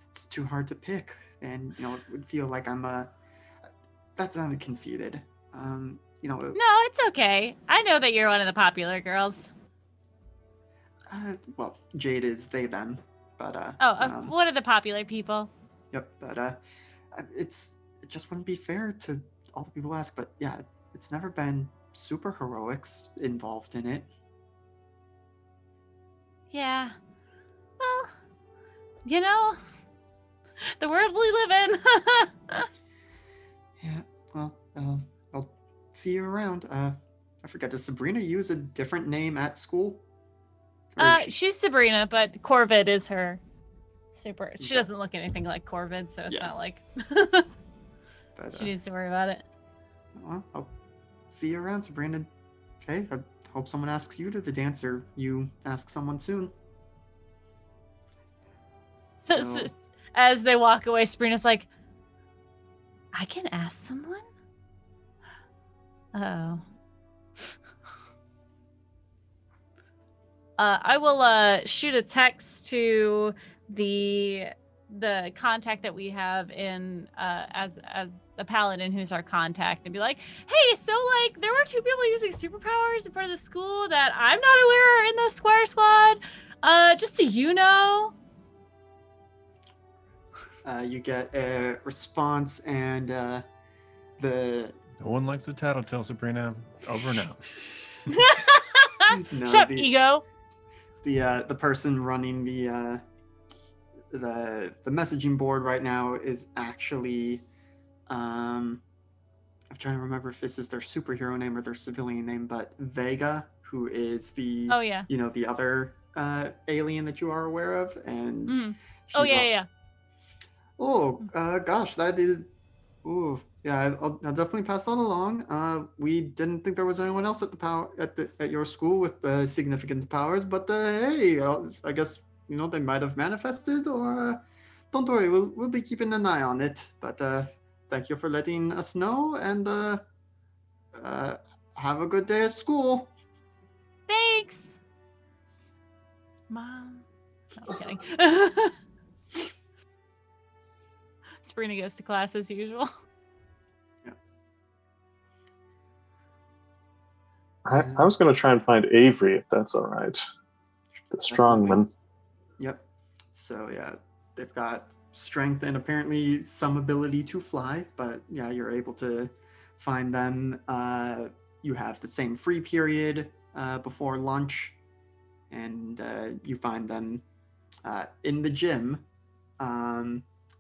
it's too hard to pick, and it would feel like that sounded conceited. No, it's okay. I know that you're one of the popular girls. Well, Jade is they them, but one of the popular people. Yep, but it just wouldn't be fair to all the people ask. But yeah, it's never been super heroics involved in it. Yeah. Well, the world we live in. Yeah. Well, I'll see you around. I forgot. Does Subrina use a different name at school? She's Subrina, but Corvid is her super. She Okay. doesn't look anything like Corvid, so it's Yeah. not like But, she needs to worry about it. well, I'll see you around, Sabrina. Okay, I hope someone asks you to the dance, or you ask someone soon. So, as they walk away, Sabrina's like, I can ask someone? Oh. I will shoot a text to the contact that we have in as the paladin who's our contact, and be like, hey, so like there were 2 people using superpowers in front of the school that I'm not aware are in the Squire squad. Just so you know. You get a response, and the No one likes a tattletale, Subrina. Over and out. no, Shut up, the, ego. the person running the messaging board right now is actually I'm trying to remember if this is their superhero name or their civilian name, but Vega, who is the Oh yeah. the other alien that you are aware of, and Mhm. Oh she's yeah. Oh, gosh, that is. Ooh, yeah, I'll definitely pass that along. We didn't think there was anyone else at your school with significant powers, but hey, I guess they might have manifested, or don't worry, we'll be keeping an eye on it. But thank you for letting us know, and have a good day at school. Thanks, Mom. No, I'm kidding. Sabrina goes to class as usual. I was going to try and find Avery, if that's all right. The strongman. Yep. So yeah, they've got strength and apparently some ability to fly, but yeah, you're able to find them. You have the same free period before lunch, and you find them in the gym,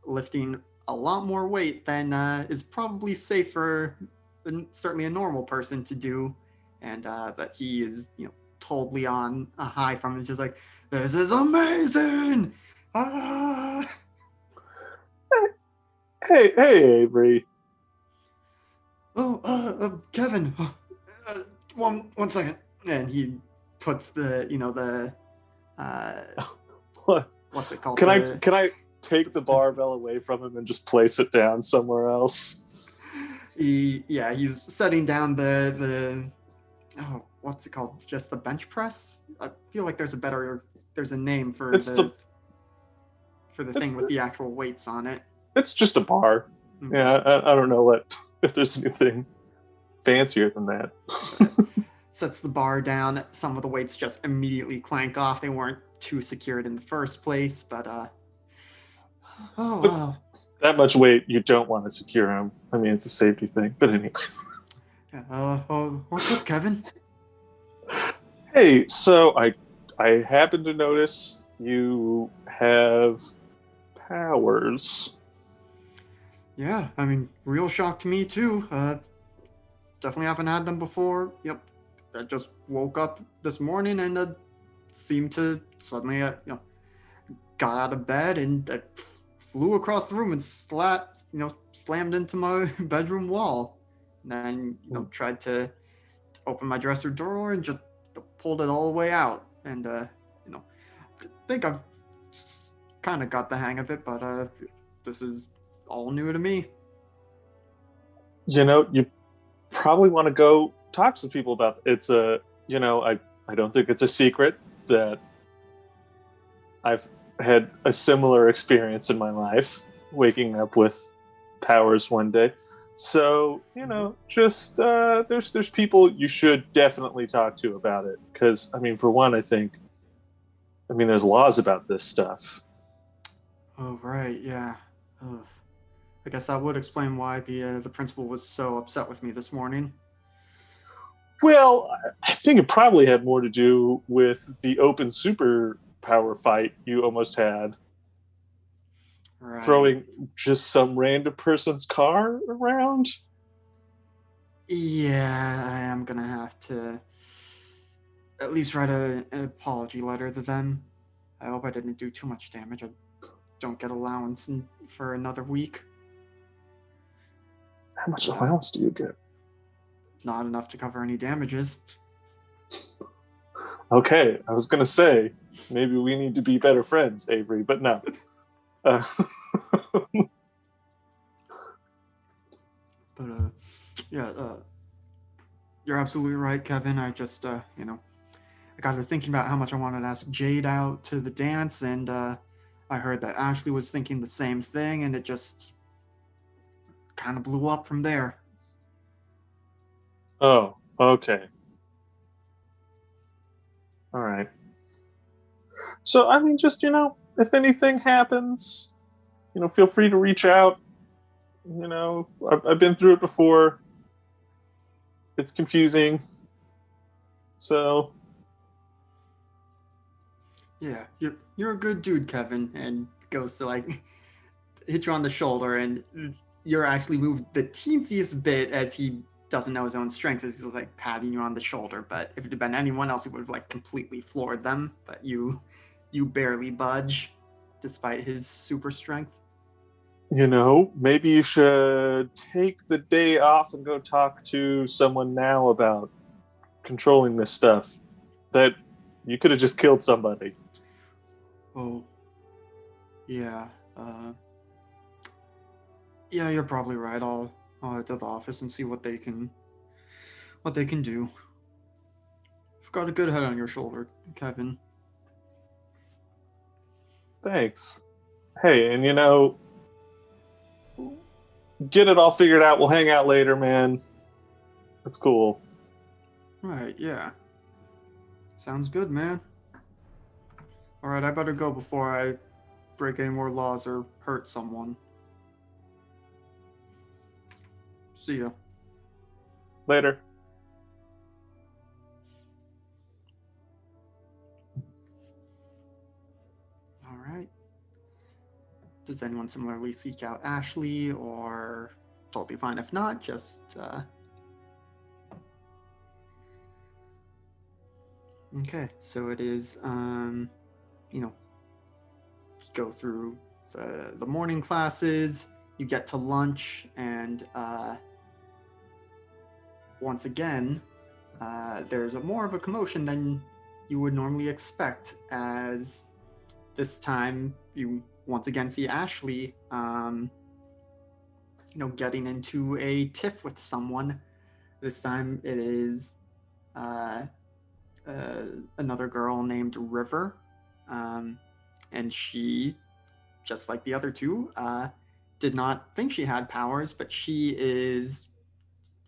lifting a lot more weight than is probably safer than certainly a normal person to do, and that he is totally on a high from it, just like, this is amazing. Ah! Hey, Avery. Oh, Kevin. One second. And he puts the What? what's it called? Can I take the barbell away from him and just place it down somewhere else? He's setting down the what's it called? Just the bench press? I feel like there's a name for the thing with the actual weights on it. It's just a bar. Okay. Yeah, I don't know if there's anything fancier than that. Sets the bar down. Some of the weights just immediately clank off. They weren't too secured in the first place, but that much weight, you don't want to secure him. I mean, it's a safety thing. But anyway. What's up, Kevin? Hey, so I happened to notice you have powers. Yeah, I mean, real shock to me too. Definitely haven't had them before. Yep, I just woke up this morning and seemed to suddenly, got out of bed and flew across the room and slammed into my bedroom wall. And then, tried to open my dresser drawer and just pulled it all the way out. And, I think I've kind of got the hang of it, but this is all new to me. You probably want to go talk to people about it. It's I don't think it's a secret that I've had a similar experience in my life, waking up with powers one day. So, just there's people you should definitely talk to about it. Because, for one, there's laws about this stuff. Oh, right, yeah. Ugh. I guess that would explain why the principal was so upset with me this morning. Well, I think it probably had more to do with the open superpower fight you almost had. Right. Throwing just some random person's car around. Yeah, I am gonna have to at least write an apology letter to them. I hope I didn't do too much damage. I don't get allowance for another week. How much allowance do you get? Not enough to cover any damages. Okay, I was gonna say maybe we need to be better friends, Avery, but no. But you're absolutely right, Kevin. I just I got to thinking about how much I wanted to ask Jade out to the dance, and I heard that Ashley was thinking the same thing, and it just kind of blew up from there. Oh, okay. All right. So, just, if anything happens, feel free to reach out. I've been through it before. It's confusing. So. Yeah, you're a good dude, Kevin, and goes to hit you on the shoulder, and you're actually moved the teensiest bit as he doesn't know his own strength, as he's patting you on the shoulder. But if it had been anyone else, he would have completely floored them. But you barely budge, despite his super strength. Maybe you should take the day off and go talk to someone now about controlling this stuff. That you could have just killed somebody. Oh, yeah. Yeah, you're probably right. I'll head to the office and see what they can do. You've got a good head on your shoulder, Kevin. Thanks. Hey, and get it all figured out. We'll hang out later, man. That's cool. Right, yeah. Sounds good, man. Alright, I better go before I break any more laws or hurt someone. See ya. Later. Alright. Does anyone similarly seek out Ashley, or totally fine if not, just Okay, so it is you go through the morning classes, you get to lunch, and once again, there's more of a commotion than you would normally expect, as this time you once again see Ashley, getting into a tiff with someone. This time it is another girl named River, and she, just like the other two, did not think she had powers, but she is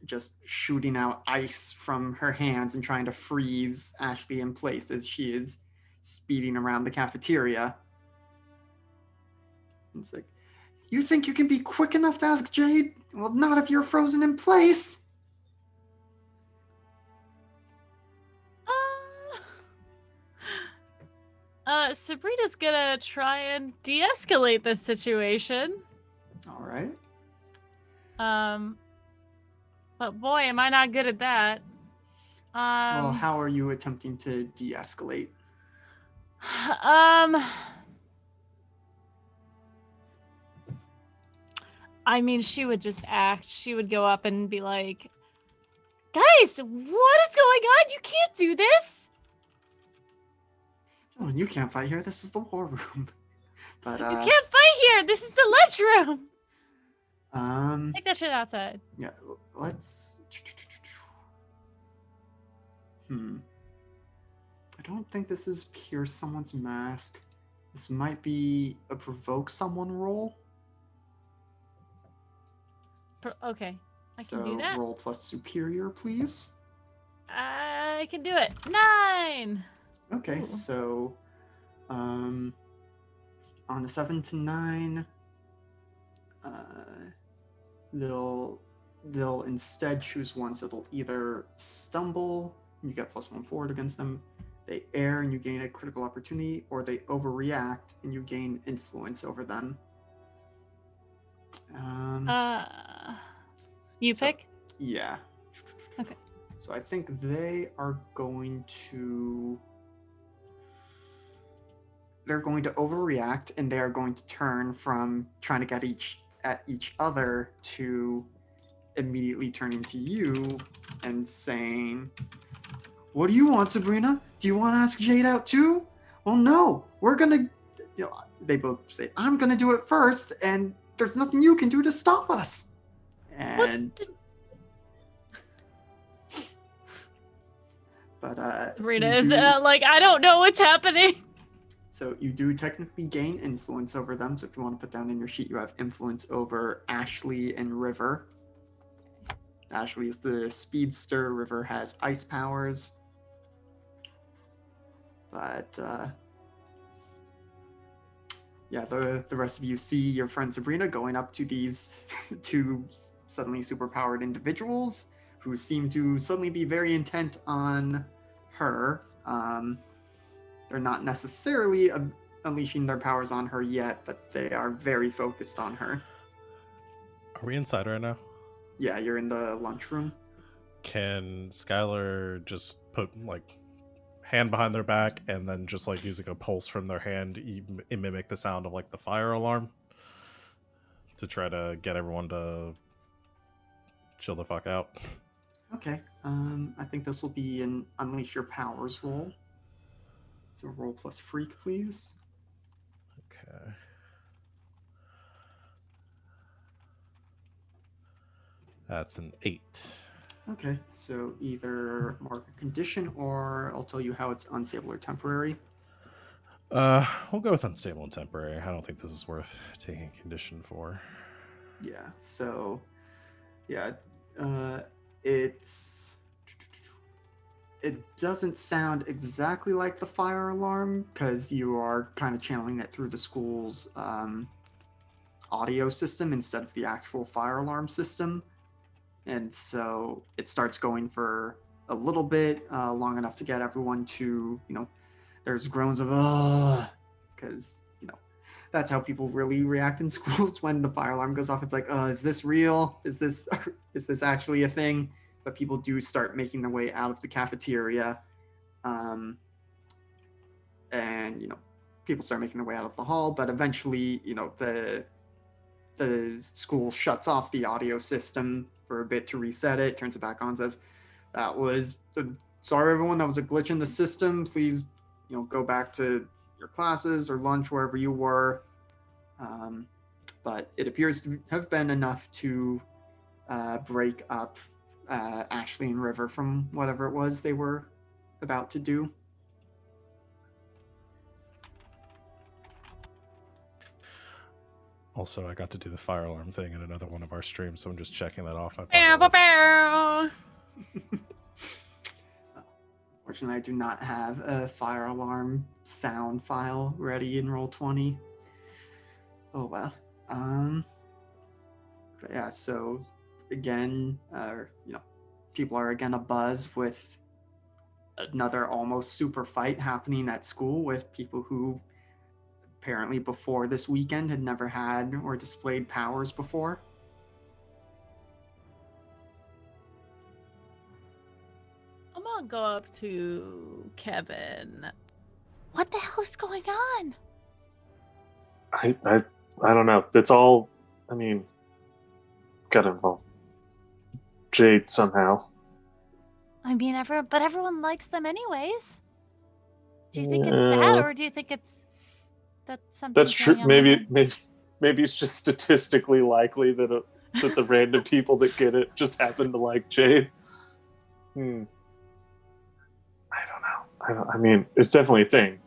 just shooting out ice from her hands and trying to freeze Ashley in place as she is speeding around the cafeteria. It's you think you can be quick enough to ask Jade? Well, not if you're frozen in place. Sabrina's gonna try and de-escalate this situation. All right. But boy, am I not good at that. Well, how are you attempting to de-escalate? I mean, she would just act. She would go up and be like, "Guys, what is going on? You can't do this." Oh, you can't fight here. This is the war room. But You can't fight here. This is the lunchroom. Take that shit outside. Yeah, let's. I don't think this is pierce someone's mask. This might be a provoke someone roll. Okay, I So can do that. roll plus superior, please. I can do it. 9. Okay, Ooh. so on a 7 to 9, they'll instead choose one. So they'll either stumble and you get +1 forward against them, they err and you gain a critical opportunity, or they overreact and you gain influence over them. You pick? Yeah. Okay. So I think they are going to overreact, and they are going to turn from trying to get at each other to immediately turning to you and saying, "What do you want, Subrina? Do you want to ask Jade out too?" "Well, no, we're gonna." They both say, "I'm gonna do it first, and there's nothing you can do to stop us." And Sabrina is like, I don't know what's happening. So you do technically gain influence over them. So if you want to put down in your sheet, you have influence over Ashley and River. Ashley is the speedster. River has ice powers. But yeah, the rest of you see your friend Subrina going up to these two suddenly superpowered individuals who seem to suddenly be very intent on her. They're not necessarily unleashing their powers on her yet, but they are very focused on her. Are we inside right now? Yeah, you're in the lunchroom. Can Skylar just put hand behind their back and then just using a pulse from their hand mimic the sound of the fire alarm to try to get everyone to chill the fuck out? Okay. I think this will be an unleash your powers roll. So roll plus freak, please. Okay. That's an 8. Okay, so either mark a condition, or I'll tell you how it's unstable or temporary. We'll go with unstable and temporary. I don't think this is worth taking a condition for. Yeah, so yeah, it doesn't sound exactly like the fire alarm because you are kind of channeling it through the school's audio system instead of the actual fire alarm system. And so it starts going for a little bit, long enough to get everyone to, there's groans of, because, that's how people really react in schools when the fire alarm goes off. It's like, is this real? Is this actually a thing? But people do start making their way out of the cafeteria. And, people start making their way out of the hall, but eventually, the school shuts off the audio system for a bit to reset it, turns it back on, says, sorry everyone, that was a glitch in the system. Please, go back to your classes or lunch, wherever you were. But it appears to have been enough to break up Ashley and River from whatever it was they were about to do. Also, I got to do the fire alarm thing in another one of our streams, so I'm just checking that off my Fortunately, I do not have a fire alarm sound file ready in Roll20. Oh well. But yeah, so again, people are again abuzz with another almost super fight happening at school with people who apparently before this weekend had never had or displayed powers before. I'm gonna go up to Kevin. What the hell is going on? I don't know. It's all. I mean, gotta involve Jade somehow. I mean, everyone likes them anyways. Do you think it's that, or do you think it's that something? That's true. Maybe it's just statistically likely that that the random people that get it just happen to like Jade. I don't know. I mean, it's definitely a thing,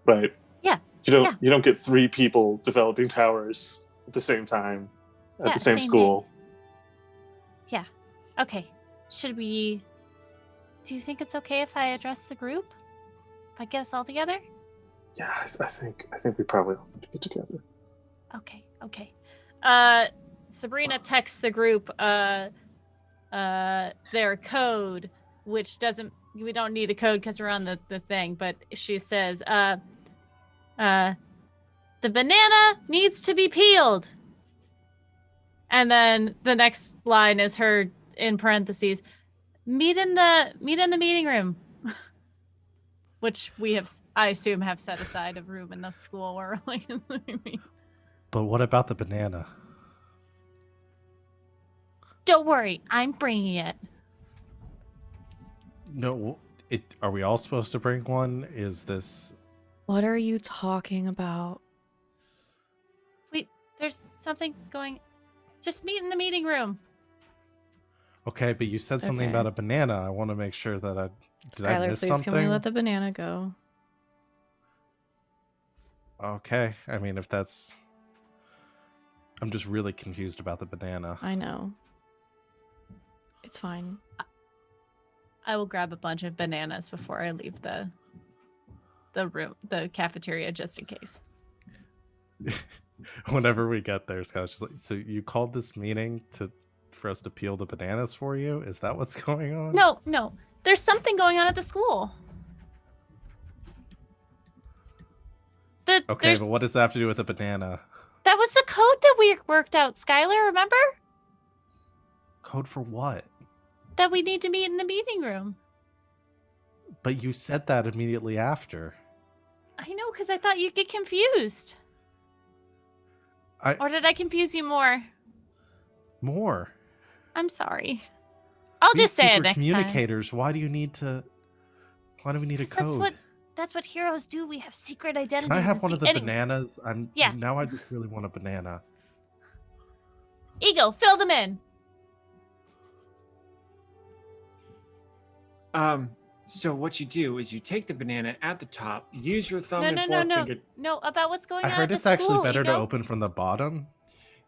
right? Yeah. You don't get 3 people developing powers at the same time at the same school. Day. Yeah. Okay. Should we? Do you think it's okay if I address the group? If I get us all together? Yeah, I think we probably all need to get together. Okay. Subrina texts the group their code, which we don't need a code because we're on the thing, but she says the banana needs to be peeled. And then the next line is her in parentheses, meet in the meeting room. Which I assume have set aside a room in the school where like But what about the banana? Don't worry, I'm bringing it. No, are we all supposed to bring one? Is this... What are you talking about? Wait, there's something going... Just meet in the meeting room. Okay, but you said something about a banana. I want to make sure that I... Did I miss Skylar, please something? can we let the banana go? Okay, I mean, if that's... I'm just really confused about the banana. I know. It's fine. I will grab a bunch of bananas before I leave the room, the cafeteria, just in case. Whenever we get there, Skylar's just like, so you called this meeting for us to peel the bananas for you? Is that what's going on? No. There's something going on at the school. Okay, but what does that have to do with a banana? That was the code that we worked out, Skylar, remember? Code for what? That we need to meet in the meeting room. But you said that immediately after. I know, because I thought you'd get confused. Or did I confuse you more? More. I'm sorry. I'll just say it next communicators. Time. Why do we need a code? That's what heroes do. We have secret identities. Can I have one of the bananas? Yeah. Now I just really want a banana. Ego, fill them in. So what you do is you take the banana at the top, use your thumb and forefinger. No, about what's going on. I heard it's actually better to open from the bottom.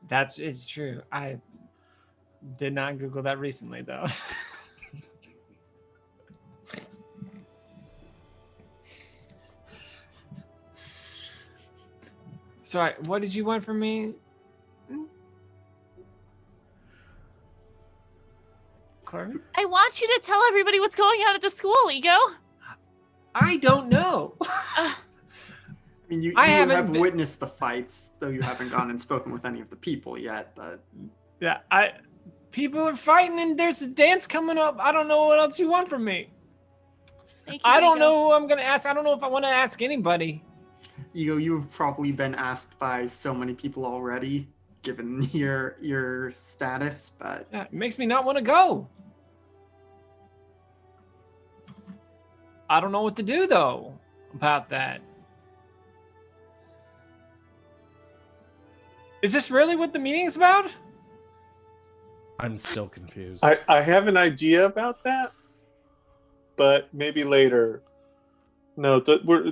That is true. I did not Google that recently, though. Sorry, what did you want from me? Carmen? I want you to tell everybody what's going on at the school, Ego. I don't know. I mean, you have witnessed the fights, though you haven't gone and spoken with any of the people yet. But yeah, people are fighting, and there's a dance coming up. I don't know what else you want from me. I don't know who I'm gonna ask. I don't know if I want to ask anybody. Ego, you've probably been asked by so many people already, given your status. But yeah, it makes me not want to go. I don't know what to do though about that. Is this really what the meeting's about? I'm still confused. I have an idea about that, but maybe later. No,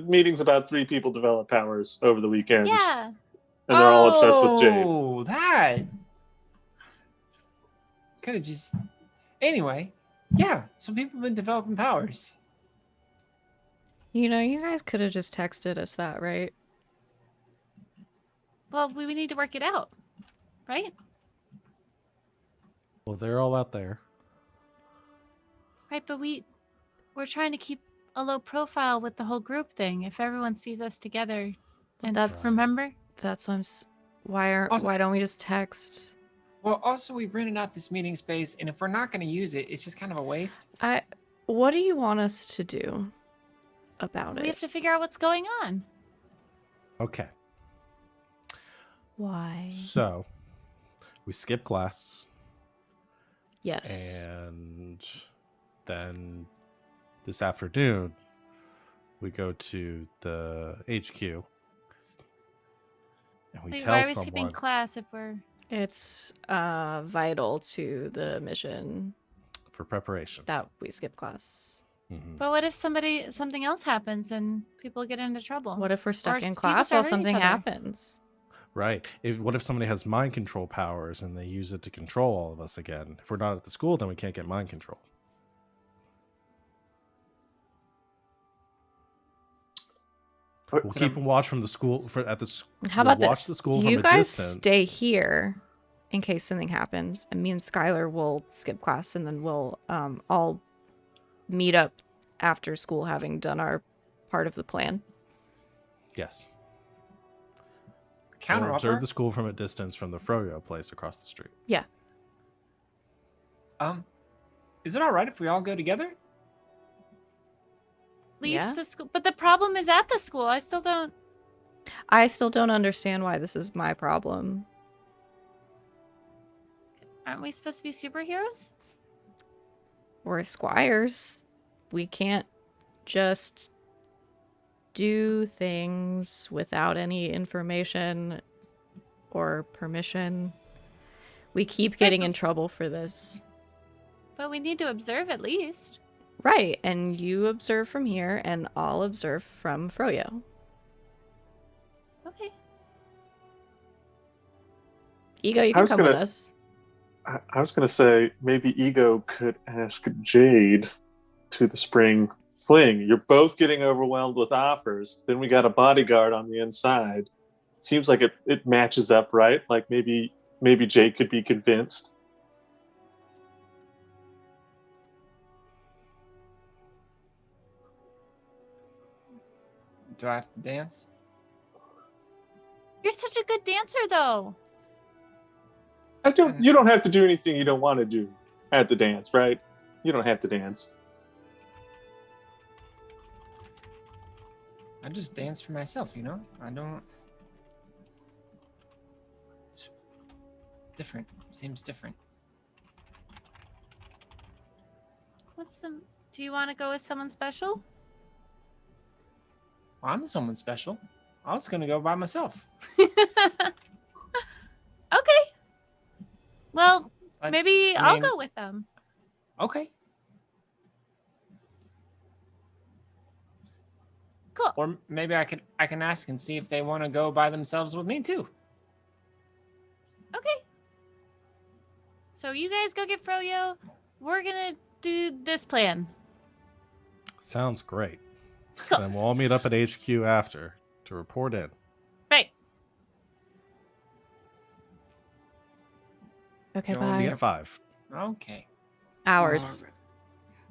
meeting's about 3 people develop powers over the weekend. Yeah. And they're all obsessed with Jade. Oh, that. Could have just... Anyway, yeah, some people have been developing powers. You know, you guys could have just texted us that, right? Well, we need to work it out, right? Well, they're all out there. Right, but we're trying to keep a low profile with the whole group thing. If everyone sees us together, and that's- remember. That's why don't we just text? Well, also we rented out this meeting space, and if we're not going to use it, it's just kind of a waste. What do you want us to do about We it? have to figure out what's going on. Okay. Why? So we skip class. Yes. And then this afternoon, we go to the HQ. And we Wait, tell why are we skipping someone. class if we're... It's vital to the mission For preparation. that we skip class. Mhm. But what if something else happens and people get into trouble? What if we're stuck Or in people class start while hurting each something other? happens? Right. What if somebody has mind control powers and they use it to control all of us again? If we're not at the school, then we can't get mind control. We'll keep a watch from the school How about watch this? the school You from a guys distance. stay here in case something happens, and me and Skylar will skip class, and then we'll all meet up after school, having done our part of the plan. Yes. Counter We'll observe offer. the school from a distance from the Froyo place across the street. Yeah. Is it all right if we all go together? Leaves Yeah. the school, but the problem is at the school. I still don't understand why this is my problem. Aren't we supposed to be superheroes? We're squires. We can't just do things without any information or permission. We keep getting in trouble for this. But we need to observe at least. Right, and you observe from here, and I'll observe from Froyo. Okay. Ego, you I can was come with gonna- us. I was going to say maybe Ego could ask Jade to the spring fling. You're both getting overwhelmed with offers. Then we got a bodyguard on the inside. Seems like it matches up, right? Like maybe Jade could be convinced. Do I have to dance? You're such a good dancer, though. You don't have to do anything you don't want to do at the dance, right? You don't have to dance. I just dance for myself, you know? I don't... It's different. Seems different. Do you want to go with someone special? Well, I'm someone special. I was gonna go by myself. Okay. Well, maybe I'll mean- go with them. Okay. Cool. Or maybe I can ask and see if they want to go by themselves with me too. Okay. So you guys go get Froyo. We're gonna do this plan. Sounds great. Cool. Then we'll all meet up at HQ after to report in. Right. Okay, Do you wanna See you bye. at 5. Okay. Hours. Alright.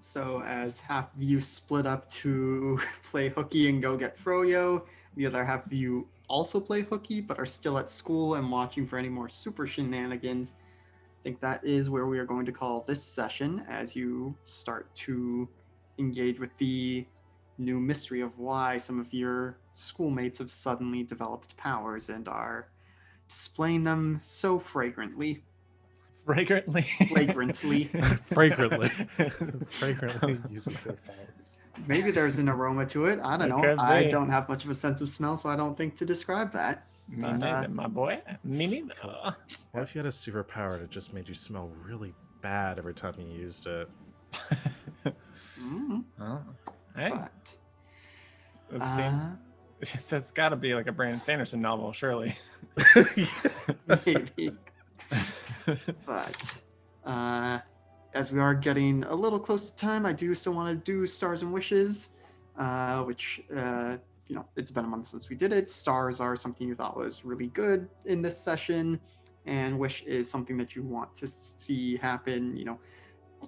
So as half of you split up to play hooky and go get Froyo, the other half of you also play hooky but are still at school and watching for any more super shenanigans. I think that is where we are going to call this session as you start to engage with the new mystery of why some of your schoolmates have suddenly developed powers and are displaying them so fragrantly. Fragrantly. Flagrantly. Fragrantly. Fragrantly using their powers. Maybe there's an aroma to it. I don't It know. could I be. don't have much of a sense of smell, so I don't think to describe that. Me But, neither, my boy. Me neither. What if you had a superpower that just made you smell really bad every time you used it? Oh, hey, But That seem- that's got to be like a Brandon Sanderson novel, surely. maybe. But as we are getting a little close to time, I do still want to do Stars and Wishes, which it's been a month since we did it. Stars are something you thought was really good in this session, and Wish is something that you want to see happen.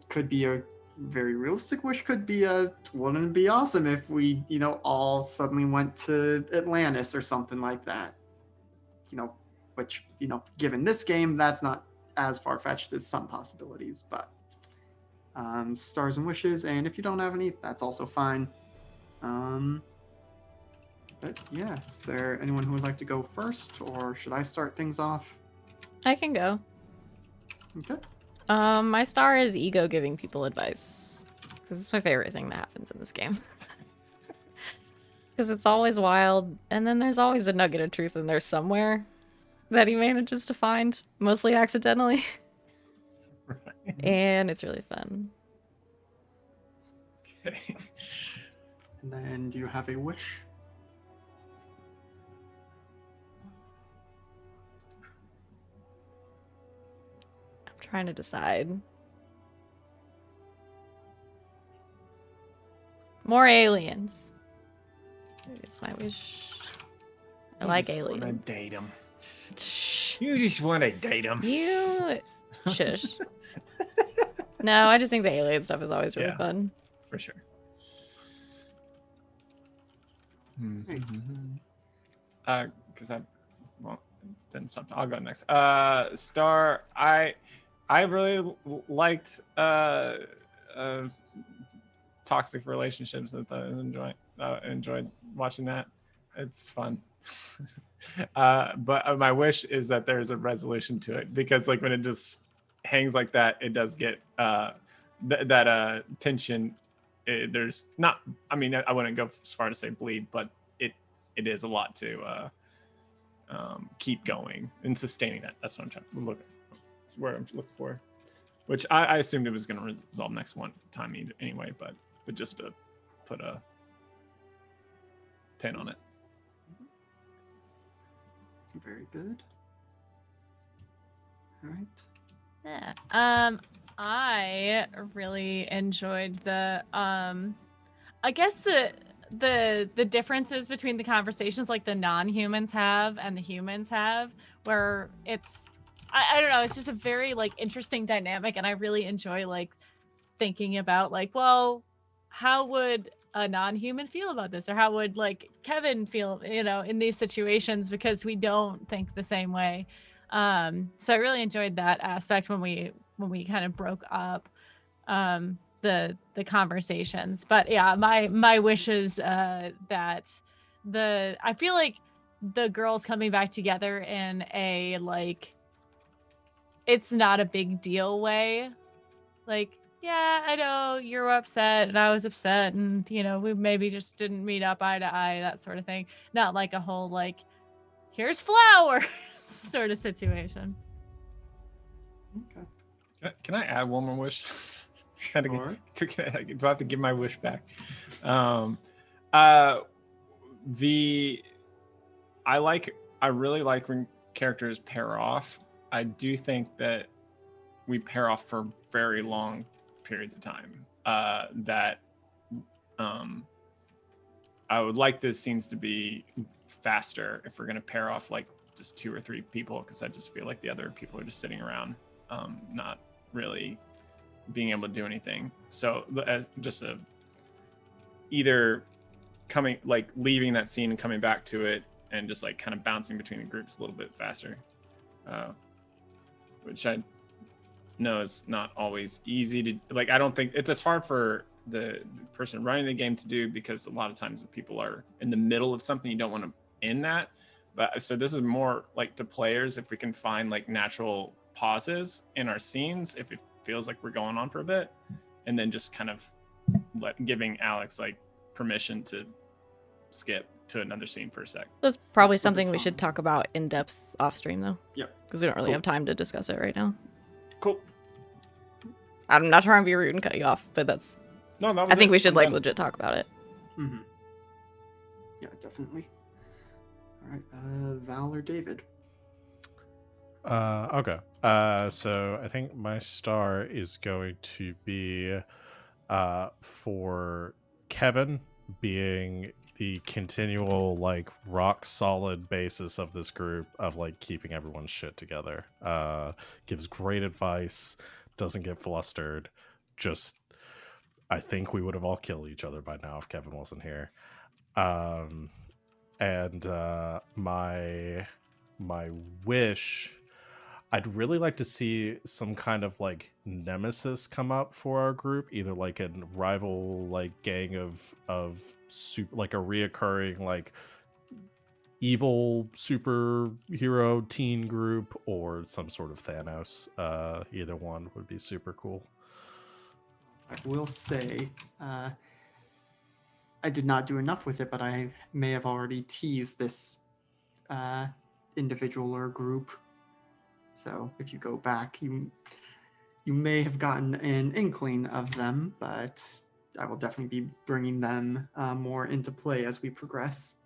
Could be a very realistic wish could be wouldn't it be awesome if we, all suddenly went to Atlantis or something like that? Which, given this game, that's not as far-fetched as some possibilities, but stars and wishes, and if you don't have any, that's also fine. But yeah, is there anyone who would like to go first, or should I start things off? I can go. Okay. My star is ego giving people advice. Because it's my favorite thing that happens in this game. Because it's always wild, and then there's always a nugget of truth in there somewhere that he manages to find, mostly accidentally. Right. And it's really fun. Okay. And then do you have a wish? I'm trying to decide. More aliens. It's my wish. I like You just wanna aliens. date him. Shh. You just want to date him. You shush. No, I just think the alien stuff is always really Yeah. fun. For sure. Because well, it didn't stop. I'll go next. Star. I really liked toxic relationships. That I enjoyed watching that. It's fun. But my wish is that there's a resolution to it, because like when it just hangs like that, it does get that tension. There's not. I mean, I wouldn't go as far to say bleed, but it is a lot to keep going and sustaining that. That's what I'm trying to look at. That's where I'm looking for. Which I assumed it was going to resolve next one time anyway, but just to put a pin on it. Very good. All right. Yeah. I really enjoyed the I guess the differences between the conversations like the non-humans have and the humans have, where it's I don't know, it's just a very like interesting dynamic, and I really enjoy like thinking about like, well, how would a non-human feel about this, or how would like Kevin feel, in these situations, because we don't think the same way. So I really enjoyed that aspect when we kind of broke up the conversations. But yeah, my wish is that I feel like the girls coming back together in a like it's not a big deal way, like, yeah, I know you're upset and I was upset, and we maybe just didn't meet up eye to eye, that sort of thing. Not like a whole like here's flowers sort of situation. Okay. Can I add one more wish? Do Sure. I have to give my wish back? I really like when characters pair off. I do think that we pair off for very long periods of time. I would like the scenes to be faster if we're going to pair off like just 2 or 3 people, because I just feel like the other people are just sitting around, not really being able to do anything. So either coming, like leaving that scene and coming back to it, and just like kind of bouncing between the groups a little bit faster, which I know is not always easy to like. I don't think it's hard for the person running the game to do, because a lot of times people are in the middle of something, you don't want to end that. But so this is more like to players, if we can find like natural pauses in our scenes, if it feels like we're going on for a bit, and then just kind of giving Alex like permission to skip to another scene for a sec. That's probably That's the something we baton. should talk about in depth off stream though. Yep. Because we don't really Cool. have time to discuss it right now. Cool. I'm not trying to be rude and cut you off, but that's. No, that was I think it. we should I'm like done. legit talk about it. Mm-hmm. Yeah, definitely. All right, Val or David? Okay. So I think my star is going to be for Kevin being the continual like rock solid basis of this group, of like keeping everyone's shit together. Gives great advice, doesn't get flustered, just I think we would have all killed each other by now if Kevin wasn't here. And my wish, I'd really like to see some kind of like nemesis come up for our group, either like a rival like gang of super, like a reoccurring like evil superhero teen group, or some sort of Thanos. Either one would be super cool. I will say, I did not do enough with it, but I may have already teased this individual or group. So if you go back, you may have gotten an inkling of them, but I will definitely be bringing them more into play as we progress.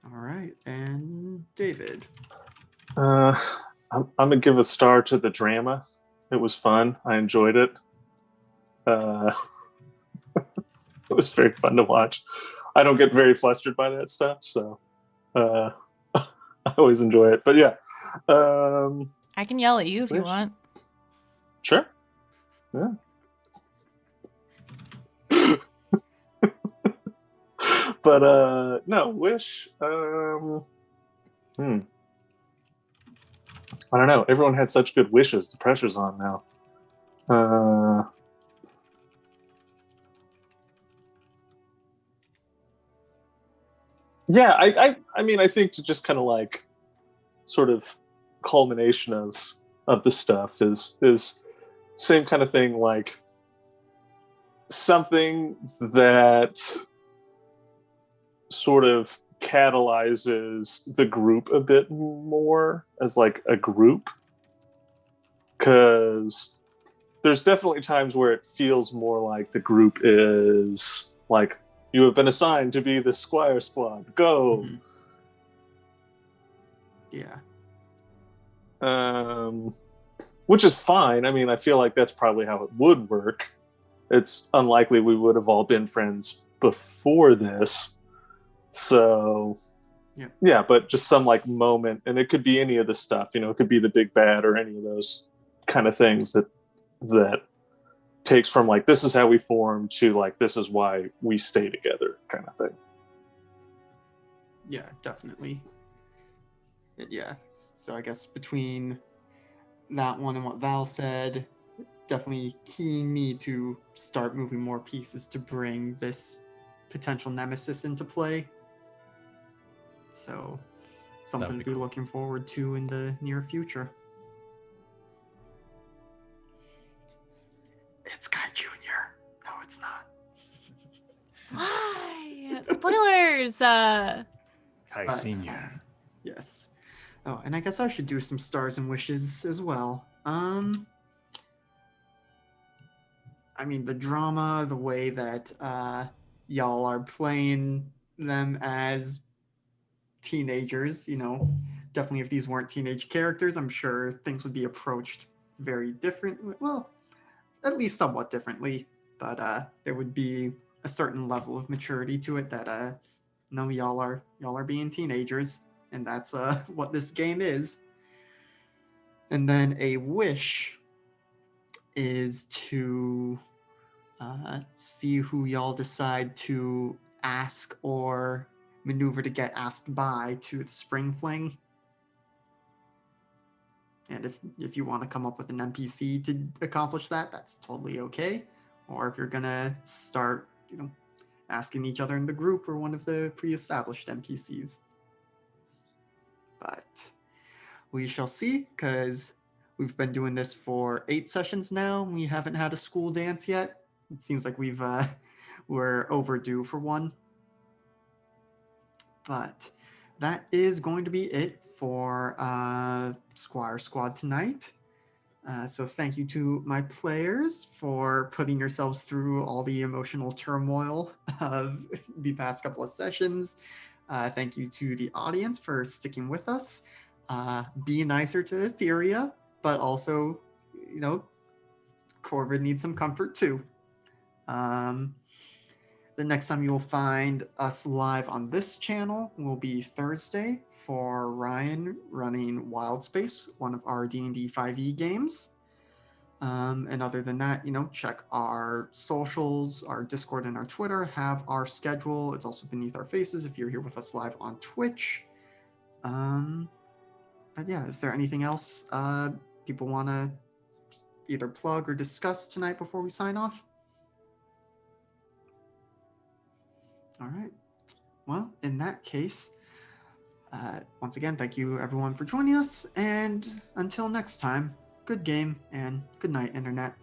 All right, and David. I'm gonna give a star to the drama. It was fun. I enjoyed it. It was very fun to watch. I don't get very flustered by that stuff, so I always enjoy it. But yeah, I can yell at you if you Wish. want. Sure. Yeah. But no, wish. I don't know. Everyone had such good wishes. The pressure's on now. Yeah, I mean, I think to just kind of like sort of culmination of the stuff is same kind of thing, like something that sort of catalyzes the group a bit more as like a group, because there's definitely times where it feels more like the group is like, you have been assigned to be the Squire squad, go. Yeah. Which is fine. I mean, I feel like that's probably how it would work. It's unlikely we would have all been friends before this. So, yeah, but just some like moment, and it could be any of the stuff, you know, it could be the big bad or any of those kind of things that takes from like, this is how we form to like, this is why we stay together kind of thing. Yeah, definitely. Yeah. So I guess between that one and what Val said, definitely keying me to start moving more pieces to bring this potential nemesis into play. So something to be looking forward to in the near future. It's Guy Jr. No, it's not. Why? Spoilers! Kai Senior. Yes. Oh, and I guess I should do some stars and wishes as well. I mean, the drama, the way that y'all are playing them as teenagers, you know, definitely if these weren't teenage characters, I'm sure things would be approached very different. Well, at least somewhat differently, but there would be a certain level of maturity to it that no, y'all are being teenagers, and that's what this game is. And then a wish is to see who y'all decide to ask or maneuver to get asked by to the Spring Fling. And if you want to come up with an NPC to accomplish that, that's totally okay. Or if you're gonna start, you know, asking each other in the group or one of the pre-established NPCs. But we shall see, because we've been doing this for 8 sessions now. We haven't had a school dance yet. It seems like we're overdue for one. But that is going to be it for Squire Squad tonight. So thank you to my players for putting yourselves through all the emotional turmoil of the past couple of sessions. Thank you to the audience for sticking with us. Be nicer to Etheria, but also, you know, Corvid needs some comfort too. The next time you will find us live on this channel will be Thursday for Ryan running Wild Space, one of our D&D 5e games. And other than that, check our socials, our Discord and our Twitter have our schedule. It's also beneath our faces if you're here with us live on Twitch. But yeah, is there anything else people want to either plug or discuss tonight before we sign off? All right. Well, in that case, once again, thank you everyone for joining us. And until next time, good game and good night, Internet.